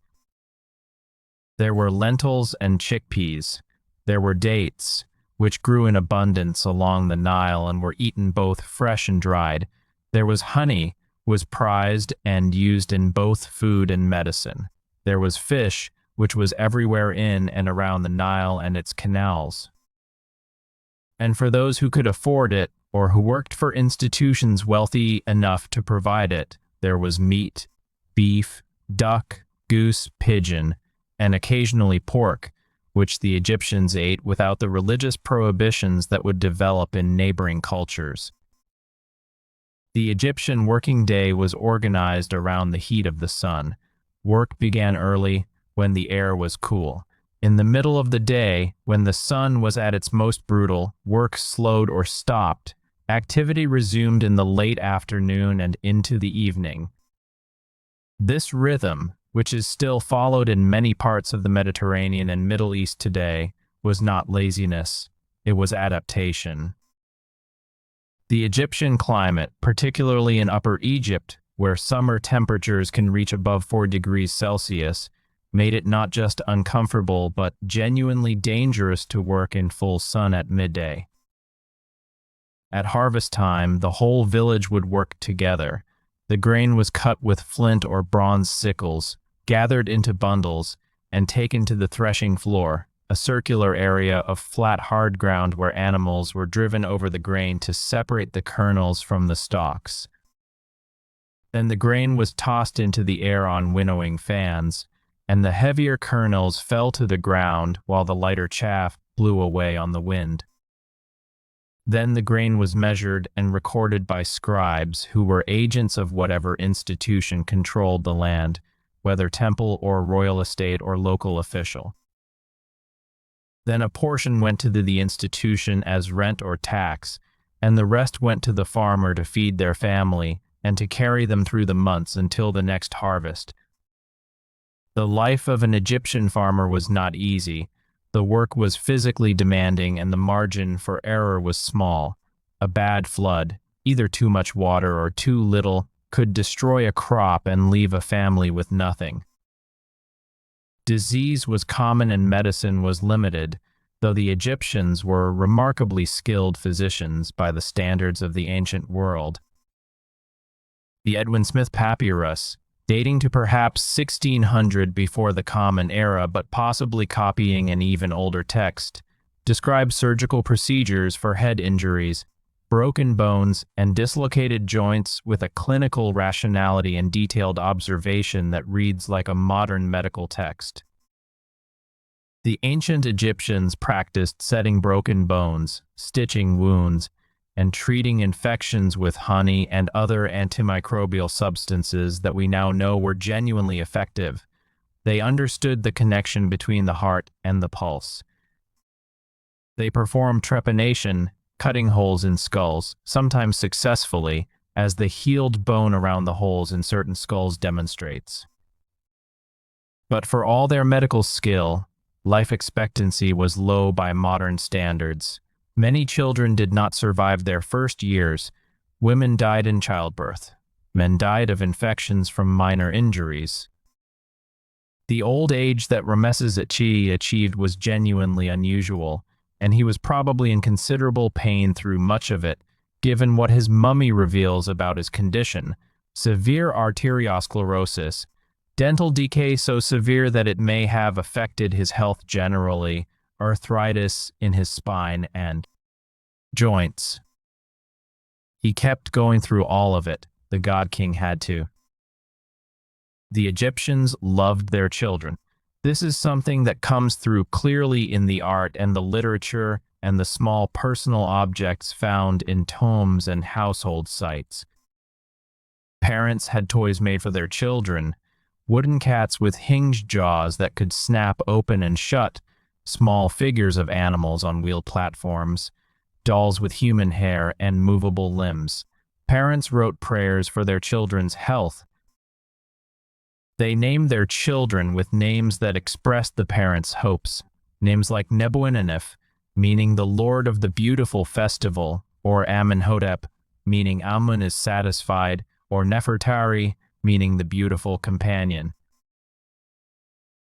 There were lentils and chickpeas. There were dates, which grew in abundance along the Nile and were eaten both fresh and dried. There was honey, was prized and used in both food and medicine. There was fish, which was everywhere in and around the Nile and its canals. And for those who could afford it, or who worked for institutions wealthy enough to provide it, there was meat, beef, duck, goose, pigeon, and occasionally pork, which the Egyptians ate without the religious prohibitions that would develop in neighboring cultures. The Egyptian working day was organized around the heat of the sun. Work began early, when the air was cool. In the middle of the day, when the sun was at its most brutal, work slowed or stopped. Activity resumed in the late afternoon and into the evening. This rhythm, which is still followed in many parts of the Mediterranean and Middle East today, was not laziness, it was adaptation. The Egyptian climate, particularly in Upper Egypt, where summer temperatures can reach above 4 degrees Celsius, made it not just uncomfortable but genuinely dangerous to work in full sun at midday. At harvest time, the whole village would work together. The grain was cut with flint or bronze sickles, gathered into bundles, and taken to the threshing floor, a circular area of flat hard ground where animals were driven over the grain to separate the kernels from the stalks. Then the grain was tossed into the air on winnowing fans, and the heavier kernels fell to the ground while the lighter chaff blew away on the wind. Then the grain was measured and recorded by scribes who were agents of whatever institution controlled the land, whether temple or royal estate or local official. Then a portion went to the institution as rent or tax, and the rest went to the farmer to feed their family and to carry them through the months until the next harvest. The life of an Egyptian farmer was not easy. The work was physically demanding and the margin for error was small. A bad flood, either too much water or too little, could destroy a crop and leave a family with nothing. Disease was common and medicine was limited, though the Egyptians were remarkably skilled physicians by the standards of the ancient world. The Edwin Smith Papyrus, dating to perhaps 1600 before the Common Era but possibly copying an even older text, describes surgical procedures for head injuries, broken bones, and dislocated joints with a clinical rationality and detailed observation that reads like a modern medical text. The ancient Egyptians practiced setting broken bones, stitching wounds, and treating infections with honey and other antimicrobial substances that we now know were genuinely effective. They understood the connection between the heart and the pulse. They performed trepanation, cutting holes in skulls, sometimes successfully, as the healed bone around the holes in certain skulls demonstrates. But for all their medical skill, life expectancy was low by modern standards. Many children did not survive their first years. Women died in childbirth. Men died of infections from minor injuries. The old age that Ramesses II achieved was genuinely unusual, and he was probably in considerable pain through much of it, given what his mummy reveals about his condition: severe arteriosclerosis, dental decay so severe that it may have affected his health generally, arthritis in his spine and joints. He kept going through all of it. The God King had to. The Egyptians loved their children. This is something that comes through clearly in the art and the literature and the small personal objects found in tomes and household sites. Parents had toys made for their children: wooden cats with hinged jaws that could snap open and shut, small figures of animals on wheeled platforms, dolls with human hair and movable limbs. Parents wrote prayers for their children's health. They named their children with names that expressed the parents' hopes. Names like Nebuenenef, meaning the Lord of the Beautiful Festival, or Amenhotep, meaning Amun is satisfied, or Nefertari, meaning the Beautiful Companion.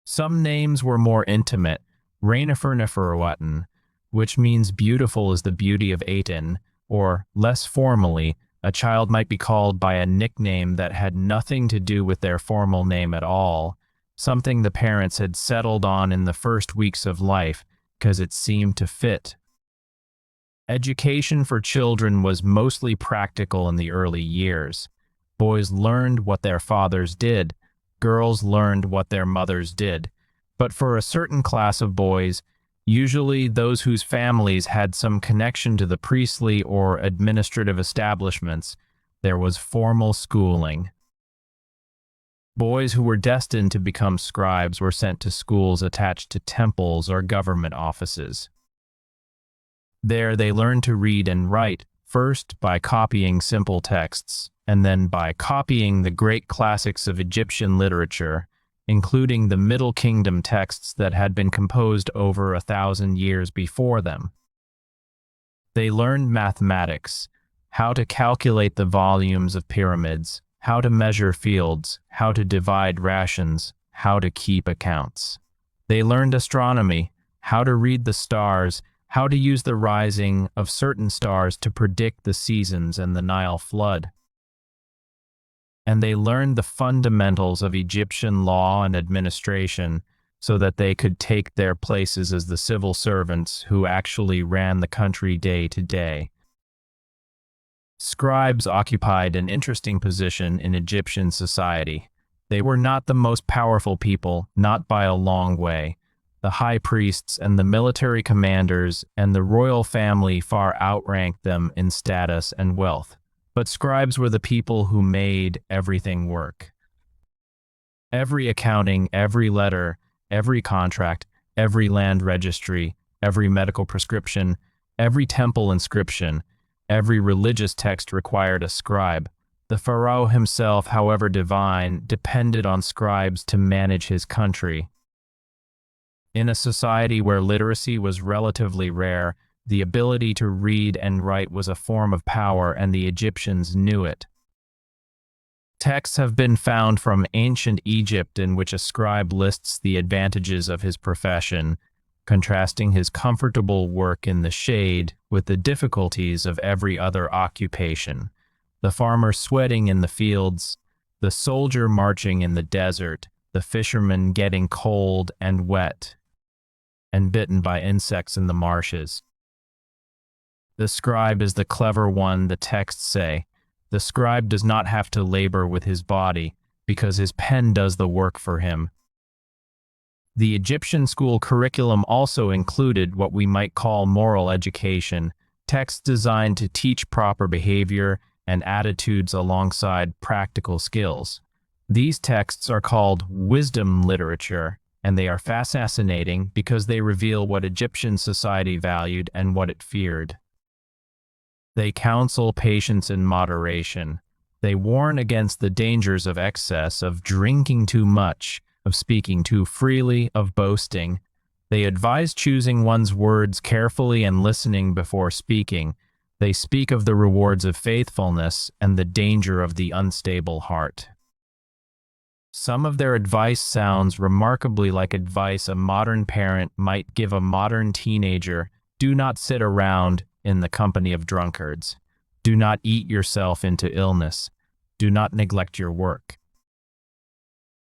Some names were more intimate: Rainifer Neferuaten, which means beautiful is the beauty of Aten, or, less formally, a child might be called by a nickname that had nothing to do with their formal name at all, something the parents had settled on in the first weeks of life because it seemed to fit. Education for children was mostly practical in the early years. Boys learned what their fathers did. Girls learned what their mothers did. But for a certain class of boys, usually those whose families had some connection to the priestly or administrative establishments, there was formal schooling. Boys who were destined to become scribes were sent to schools attached to temples or government offices. There they learned to read and write, first by copying simple texts, and then by copying the great classics of Egyptian literature, including the Middle Kingdom texts that had been composed over 1,000 years before them. They learned mathematics, how to calculate the volumes of pyramids, how to measure fields, how to divide rations, how to keep accounts. They learned astronomy, how to read the stars, how to use the rising of certain stars to predict the seasons and the Nile flood. And they learned the fundamentals of Egyptian law and administration so that they could take their places as the civil servants who actually ran the country day to day. Scribes occupied an interesting position in Egyptian society. They were not the most powerful people, not by a long way. The high priests and the military commanders and the royal family far outranked them in status and wealth. But scribes were the people who made everything work. Every accounting, every letter, every contract, every land registry, every medical prescription, every temple inscription, every religious text required a scribe. The pharaoh himself, however divine, depended on scribes to manage his country. In a society where literacy was relatively rare, the ability to read and write was a form of power, and the Egyptians knew it. Texts have been found from ancient Egypt in which a scribe lists the advantages of his profession, contrasting his comfortable work in the shade with the difficulties of every other occupation. The farmer sweating in the fields, the soldier marching in the desert, the fisherman getting cold and wet and bitten by insects in the marshes. The scribe is the clever one, the texts say. The scribe does not have to labor with his body because his pen does the work for him. The Egyptian school curriculum also included what we might call moral education, texts designed to teach proper behavior and attitudes alongside practical skills. These texts are called wisdom literature, and they are fascinating because they reveal what Egyptian society valued and what it feared. They counsel patience and moderation. They warn against the dangers of excess, of drinking too much, of speaking too freely, of boasting. They advise choosing one's words carefully and listening before speaking. They speak of the rewards of faithfulness and the danger of the unstable heart. Some of their advice sounds remarkably like advice a modern parent might give a modern teenager. Do not sit around in the company of drunkards. Do not eat yourself into illness. Do not neglect your work.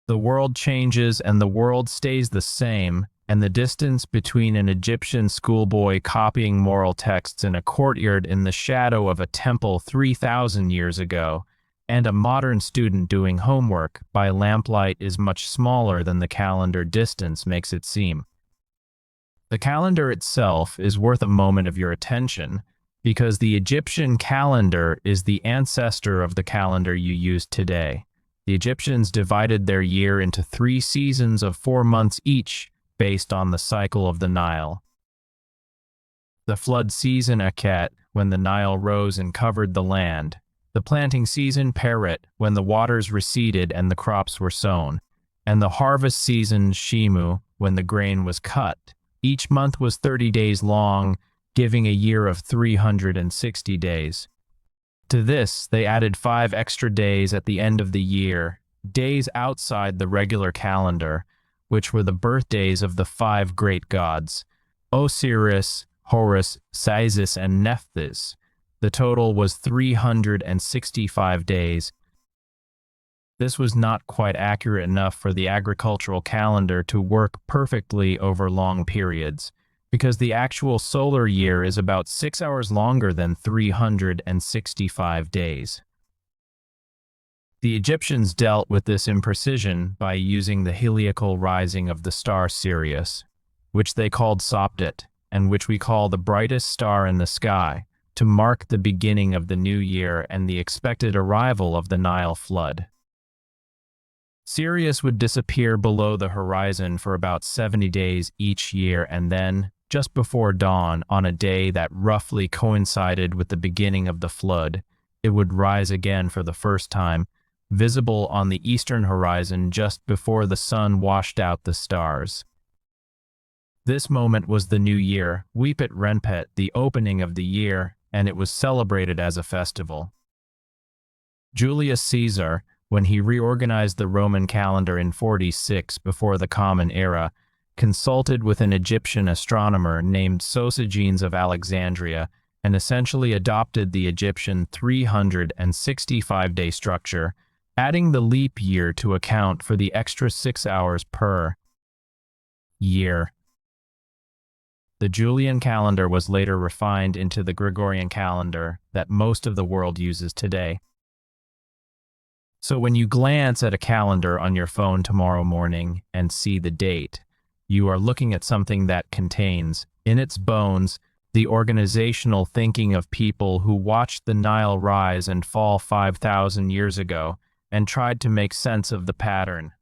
The world changes and the world stays the same, and the distance between an Egyptian schoolboy copying moral texts in a courtyard in the shadow of a temple 3,000 years ago and a modern student doing homework by lamplight is much smaller than the calendar distance makes it seem. The calendar itself is worth a moment of your attention because the Egyptian calendar is the ancestor of the calendar you use today. The Egyptians divided their year into 3 seasons of 4 months each based on the cycle of the Nile. The flood season Aket, when the Nile rose and covered the land. The planting season Peret, when the waters receded and the crops were sown. And the harvest season Shimu, when the grain was cut. Each month was 30 days long, giving a year of 360 days. To this, they added 5 extra days at the end of the year, days outside the regular calendar, which were the birthdays of the 5 great gods, Osiris, Horus, Isis, and Nephthys. The total was 365 days. This was not quite accurate enough for the agricultural calendar to work perfectly over long periods, because the actual solar year is about 6 hours longer than 365 days. The Egyptians dealt with this imprecision by using the heliacal rising of the star Sirius, which they called Sopdet, and which we call the brightest star in the sky, to mark the beginning of the new year and the expected arrival of the Nile flood. Sirius would disappear below the horizon for about 70 days each year, and then, just before dawn, on a day that roughly coincided with the beginning of the flood, it would rise again for the first time, visible on the eastern horizon just before the sun washed out the stars. This moment was the new year, Weepet Renpet, the opening of the year, and it was celebrated as a festival. Julius Caesar, when he reorganized the Roman calendar in 46 before the Common Era, consulted with an Egyptian astronomer named Sosigenes of Alexandria and essentially adopted the Egyptian 365-day structure, adding the leap year to account for the extra 6 hours per year. The Julian calendar was later refined into the Gregorian calendar that most of the world uses today. So when you glance at a calendar on your phone tomorrow morning and see the date, you are looking at something that contains, in its bones, the organizational thinking of people who watched the Nile rise and fall 5,000 years ago and tried to make sense of the pattern.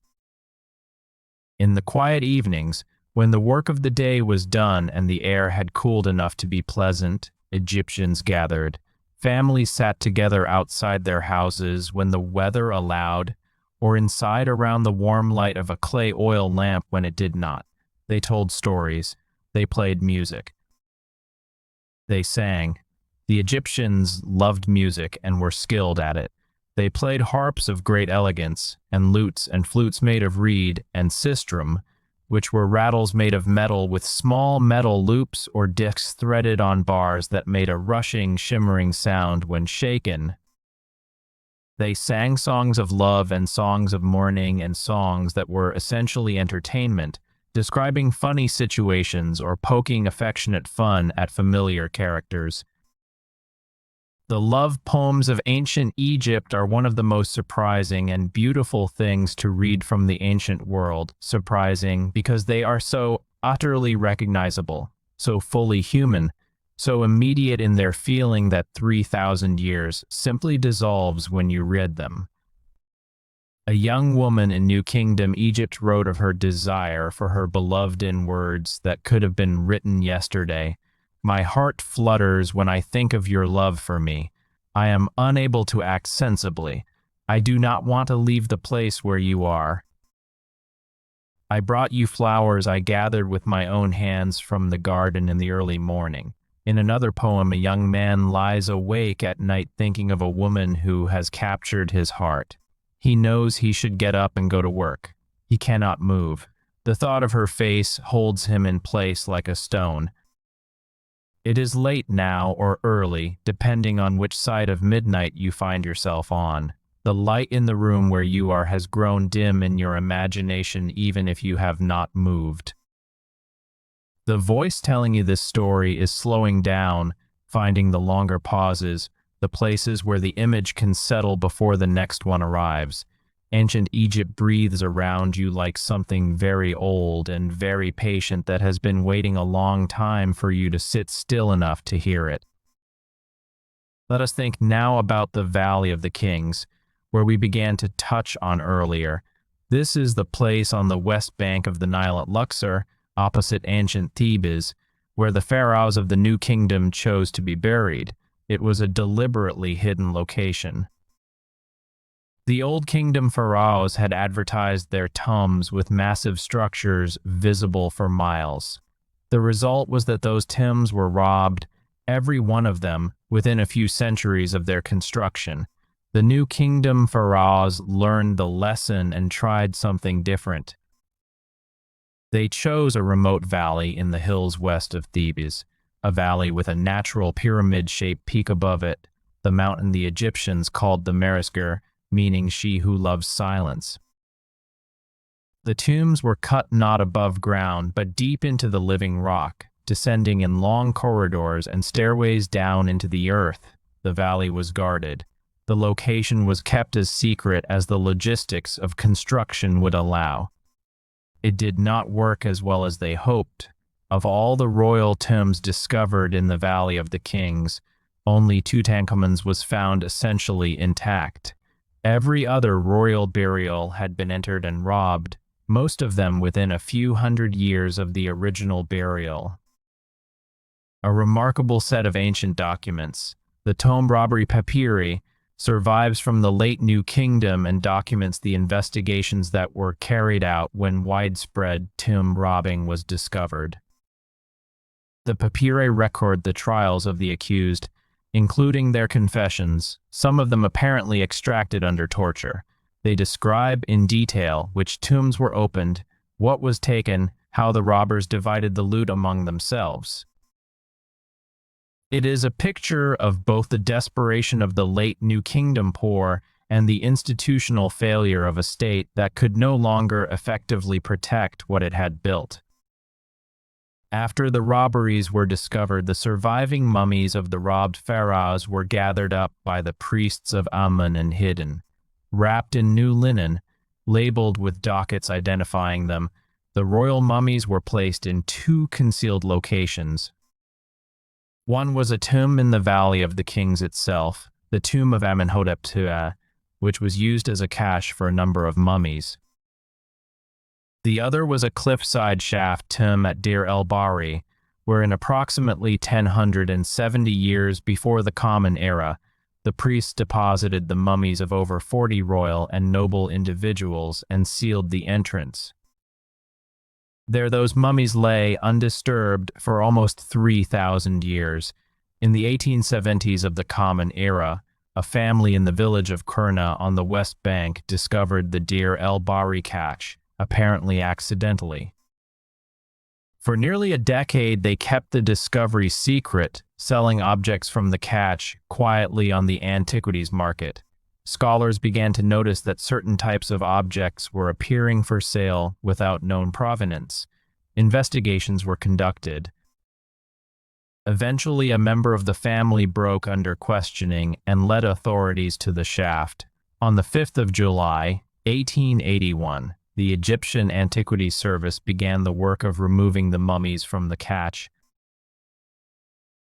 In the quiet evenings, when the work of the day was done and the air had cooled enough to be pleasant, Egyptians gathered. Families sat together outside their houses when the weather allowed, or inside around the warm light of a clay oil lamp when it did not. They told stories. They played music. They sang. The Egyptians loved music and were skilled at it. They played harps of great elegance, and lutes and flutes made of reed, and sistrum, which were rattles made of metal with small metal loops or discs threaded on bars that made a rushing, shimmering sound when shaken. They sang songs of love and songs of mourning and songs that were essentially entertainment, describing funny situations or poking affectionate fun at familiar characters. The love poems of ancient Egypt are one of the most surprising and beautiful things to read from the ancient world. Surprising because they are so utterly recognizable, so fully human, so immediate in their feeling that 3,000 years simply dissolves when you read them. A young woman in New Kingdom Egypt wrote of her desire for her beloved in words that could have been written yesterday. My heart flutters when I think of your love for me. I am unable to act sensibly. I do not want to leave the place where you are. I brought you flowers I gathered with my own hands from the garden in the early morning. In another poem, a young man lies awake at night thinking of a woman who has captured his heart. He knows he should get up and go to work. He cannot move. The thought of her face holds him in place like a stone. It is late now or early, depending on which side of midnight you find yourself on. The light in the room where you are has grown dim in your imagination even if you have not moved. The voice telling you this story is slowing down, finding the longer pauses, the places where the image can settle before the next one arrives. Ancient Egypt breathes around you like something very old and very patient that has been waiting a long time for you to sit still enough to hear it. Let us think now about the Valley of the Kings, where we began to touch on earlier. This is the place on the west bank of the Nile at Luxor, opposite ancient Thebes, where the pharaohs of the New Kingdom chose to be buried. It was a deliberately hidden location. The Old Kingdom pharaohs had advertised their tombs with massive structures visible for miles. The result was that those tombs were robbed, every one of them, within a few centuries of their construction. The New Kingdom pharaohs learned the lesson and tried something different. They chose a remote valley in the hills west of Thebes, a valley with a natural pyramid-shaped peak above it, the mountain the Egyptians called the Merisger, meaning she who loves silence. The tombs were cut not above ground, but deep into the living rock, descending in long corridors and stairways down into the earth. The valley was guarded. The location was kept as secret as the logistics of construction would allow. It did not work as well as they hoped. Of all the royal tombs discovered in the Valley of the Kings, only Tutankhamun's was found essentially intact. Every other royal burial had been entered and robbed, most of them within a few hundred years of the original burial. A remarkable set of ancient documents, the tomb robbery papyri, survives from the late New Kingdom and documents the investigations that were carried out when widespread tomb robbing was discovered. The papyri record the trials of the accused, including their confessions, some of them apparently extracted under torture. They describe in detail which tombs were opened, what was taken, how the robbers divided the loot among themselves. It is a picture of both the desperation of the late New Kingdom poor and the institutional failure of a state that could no longer effectively protect what it had built. After the robberies were discovered, the surviving mummies of the robbed pharaohs were gathered up by the priests of Amun and hidden. Wrapped in new linen, labeled with dockets identifying them, the royal mummies were placed in two concealed locations. One was a tomb in the Valley of the Kings itself, the tomb of Amenhotep II, which was used as a cache for a number of mummies. The other was a cliffside shaft tomb at Deir el-Bahri, where in approximately 1070 years before the Common Era, the priests deposited the mummies of over 40 royal and noble individuals and sealed the entrance. There those mummies lay undisturbed for almost 3,000 years. In the 1870s of the Common Era, a family in the village of Kurna on the West Bank discovered the Deir el-Bahri cache, apparently accidentally. For nearly a decade, they kept the discovery secret, selling objects from the cache quietly on the antiquities market. Scholars began to notice that certain types of objects were appearing for sale without known provenance. Investigations were conducted. Eventually, a member of the family broke under questioning and led authorities to the shaft. On the 5th of July, 1881, the Egyptian Antiquities Service began the work of removing the mummies from the cache.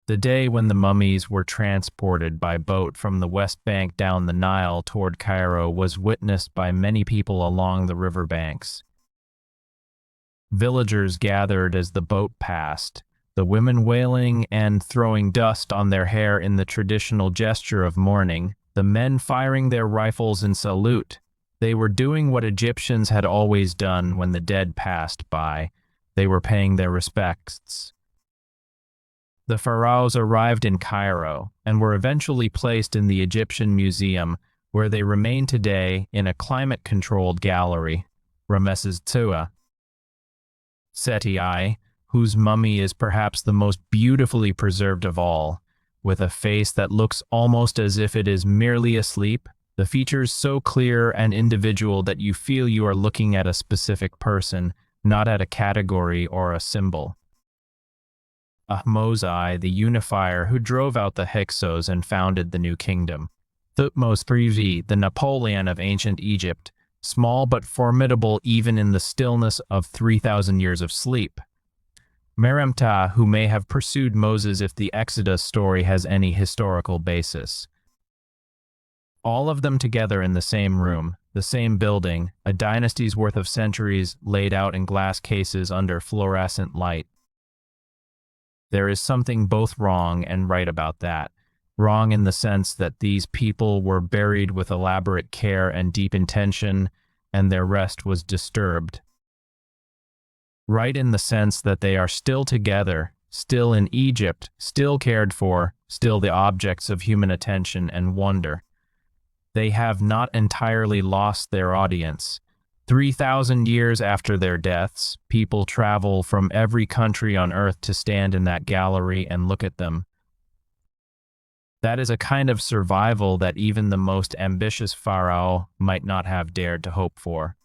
The day when the mummies were transported by boat from the West Bank down the Nile toward Cairo was witnessed by many people along the river banks. Villagers gathered as the boat passed, the women wailing and throwing dust on their hair in the traditional gesture of mourning, the men firing their rifles in salute. They were doing what Egyptians had always done when the dead passed by. They were paying their respects. The pharaohs arrived in Cairo and were eventually placed in the Egyptian Museum, where they remain today in a climate-controlled gallery. Ramesses II. Seti I, whose mummy is perhaps the most beautifully preserved of all, with a face that looks almost as if it is merely asleep, the features so clear and individual that you feel you are looking at a specific person, not at a category or a symbol. Ahmose I, the unifier who drove out the Hyksos and founded the New Kingdom. Thutmose III, the Napoleon of ancient Egypt, small but formidable even in the stillness of 3,000 years of sleep. Meremta, who may have pursued Moses if the Exodus story has any historical basis. All of them together in the same room, the same building, a dynasty's worth of centuries laid out in glass cases under fluorescent light. There is something both wrong and right about that. Wrong in the sense that these people were buried with elaborate care and deep intention, and their rest was disturbed. Right in the sense that they are still together, still in Egypt, still cared for, still the objects of human attention and wonder. They have not entirely lost their audience. 3,000 years after their deaths, people travel from every country on earth to stand in that gallery and look at them. That is a kind of survival that even the most ambitious pharaoh might not have dared to hope for.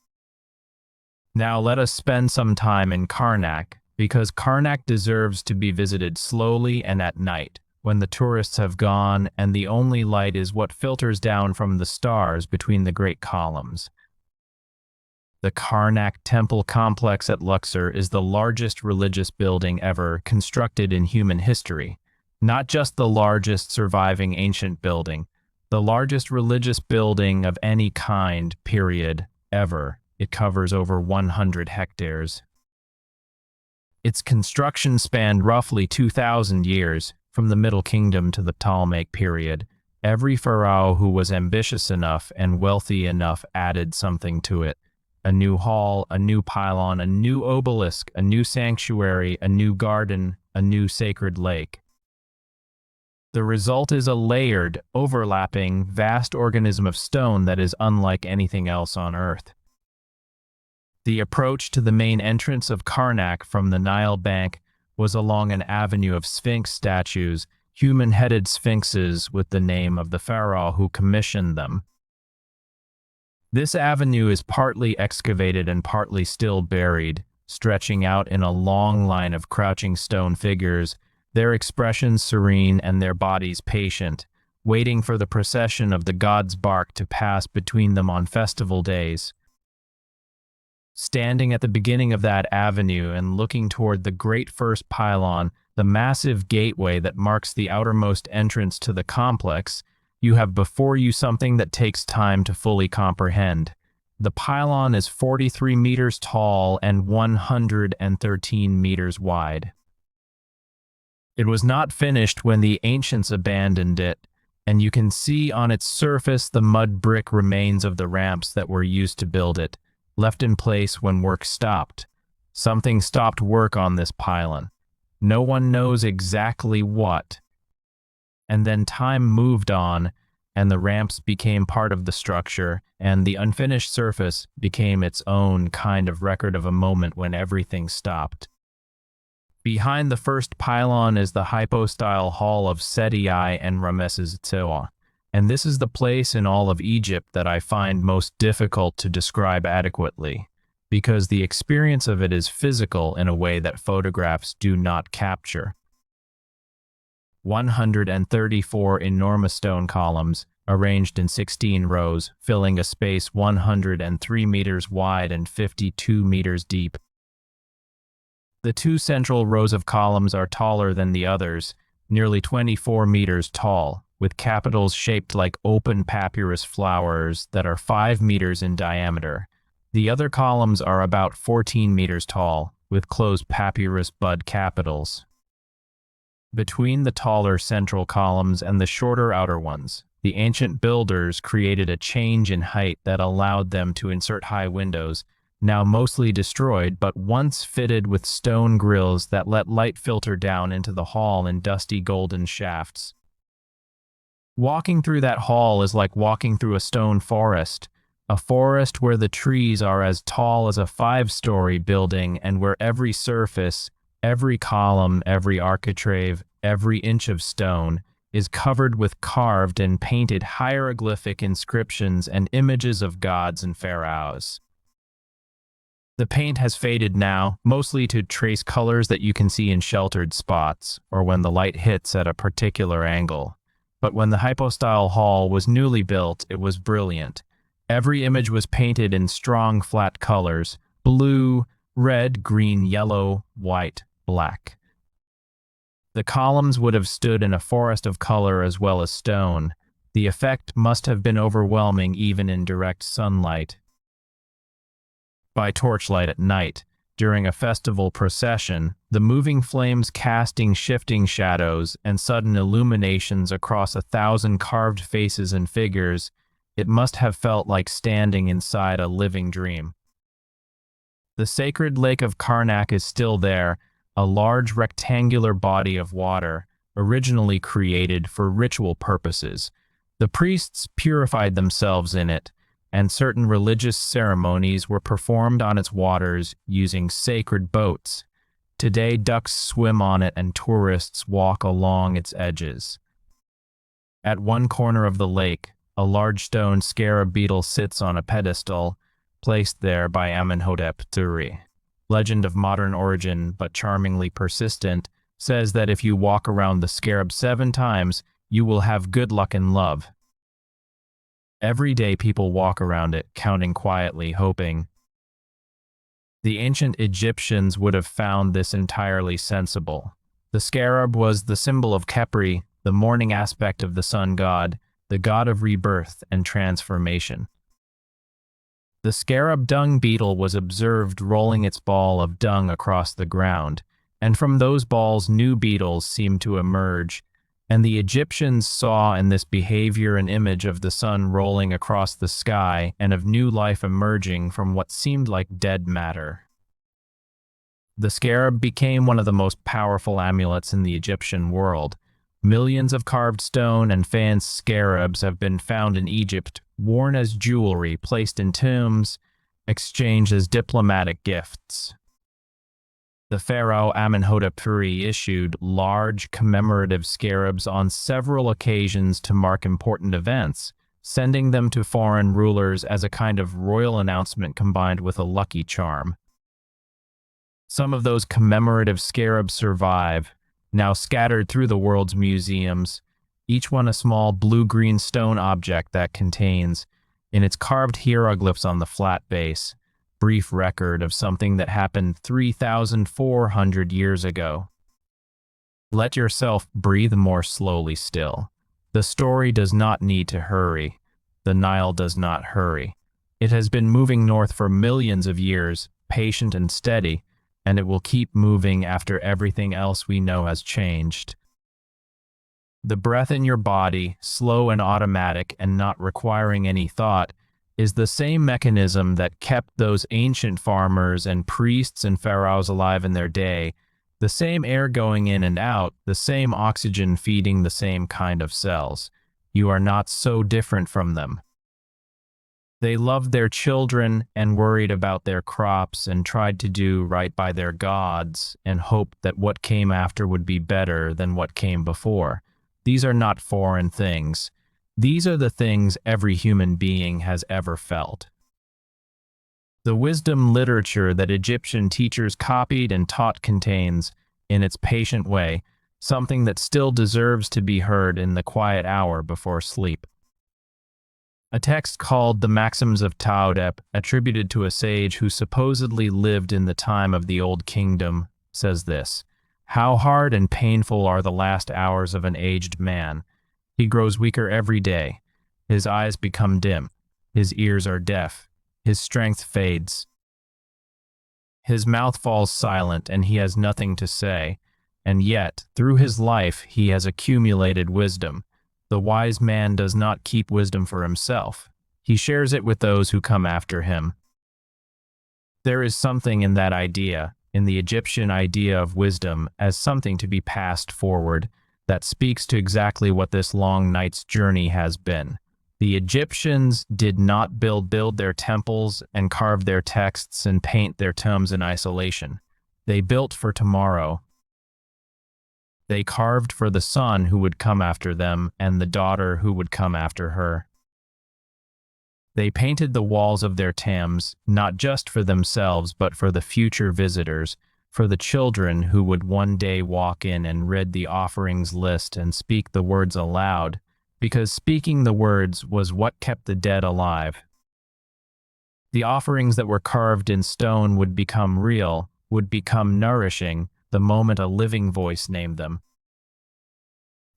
Now let us spend some time in Karnak, because Karnak deserves to be visited slowly and at night, when the tourists have gone and the only light is what filters down from the stars between the great columns. The Karnak Temple complex at Luxor is the largest religious building ever constructed in human history. Not just the largest surviving ancient building, the largest religious building of any kind, period, ever. It covers over 100 hectares. Its construction spanned roughly 2,000 years, from the Middle Kingdom to the Ptolemaic period. Every pharaoh who was ambitious enough and wealthy enough added something to it. A new hall, a new pylon, a new obelisk, a new sanctuary, a new garden, a new sacred lake. The result is a layered, overlapping, vast organism of stone that is unlike anything else on Earth. The approach to the main entrance of Karnak from the Nile bank was along an avenue of sphinx statues, human-headed sphinxes with the name of the pharaoh who commissioned them. This avenue is partly excavated and partly still buried, stretching out in a long line of crouching stone figures, their expressions serene and their bodies patient, waiting for the procession of the god's bark to pass between them on festival days. Standing at the beginning of that avenue and looking toward the great first pylon, the massive gateway that marks the outermost entrance to the complex, you have before you something that takes time to fully comprehend. The pylon is 43 meters tall and 113 meters wide. It was not finished when the ancients abandoned it, and you can see on its surface the mud brick remains of the ramps that were used to build it, left in place when work stopped. Something stopped work on this pylon. No one knows exactly what. And then time moved on, and the ramps became part of the structure, and the unfinished surface became its own kind of record of a moment when everything stopped. Behind the first pylon is the hypostyle hall of Seti I and Ramesses II, and this is the place in all of Egypt that I find most difficult to describe adequately, because the experience of it is physical in a way that photographs do not capture. 134 enormous stone columns, arranged in 16 rows, filling a space 103 meters wide and 52 meters deep. The two central rows of columns are taller than the others, nearly 24 meters tall, with capitals shaped like open papyrus flowers that are 5 meters in diameter. The other columns are about 14 meters tall, with closed papyrus bud capitals. Between the taller central columns and the shorter outer ones, the ancient builders created a change in height that allowed them to insert high windows, now mostly destroyed but once fitted with stone grills that let light filter down into the hall in dusty golden shafts. Walking through that hall is like walking through a stone forest, a forest where the trees are as tall as a 5-story building and where every surface, every column, every architrave, every inch of stone is covered with carved and painted hieroglyphic inscriptions and images of gods and pharaohs. The paint has faded now, mostly to trace colors that you can see in sheltered spots or when the light hits at a particular angle. But when the hypostyle hall was newly built, it was brilliant. Every image was painted in strong, flat colors: blue, red, green, yellow, white, black. The columns would have stood in a forest of color as well as stone. The effect must have been overwhelming even in direct sunlight. By torchlight at night, during a festival procession, the moving flames casting shifting shadows and sudden illuminations across 1,000 carved faces and figures, it must have felt like standing inside a living dream. The sacred lake of Karnak is still there, a large rectangular body of water, originally created for ritual purposes. The priests purified themselves in it, and certain religious ceremonies were performed on its waters using sacred boats. Today, ducks swim on it and tourists walk along its edges. At one corner of the lake, a large stone scarab beetle sits on a pedestal, placed there by Amenhotep III. Legend of modern origin but charmingly persistent, says that if you walk around the scarab 7 times, you will have good luck in love. Every day people walk around it, counting quietly, hoping. The ancient Egyptians would have found this entirely sensible. The scarab was the symbol of Khepri, the morning aspect of the sun god, the god of rebirth and transformation. The scarab dung beetle was observed rolling its ball of dung across the ground, and from those balls new beetles seemed to emerge, and the Egyptians saw in this behavior an image of the sun rolling across the sky and of new life emerging from what seemed like dead matter. The scarab became one of the most powerful amulets in the Egyptian world. Millions of carved stone and fan scarabs have been found in Egypt, worn as jewelry, placed in tombs, exchanged as diplomatic gifts. The pharaoh Amenhotep III issued large commemorative scarabs on several occasions to mark important events, sending them to foreign rulers as a kind of royal announcement combined with a lucky charm. Some of those commemorative scarabs survive, now scattered through the world's museums, each one a small blue-green stone object that contains, in its carved hieroglyphs on the flat base, brief record of something that happened 3,400 years ago. Let yourself breathe more slowly still. The story does not need to hurry. The Nile does not hurry. It has been moving north for millions of years, patient and steady, and it will keep moving after everything else we know has changed. The breath in your body, slow and automatic and not requiring any thought, is the same mechanism that kept those ancient farmers and priests and pharaohs alive in their day, the same air going in and out, the same oxygen feeding the same kind of cells. You are not so different from them. They loved their children and worried about their crops and tried to do right by their gods and hoped that what came after would be better than what came before. These are not foreign things. These are the things every human being has ever felt. The wisdom literature that Egyptian teachers copied and taught contains, in its patient way, something that still deserves to be heard in the quiet hour before sleep. A text called the Maxims of Taudep, attributed to a sage who supposedly lived in the time of the Old Kingdom, says this: "How hard and painful are the last hours of an aged man. He grows weaker every day. His eyes become dim. His ears are deaf. His strength fades. His mouth falls silent, and he has nothing to say. And yet, through his life, he has accumulated wisdom. The wise man does not keep wisdom for himself. He shares it with those who come after him." There is something in that idea, in the Egyptian idea of wisdom as something to be passed forward, that speaks to exactly what this long night's journey has been. The Egyptians did not build their temples and carve their texts and paint their tombs in isolation. They built for tomorrow. They carved for the son who would come after them and the daughter who would come after her. They painted the walls of their tombs not just for themselves but for the future visitors, for the children who would one day walk in and read the offerings list and speak the words aloud, because speaking the words was what kept the dead alive. The offerings that were carved in stone would become real, would become nourishing, the moment a living voice named them.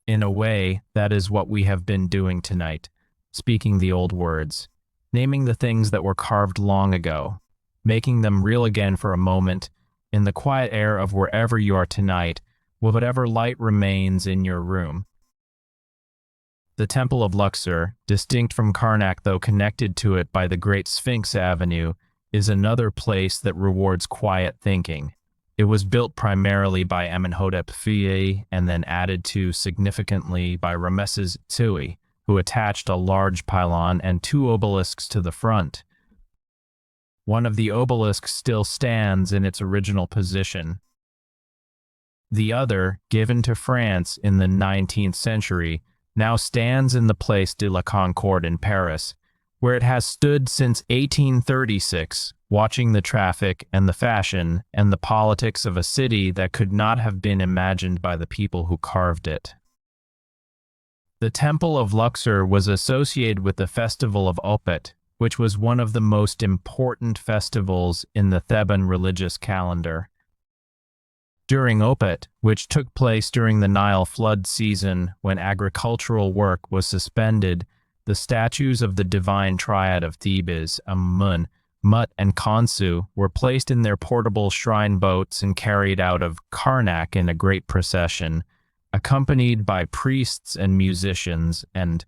In a way, that is what we have been doing tonight, speaking the old words, naming the things that were carved long ago, making them real again for a moment, in the quiet air of wherever you are tonight, with whatever light remains in your room. The Temple of Luxor, distinct from Karnak though connected to it by the Great Sphinx Avenue, is another place that rewards quiet thinking. It was built primarily by Amenhotep III and then added to significantly by Ramesses II, who attached a large pylon and 2 obelisks to the front. One of the obelisks still stands in its original position. The other, given to France in the 19th century, now stands in the Place de la Concorde in Paris, where it has stood since 1836, watching the traffic and the fashion and the politics of a city that could not have been imagined by the people who carved it. The Temple of Luxor was associated with the festival of Opet, which was one of the most important festivals in the Theban religious calendar. During Opet, which took place during the Nile flood season when agricultural work was suspended, the statues of the divine triad of Thebes, Amun, Mut, and Khonsu, were placed in their portable shrine boats and carried out of Karnak in a great procession, accompanied by priests and musicians and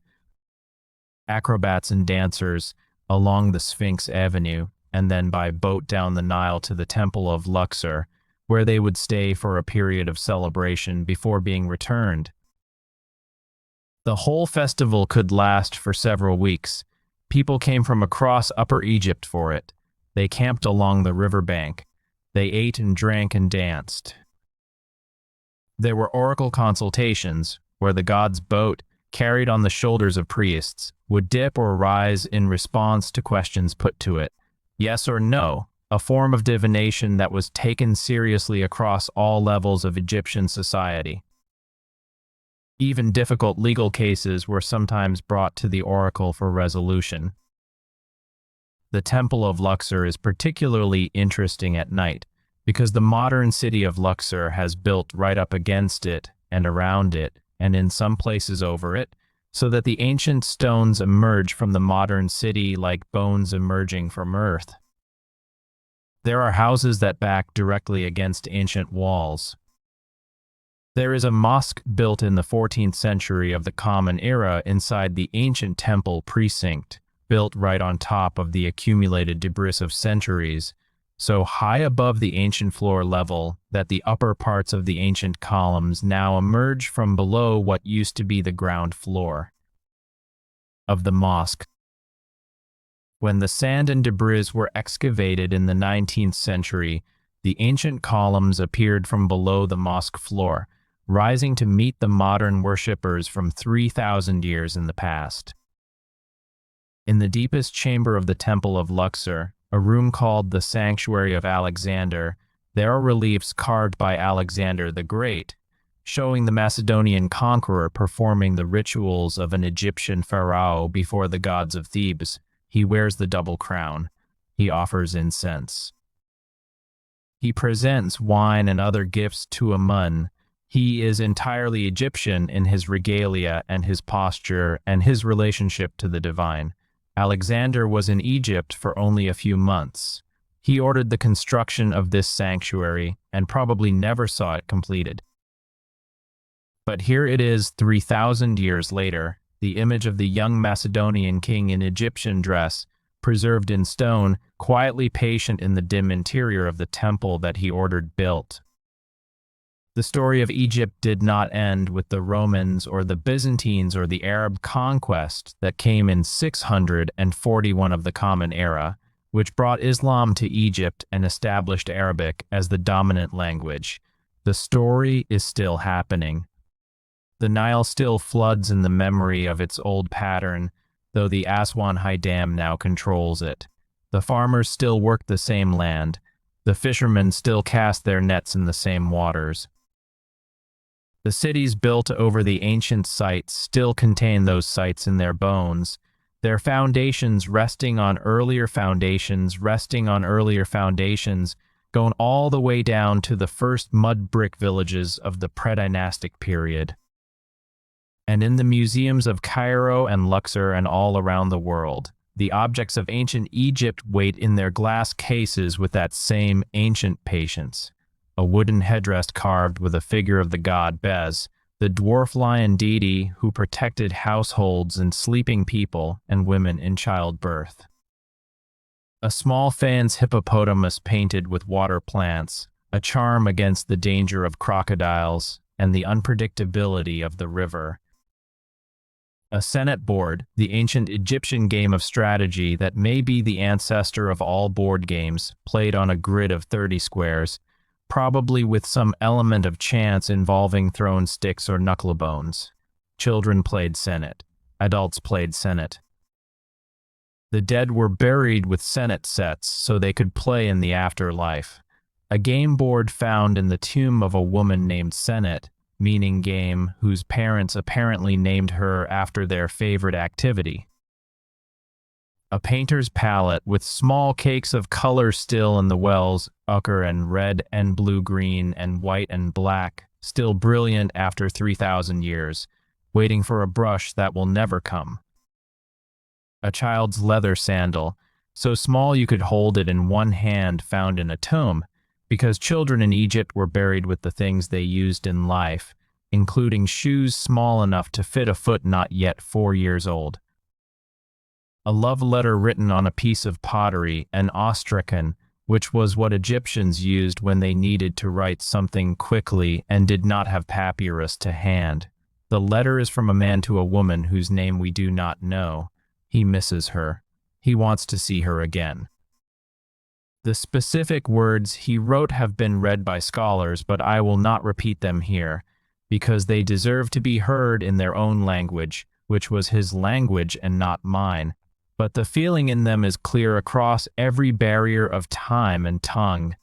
acrobats and dancers along the Sphinx Avenue, and then by boat down the Nile to the Temple of Luxor, where they would stay for a period of celebration before being returned. The whole festival could last for several weeks. People came from across Upper Egypt for it. They camped along the riverbank. They ate and drank and danced. There were oracle consultations, where the god's boat, carried on the shoulders of priests, would dip or rise in response to questions put to it. Yes or no, a form of divination that was taken seriously across all levels of Egyptian society. Even difficult legal cases were sometimes brought to the oracle for resolution. The Temple of Luxor is particularly interesting at night, because the modern city of Luxor has built right up against it and around it, and in some places over it, so that the ancient stones emerge from the modern city like bones emerging from earth. There are houses that back directly against ancient walls. There is a mosque built in the 14th century of the Common Era inside the ancient temple precinct, built right on top of the accumulated debris of centuries, so high above the ancient floor level that the upper parts of the ancient columns now emerge from below what used to be the ground floor of the mosque. When the sand and debris were excavated in the 19th century, the ancient columns appeared from below the mosque floor, rising to meet the modern worshippers from 3,000 years in the past. In the deepest chamber of the Temple of Luxor, a room called the Sanctuary of Alexander, there are reliefs carved by Alexander the Great, showing the Macedonian conqueror performing the rituals of an Egyptian pharaoh before the gods of Thebes. He wears the double crown. He offers incense. He presents wine and other gifts to Amun. He is entirely Egyptian in his regalia and his posture and his relationship to the divine. Alexander was in Egypt for only a few months. He ordered the construction of this sanctuary and probably never saw it completed. But here it is 3,000 years later, the image of the young Macedonian king in Egyptian dress, preserved in stone, quietly patient in the dim interior of the temple that he ordered built. The story of Egypt did not end with the Romans or the Byzantines or the Arab conquest that came in 641 of the Common Era, which brought Islam to Egypt and established Arabic as the dominant language. The story is still happening. The Nile still floods in the memory of its old pattern, though the Aswan High Dam now controls it. The farmers still work the same land. The fishermen still cast their nets in the same waters. The cities built over the ancient sites still contain those sites in their bones, their foundations resting on earlier foundations, going all the way down to the first mud brick villages of the pre-dynastic period. And in the museums of Cairo and Luxor and all around the world, the objects of ancient Egypt wait in their glass cases with that same ancient patience. A wooden headdress carved with a figure of the god Bez, the dwarf lion deity who protected households and sleeping people and women in childbirth. A small fan's hippopotamus painted with water plants, a charm against the danger of crocodiles and the unpredictability of the river. A Senet board, the ancient Egyptian game of strategy that may be the ancestor of all board games, played on a grid of 30 squares, probably with some element of chance involving thrown sticks or knucklebones. Children played Senet. Adults played Senet. The dead were buried with Senet sets so they could play in the afterlife. A game board found in the tomb of a woman named Senet, meaning game, whose parents apparently named her after their favorite activity. A painter's palette with small cakes of color still in the wells, ochre and red and blue-green and white and black, still brilliant after 3,000 years, waiting for a brush that will never come. A child's leather sandal, so small you could hold it in one hand, found in a tomb, because children in Egypt were buried with the things they used in life, including shoes small enough to fit a foot not yet 4 years old. A love letter written on a piece of pottery, an ostracon, which was what Egyptians used when they needed to write something quickly and did not have papyrus to hand. The letter is from a man to a woman whose name we do not know. He misses her. He wants to see her again. The specific words he wrote have been read by scholars, but I will not repeat them here, because they deserve to be heard in their own language, which was his language and not mine. But the feeling in them is clear across every barrier of time and tongue.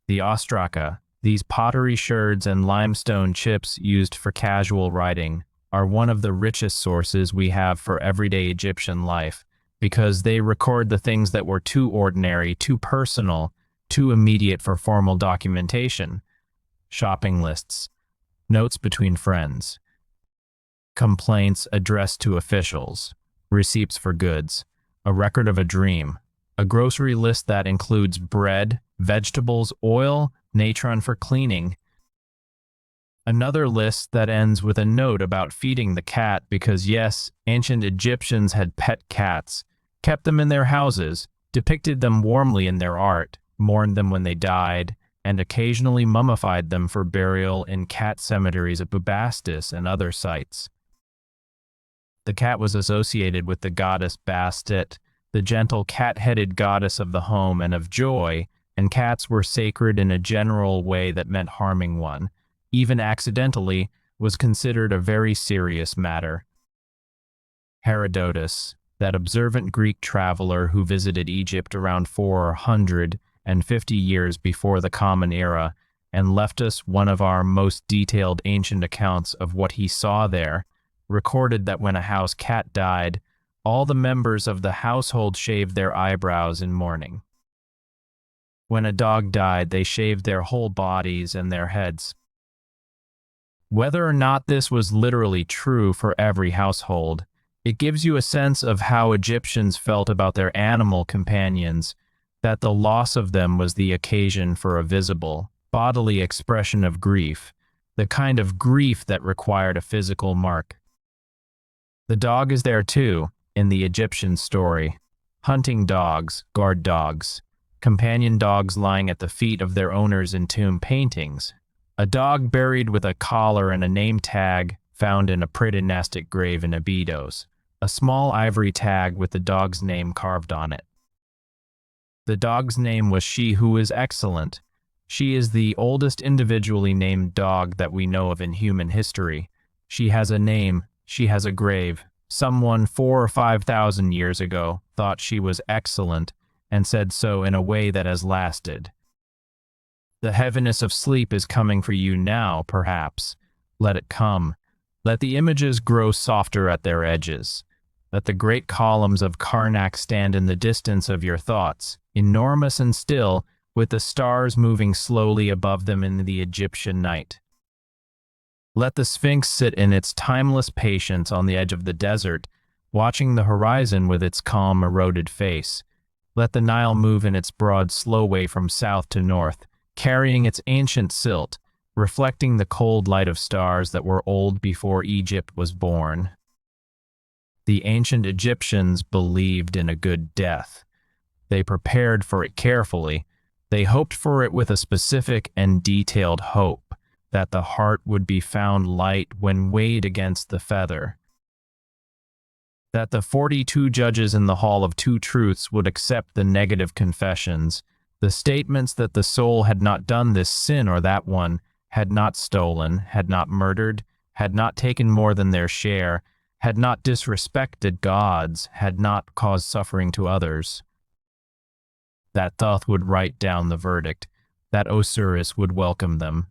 The ostraka, these pottery sherds and limestone chips used for casual writing, are one of the richest sources we have for everyday Egyptian life, because they record the things that were too ordinary, too personal, too immediate for formal documentation. Shopping lists, notes between friends, complaints addressed to officials, receipts for goods, a record of a dream, a grocery list that includes bread, vegetables, oil, natron for cleaning. Another list that ends with a note about feeding the cat because yes, ancient Egyptians had pet cats, kept them in their houses, depicted them warmly in their art, mourned them when they died, and occasionally mummified them for burial in cat cemeteries at Bubastis and other sites. The cat was associated with the goddess Bastet, the gentle cat-headed goddess of the home and of joy, and cats were sacred in a general way that meant harming one, even accidentally, was considered a very serious matter. Herodotus, that observant Greek traveler who visited Egypt around 450 years before the Common Era and left us one of our most detailed ancient accounts of what he saw there, recorded that when a house cat died, all the members of the household shaved their eyebrows in mourning. When a dog died, they shaved their whole bodies and their heads. Whether or not this was literally true for every household, it gives you a sense of how Egyptians felt about their animal companions, that the loss of them was the occasion for a visible, bodily expression of grief, the kind of grief that required a physical mark. The dog is there too, in the Egyptian story. Hunting dogs, guard dogs, companion dogs lying at the feet of their owners in tomb paintings, a dog buried with a collar and a name tag found in a pretynastic grave in Abydos, a small ivory tag with the dog's name carved on it. The dog's name was She Who Is Excellent. She is the oldest individually named dog that we know of in human history. She has a name. She has a grave. Someone 4,000 or 5,000 years ago thought she was excellent and said so in a way that has lasted. The heaviness of sleep is coming for you now, perhaps. Let it come. Let the images grow softer at their edges. Let the great columns of Karnak stand in the distance of your thoughts, enormous and still, with the stars moving slowly above them in the Egyptian night. Let the Sphinx sit in its timeless patience on the edge of the desert, watching the horizon with its calm, eroded face. Let the Nile move in its broad, slow way from south to north, carrying its ancient silt, reflecting the cold light of stars that were old before Egypt was born. The ancient Egyptians believed in a good death. They prepared for it carefully. They hoped for it with a specific and detailed hope, that the heart would be found light when weighed against the feather, that the 42 judges in the Hall of Two Truths would accept the negative confessions, the statements that the soul had not done this sin or that one, had not stolen, had not murdered, had not taken more than their share, had not disrespected gods, had not caused suffering to others, that Thoth would write down the verdict, that Osiris would welcome them.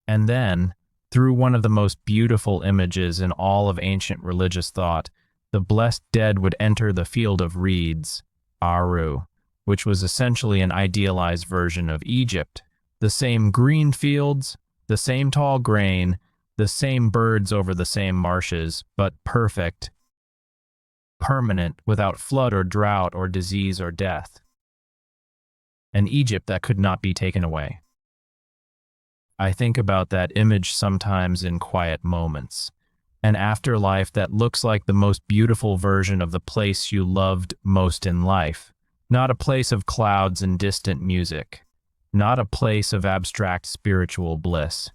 And then, through one of the most beautiful images in all of ancient religious thought, the blessed dead would enter the field of reeds, Aru, which was essentially an idealized version of Egypt. The same green fields, the same tall grain, the same birds over the same marshes, but perfect, permanent, without flood or drought or disease or death. An Egypt that could not be taken away. I think about that image sometimes in quiet moments. An afterlife that looks like the most beautiful version of the place you loved most in life. Not a place of clouds and distant music. Not a place of abstract spiritual bliss.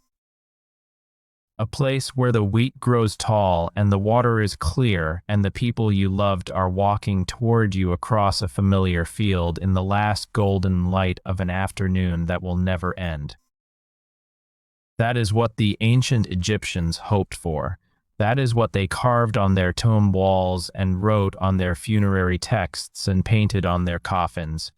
A place where the wheat grows tall and the water is clear and the people you loved are walking toward you across a familiar field in the last golden light of an afternoon that will never end. That is what the ancient Egyptians hoped for. That is what they carved on their tomb walls and wrote on their funerary texts and painted on their coffins.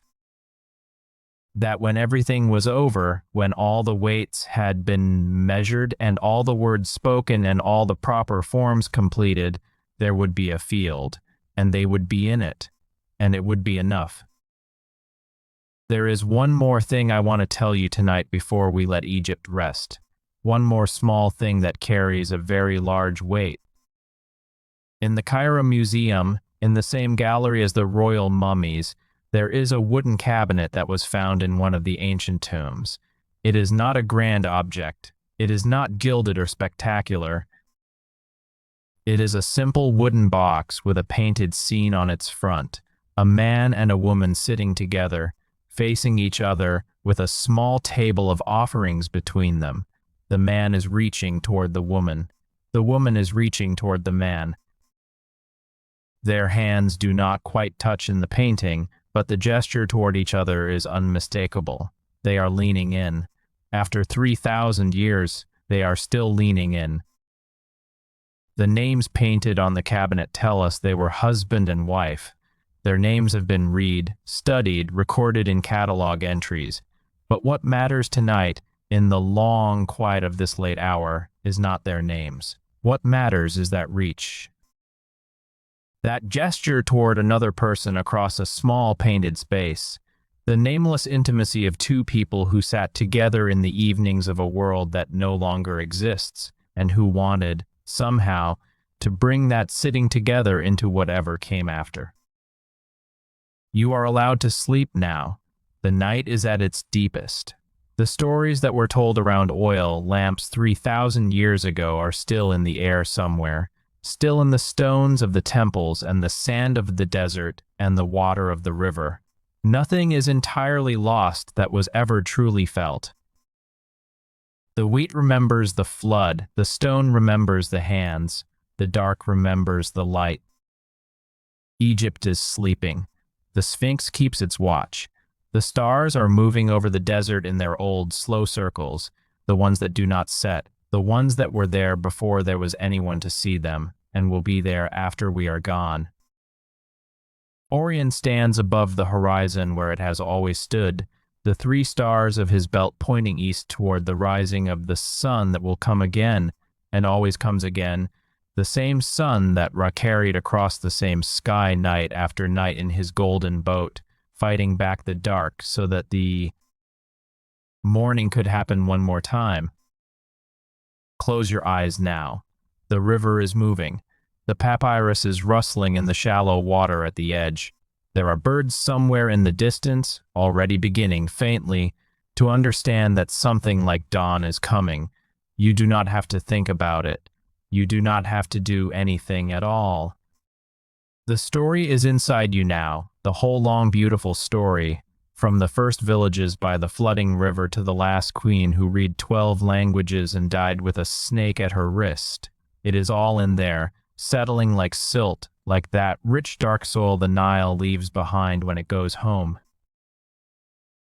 That when everything was over, when all the weights had been measured and all the words spoken and all the proper forms completed, there would be a field, and they would be in it, and it would be enough. There is one more thing I want to tell you tonight before we let Egypt rest. One more small thing that carries a very large weight. In the Cairo Museum, in the same gallery as the royal mummies, there is a wooden cabinet that was found in one of the ancient tombs. It is not a grand object. It is not gilded or spectacular. It is a simple wooden box with a painted scene on its front, a man and a woman sitting together, facing each other with a small table of offerings between them. The man is reaching toward the woman. The woman is reaching toward the man. Their hands do not quite touch in the painting, but the gesture toward each other is unmistakable. They are leaning in. After 3,000 years, they are still leaning in. The names painted on the cabinet tell us they were husband and wife. Their names have been studied, recorded in catalog entries. But what matters tonight, in the long quiet of this late hour, is not their names. What matters is that reach. That gesture toward another person across a small painted space. The nameless intimacy of two people who sat together in the evenings of a world that no longer exists, and who wanted, somehow, to bring that sitting together into whatever came after. You are allowed to sleep now. The night is at its deepest. The stories that were told around oil lamps 3,000 years ago are still in the air somewhere, still in the stones of the temples and the sand of the desert and the water of the river. Nothing is entirely lost that was ever truly felt. The wheat remembers the flood, the stone remembers the hands, the dark remembers the light. Egypt is sleeping. The Sphinx keeps its watch. The stars are moving over the desert in their old, slow circles, the ones that do not set, the ones that were there before there was anyone to see them, and will be there after we are gone. Orion stands above the horizon where it has always stood, the 3 stars of his belt pointing east toward the rising of the sun that will come again, and always comes again, the same sun that Ra carried across the same sky night after night in his golden boat, fighting back the dark so that the morning could happen one more time. Close your eyes now. The river is moving. The papyrus is rustling in the shallow water at the edge. There are birds somewhere in the distance, already beginning faintly to understand that something like dawn is coming. You do not have to think about it. You do not have to do anything at all. The story is inside you now, the whole long beautiful story, from the first villages by the flooding river to the last queen who read 12 languages and died with a snake at her wrist. It is all in there, settling like silt, like that rich dark soil the Nile leaves behind when it goes home.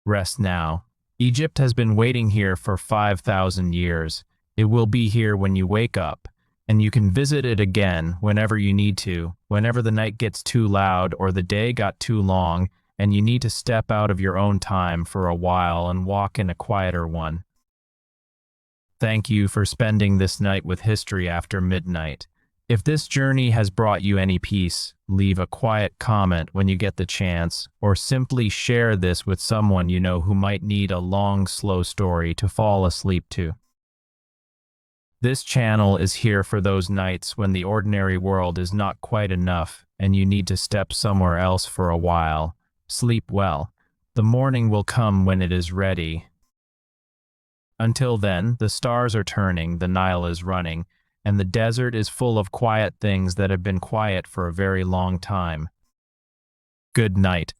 Rest now. Egypt has been waiting here for 5,000 years. It will be here when you wake up. and you can visit it again whenever you need to, whenever the night gets too loud or the day got too long, and you need to step out of your own time for a while and walk in a quieter one. Thank you for spending this night with history after midnight. If this journey has brought you any peace, leave a quiet comment when you get the chance, or simply share this with someone you know who might need a long, slow story to fall asleep to. This channel is here for those nights when the ordinary world is not quite enough and you need to step somewhere else for a while. Sleep well. The morning will come when it is ready. Until then, the stars are turning, the Nile is running, and the desert is full of quiet things that have been quiet for a very long time. Good night.